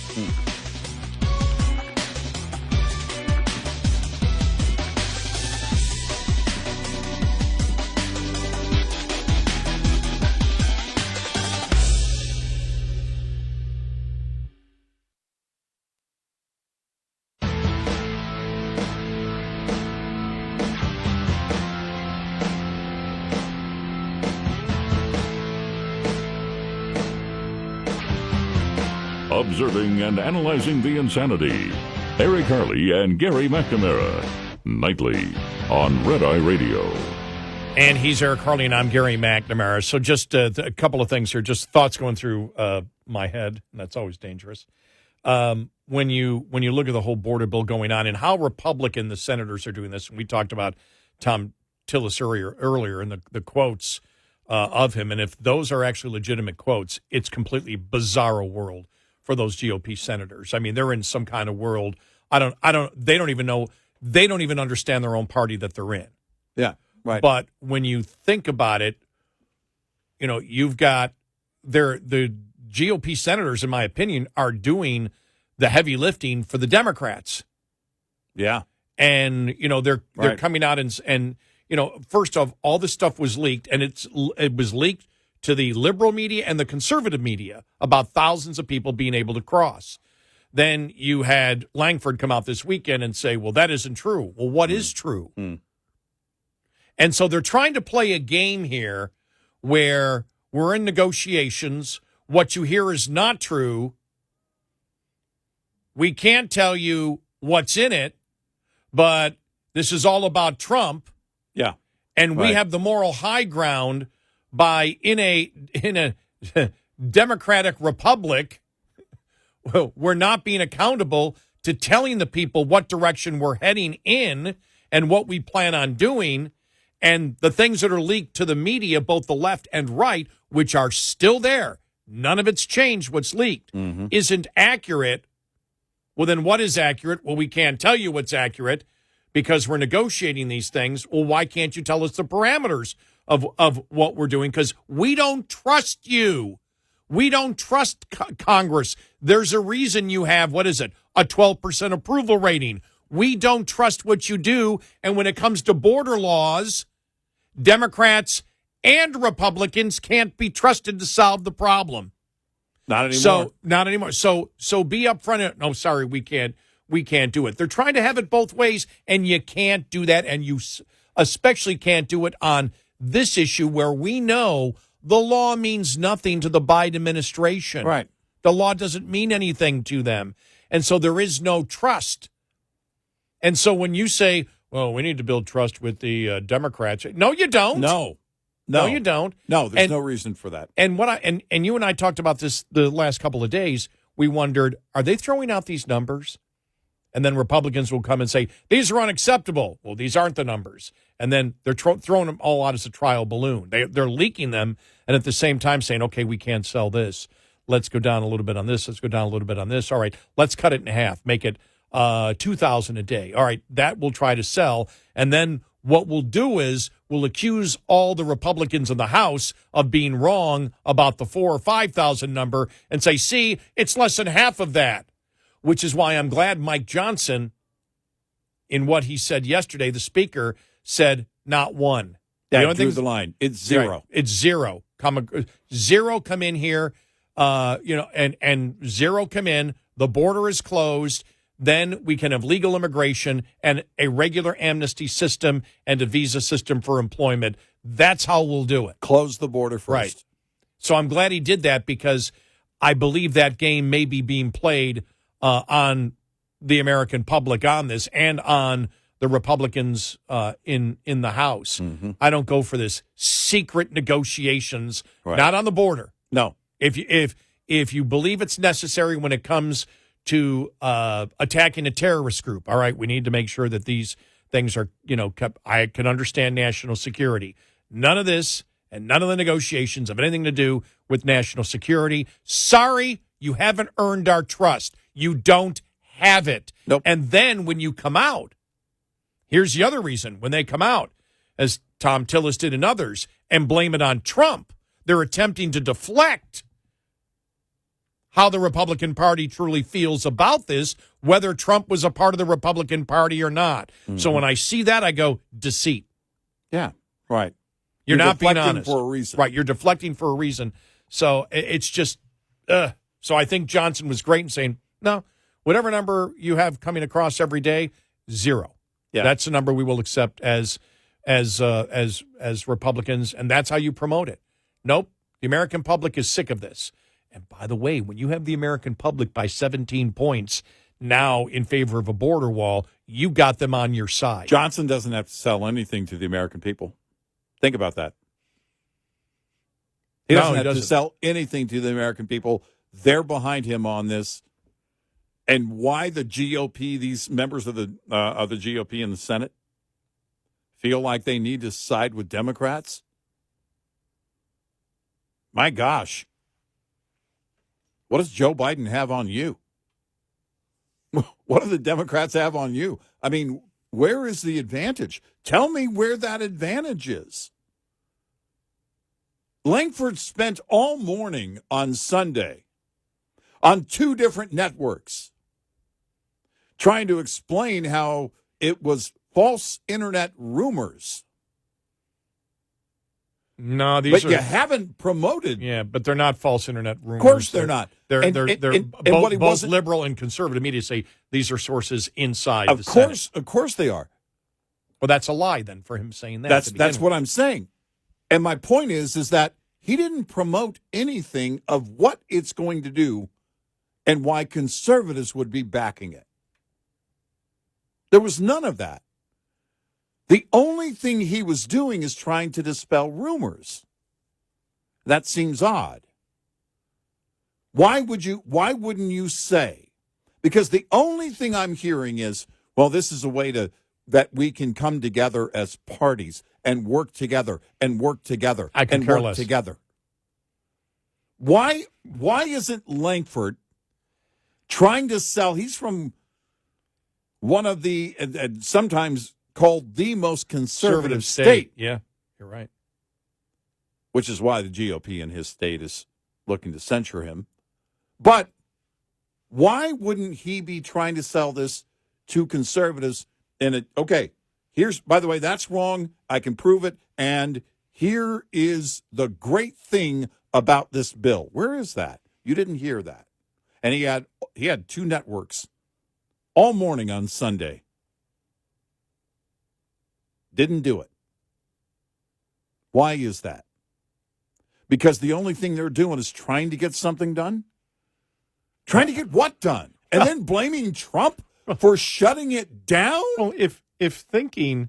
Observing and analyzing the insanity. Eric Harley and Gary McNamara. Nightly on Red Eye Radio. And he's Eric Harley, and I'm Gary McNamara. So just a couple of things here, just thoughts going through my head, and that's always dangerous. When you look at the whole border bill going on and how Republican the senators are doing this, and we talked about Tom Tillis earlier and the quotes of him, and if those are actually legitimate quotes, it's completely bizarro world for those GOP senators. I mean, they're in some kind of world. They don't even understand their own party that they're in. Yeah, right. But when you think about it, you know, you've got the GOP senators, in my opinion, are doing the heavy lifting for the Democrats. Yeah. And, you know, they're coming out and you know, first off, all this stuff was leaked, and it was leaked to the liberal media and the conservative media about thousands of people being able to cross. Then you had Langford come out this weekend and say, well, that isn't true. Well, what is true? And so they're trying to play a game here where we're in negotiations. What you hear is not true. We can't tell you what's in it, but this is all about Trump. Yeah. And we have the moral high ground by in a democratic republic, we're not being accountable to telling the people what direction we're heading in and what we plan on doing. And the things that are leaked to the media, both the left and right, which are still there, none of it's changed what's leaked, isn't accurate. Well, then what is accurate? Well, we can't tell you what's accurate because we're negotiating these things. Well, why can't you tell us the parameters of what we're doing? Because we don't trust you. We don't trust Congress. There's a reason you have, what is it, a 12% approval rating. We don't trust what you do. And when it comes to border laws, Democrats and Republicans can't be trusted to solve the problem. Not anymore. Not anymore. So be upfront. No, sorry, we can't do it. They're trying to have it both ways, and you can't do that. And you especially can't do it on this issue where we know the law means nothing to the Biden administration. Right. The law doesn't mean anything to them. And so there is no trust. And so when you say, well, we need to build trust with the Democrats. No, you don't. No, you don't. No, there's no reason for that. And and you and I talked about this the last couple of days. We wondered, are they throwing out these numbers? And then Republicans will come and say, these are unacceptable. Well, these aren't the numbers. And then they're throwing them all out as a trial balloon. They're leaking them and at the same time saying, okay, we can't sell this. Let's go down a little bit on this. Let's go down a little bit on this. All right, let's cut it in half. Make it $2,000 a day. All right, that we'll try to sell. And then what we'll do is we'll accuse all the Republicans in the House of being wrong about the 4,000 or 5,000 number and say, see, it's less than half of that, which is why I'm glad Mike Johnson, in what he said yesterday, the speaker said not one. Yeah, drew the line. It's zero. Right, it's zero. Zero come in here, and zero come in. The border is closed. Then we can have legal immigration and a regular amnesty system and a visa system for employment. That's how we'll do it. Close the border first. Right. So I'm glad he did that because I believe that game may be being played on the American public on this and on the Republicans in the House. Mm-hmm. I don't go for this secret negotiations, Right. not on the border. No. If you believe it's necessary when it comes to attacking a terrorist group, all right, we need to make sure that these things are, kept. I can understand national security. None of this and none of the negotiations have anything to do with national security. Sorry, you haven't earned our trust. You don't have it. Nope. And then when you come out, here's the other reason. When they come out, as Tom Tillis did and others, and blame it on Trump, they're attempting to deflect how the Republican Party truly feels about this, whether Trump was a part of the Republican Party or not. Mm-hmm. So when I see that, I go, deceit. Yeah, right. You're not being deflecting honest. for a reason. Right, you're deflecting for a reason. So it's just, so I think Johnson was great in saying, no, whatever number you have coming across every day, zero. Yeah. That's the number we will accept as Republicans, and that's how you promote it. Nope, the American public is sick of this. And by the way, when you have the American public by 17 points now in favor of a border wall, you got them on your side. Johnson doesn't have to sell anything to the American people. Think about that. He doesn't have to sell anything to the American people. They're behind him on this. And why the GOP, these members of the GOP in the Senate, feel like they need to side with Democrats? My gosh. What does Joe Biden have on you? What do the Democrats have on you? I mean, where is the advantage? Tell me where that advantage is. Langford spent all morning on Sunday on 2 different networks trying to explain how it was false internet rumors. No, but you haven't promoted. Yeah, but they're not false internet rumors. Of course they're not. They're both wasn't, liberal and conservative media say these are sources inside the Senate. Senate. Of course they are. Well, that's a lie then for him saying that. That's what I'm saying. And my point is that he didn't promote anything of what it's going to do and why conservatives would be backing it. There was none of that. The only thing he was doing is trying to dispel rumors. That seems odd. Why wouldn't you say? Because the only thing I'm hearing is, well, this is a way that we can come together as parties. and work together and work together I could and care work less. together. Why isn't Langford trying to sell? He's from one of the sometimes called the most conservative state. Yeah, you're right. Which is why the GOP in his state is looking to censure him. But why wouldn't he be trying to sell this to conservatives? Okay, here's, by the way, that's wrong. I can prove it. And here is the great thing about this bill. Where is that? You didn't hear that. And he had two networks all morning on Sunday. Didn't do it. Why is that? Because the only thing they're doing is trying to get something done? Trying to get what done? And then blaming Trump for shutting it down? Well, if thinking,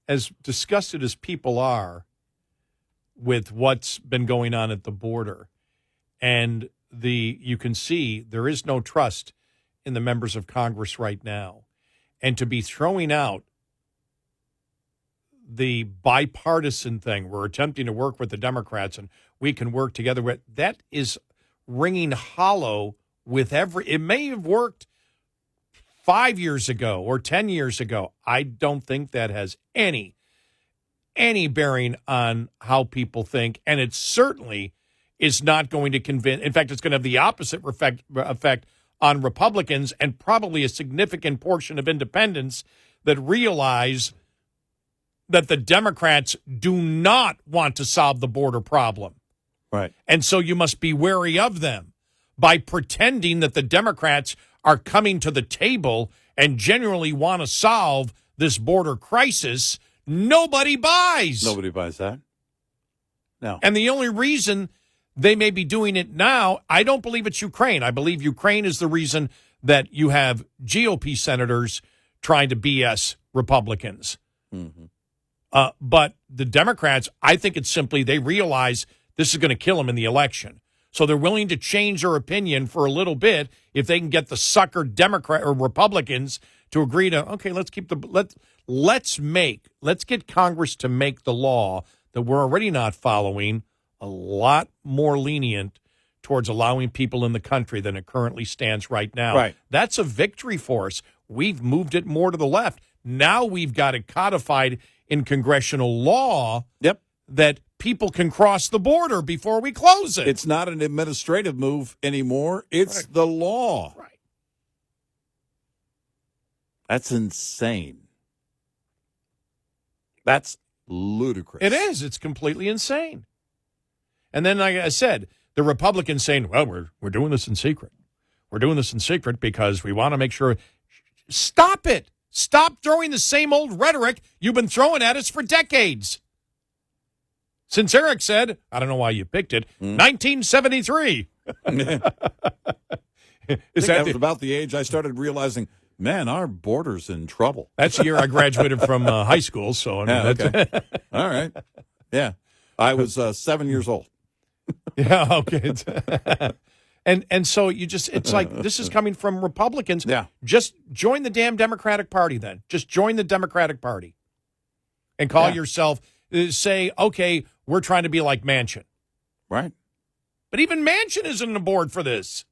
as disgusted as people are with what's been going on at the border, and you can see there is no trust in the members of Congress right now, and to be throwing out the bipartisan thing, we're attempting to work with the Democrats and we can work together with, that is ringing hollow with it may have worked 5 years ago or 10 years ago. I don't think that has any bearing on how people think, and it certainly is not going to convince. In fact, it's going to have the opposite effect on Republicans and probably a significant portion of independents that realize that the Democrats do not want to solve the border problem. Right. And so you must be wary of them. By pretending that the Democrats are coming to the table and genuinely want to solve this border crisis, nobody buys. Nobody buys that. No. And the only reason they may be doing it now, I don't believe it's Ukraine. I believe Ukraine is the reason that you have GOP senators trying to BS Republicans. Mm-hmm. But the Democrats, I think it's simply they realize this is going to kill them in the election. So they're willing to change their opinion for a little bit if they can get the sucker Democrat or Republicans to agree to, okay, let's get Congress to make the law that we're already not following a lot more lenient towards allowing people in the country than it currently stands right now. Right. That's a victory for us. We've moved it more to the left. Now we've got it codified in congressional law that people can cross the border before we close it. It's not an administrative move anymore. It's the law. Right. That's insane. That's ludicrous. It is. It's completely insane. And then, like I said, the Republicans saying, well, we're doing this in secret. We're doing this in secret because we want to make sure. Stop it. Stop throwing the same old rhetoric you've been throwing at us for decades. Since Eric said, I don't know why you picked it, 1973. That was about the age I started realizing, man, our border's in trouble. That's the year I graduated from high school. So, I mean, okay. All right. Yeah. I was 7 years old. Yeah, okay. And so it's like, this is coming from Republicans. Yeah. Just join the damn Democratic Party then. Just join the Democratic Party. And call yourself, say, okay, we're trying to be like Manchin. Right. But even Manchin isn't on board for this.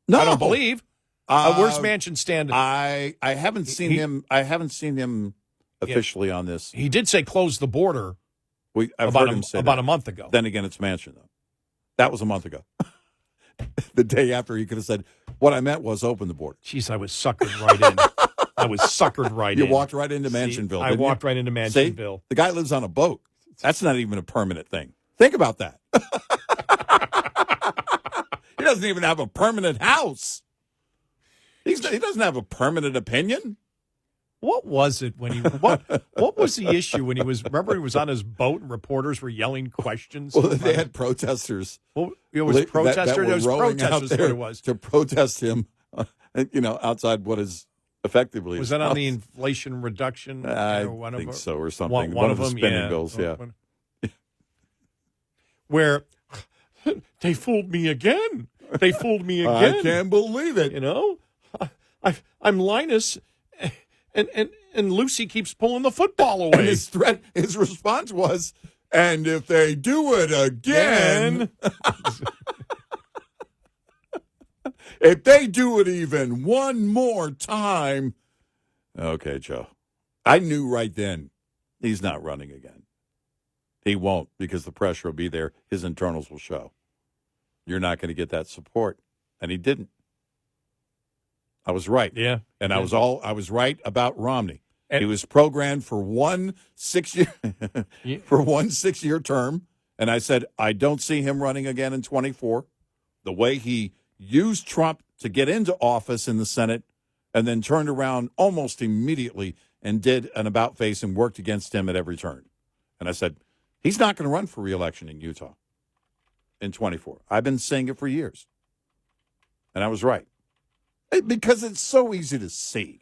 No. I don't believe. Where's Manchin standing? I haven't seen him. I haven't seen him officially on this. He did say close the border I've heard him say about that. a month ago. Then again, it's Manchin, though. That was a month ago. The day after, he could have said, what I meant was open the border. Jeez, I was suckered right in. I was suckered right in. You walked right into Manchinville. I walked right into Manchinville. See? The guy lives on a boat. That's not even a permanent thing. Think about that. He doesn't even have a permanent house. He doesn't have a permanent opinion. What was it when what was the issue when he was, remember he was on his boat and reporters were yelling questions? Well, they had protesters. Well, it was protesters. That It was rowing protesters out is there what it was. to protest him, outside what is effectively Was his that on house. the Inflation Reduction? I one think of so, or something. One of the them, spending bills, yeah. Where they fooled me again. They fooled me again. I can't believe it. I'm Linus, and And Lucy keeps pulling the football away. And his response was, and if they do it again, if they do it even one more time. Okay, Joe. I knew right then he's not running again. He won't, because the pressure will be there. His internals will show. You're not going to get that support. And he didn't. I was right. Yeah. And I was right about Romney. He was programmed for one 6-year term. And I said, I don't see him running again in 24. The way he used Trump to get into office in the Senate and then turned around almost immediately and did an about-face and worked against him at every turn. And I said, he's not going to run for re-election in Utah in 24. I've been saying it for years. And I was right. Because it's so easy to see.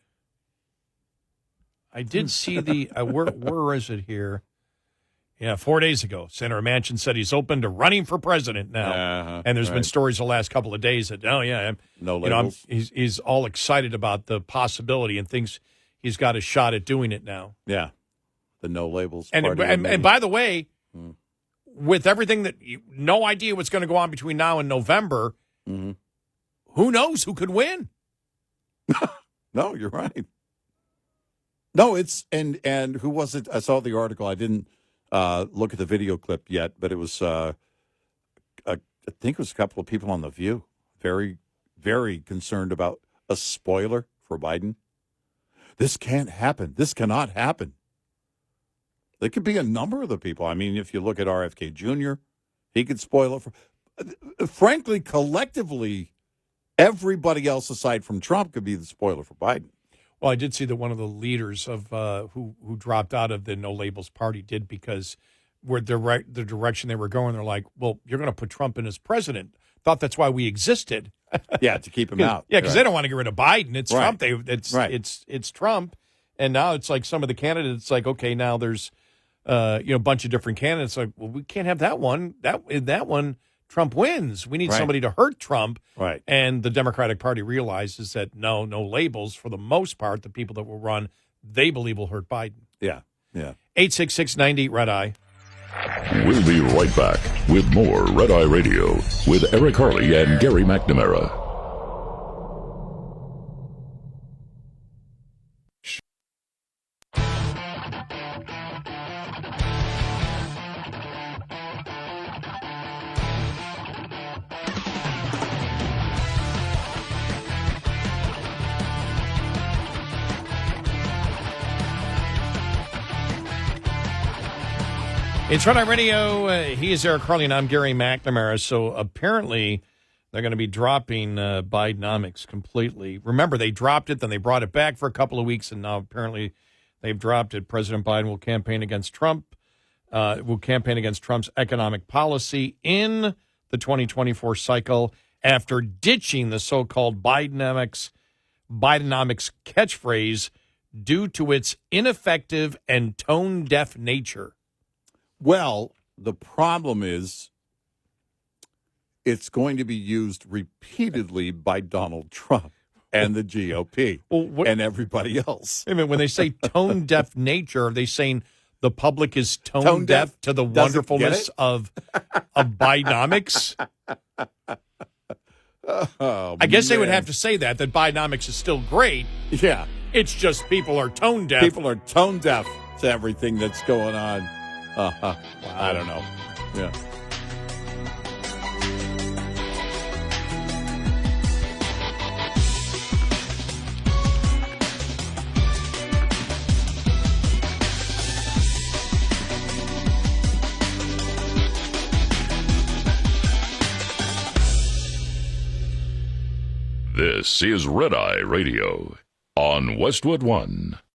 I did see where is it here? Yeah, 4 days ago, Senator Manchin said he's open to running for president now. And there's been stories the last couple of days that, no labels. He's all excited about the possibility and thinks he's got a shot at doing it now. Yeah, the no labels. And by the way, with everything no idea what's going to go on between now and November, who knows who could win? No, you're right. No, it's and who was it? I saw the article. I didn't look at the video clip yet, but it was I think it was a couple of people on The View, very, very concerned about a spoiler for Biden. This can't happen. This cannot happen. There could be a number of the people. I mean, if you look at RFK Jr., he could spoil it for. Frankly, collectively, everybody else aside from Trump could be the spoiler for Biden. Well, I did see that one of the leaders of who dropped out of the No Labels party did because where the direction they were going, they're like, well, you're going to put Trump in as president. Thought that's why we existed. Yeah, to keep him out. Yeah, because they don't want to get rid of Biden. It's right. Trump. It's Trump. And now it's like some of the candidates, like, okay, now there's a bunch of different candidates. Like, well, we can't have that one. That one, Trump wins. We need somebody to hurt Trump. Right. And the Democratic Party realizes that no labels, for the most part, the people that will run, they believe will hurt Biden. Yeah. 866-90 Red Eye. We'll be right back with more Red Eye Radio with Eric Harley and Gary McNamara. It's Red Eye Radio. He is Eric Harley, and I'm Gary McNamara. So apparently they're going to be dropping Bidenomics completely. Remember, they dropped it, then they brought it back for a couple of weeks, and now apparently they've dropped it. President Biden will campaign against Trump, Trump's economic policy in the 2024 cycle after ditching the so-called Bidenomics catchphrase due to its ineffective and tone-deaf nature. Well, the problem is it's going to be used repeatedly by Donald Trump and the GOP and everybody else. I mean, when they say tone-deaf nature, are they saying the public is tone-deaf to the wonderfulness of Bidenomics? I guess they would have to say that Bidenomics is still great. Yeah. It's just people are tone-deaf. People are tone-deaf to everything that's going on. Wow. I don't know. Yeah. This is Red Eye Radio on Westwood One.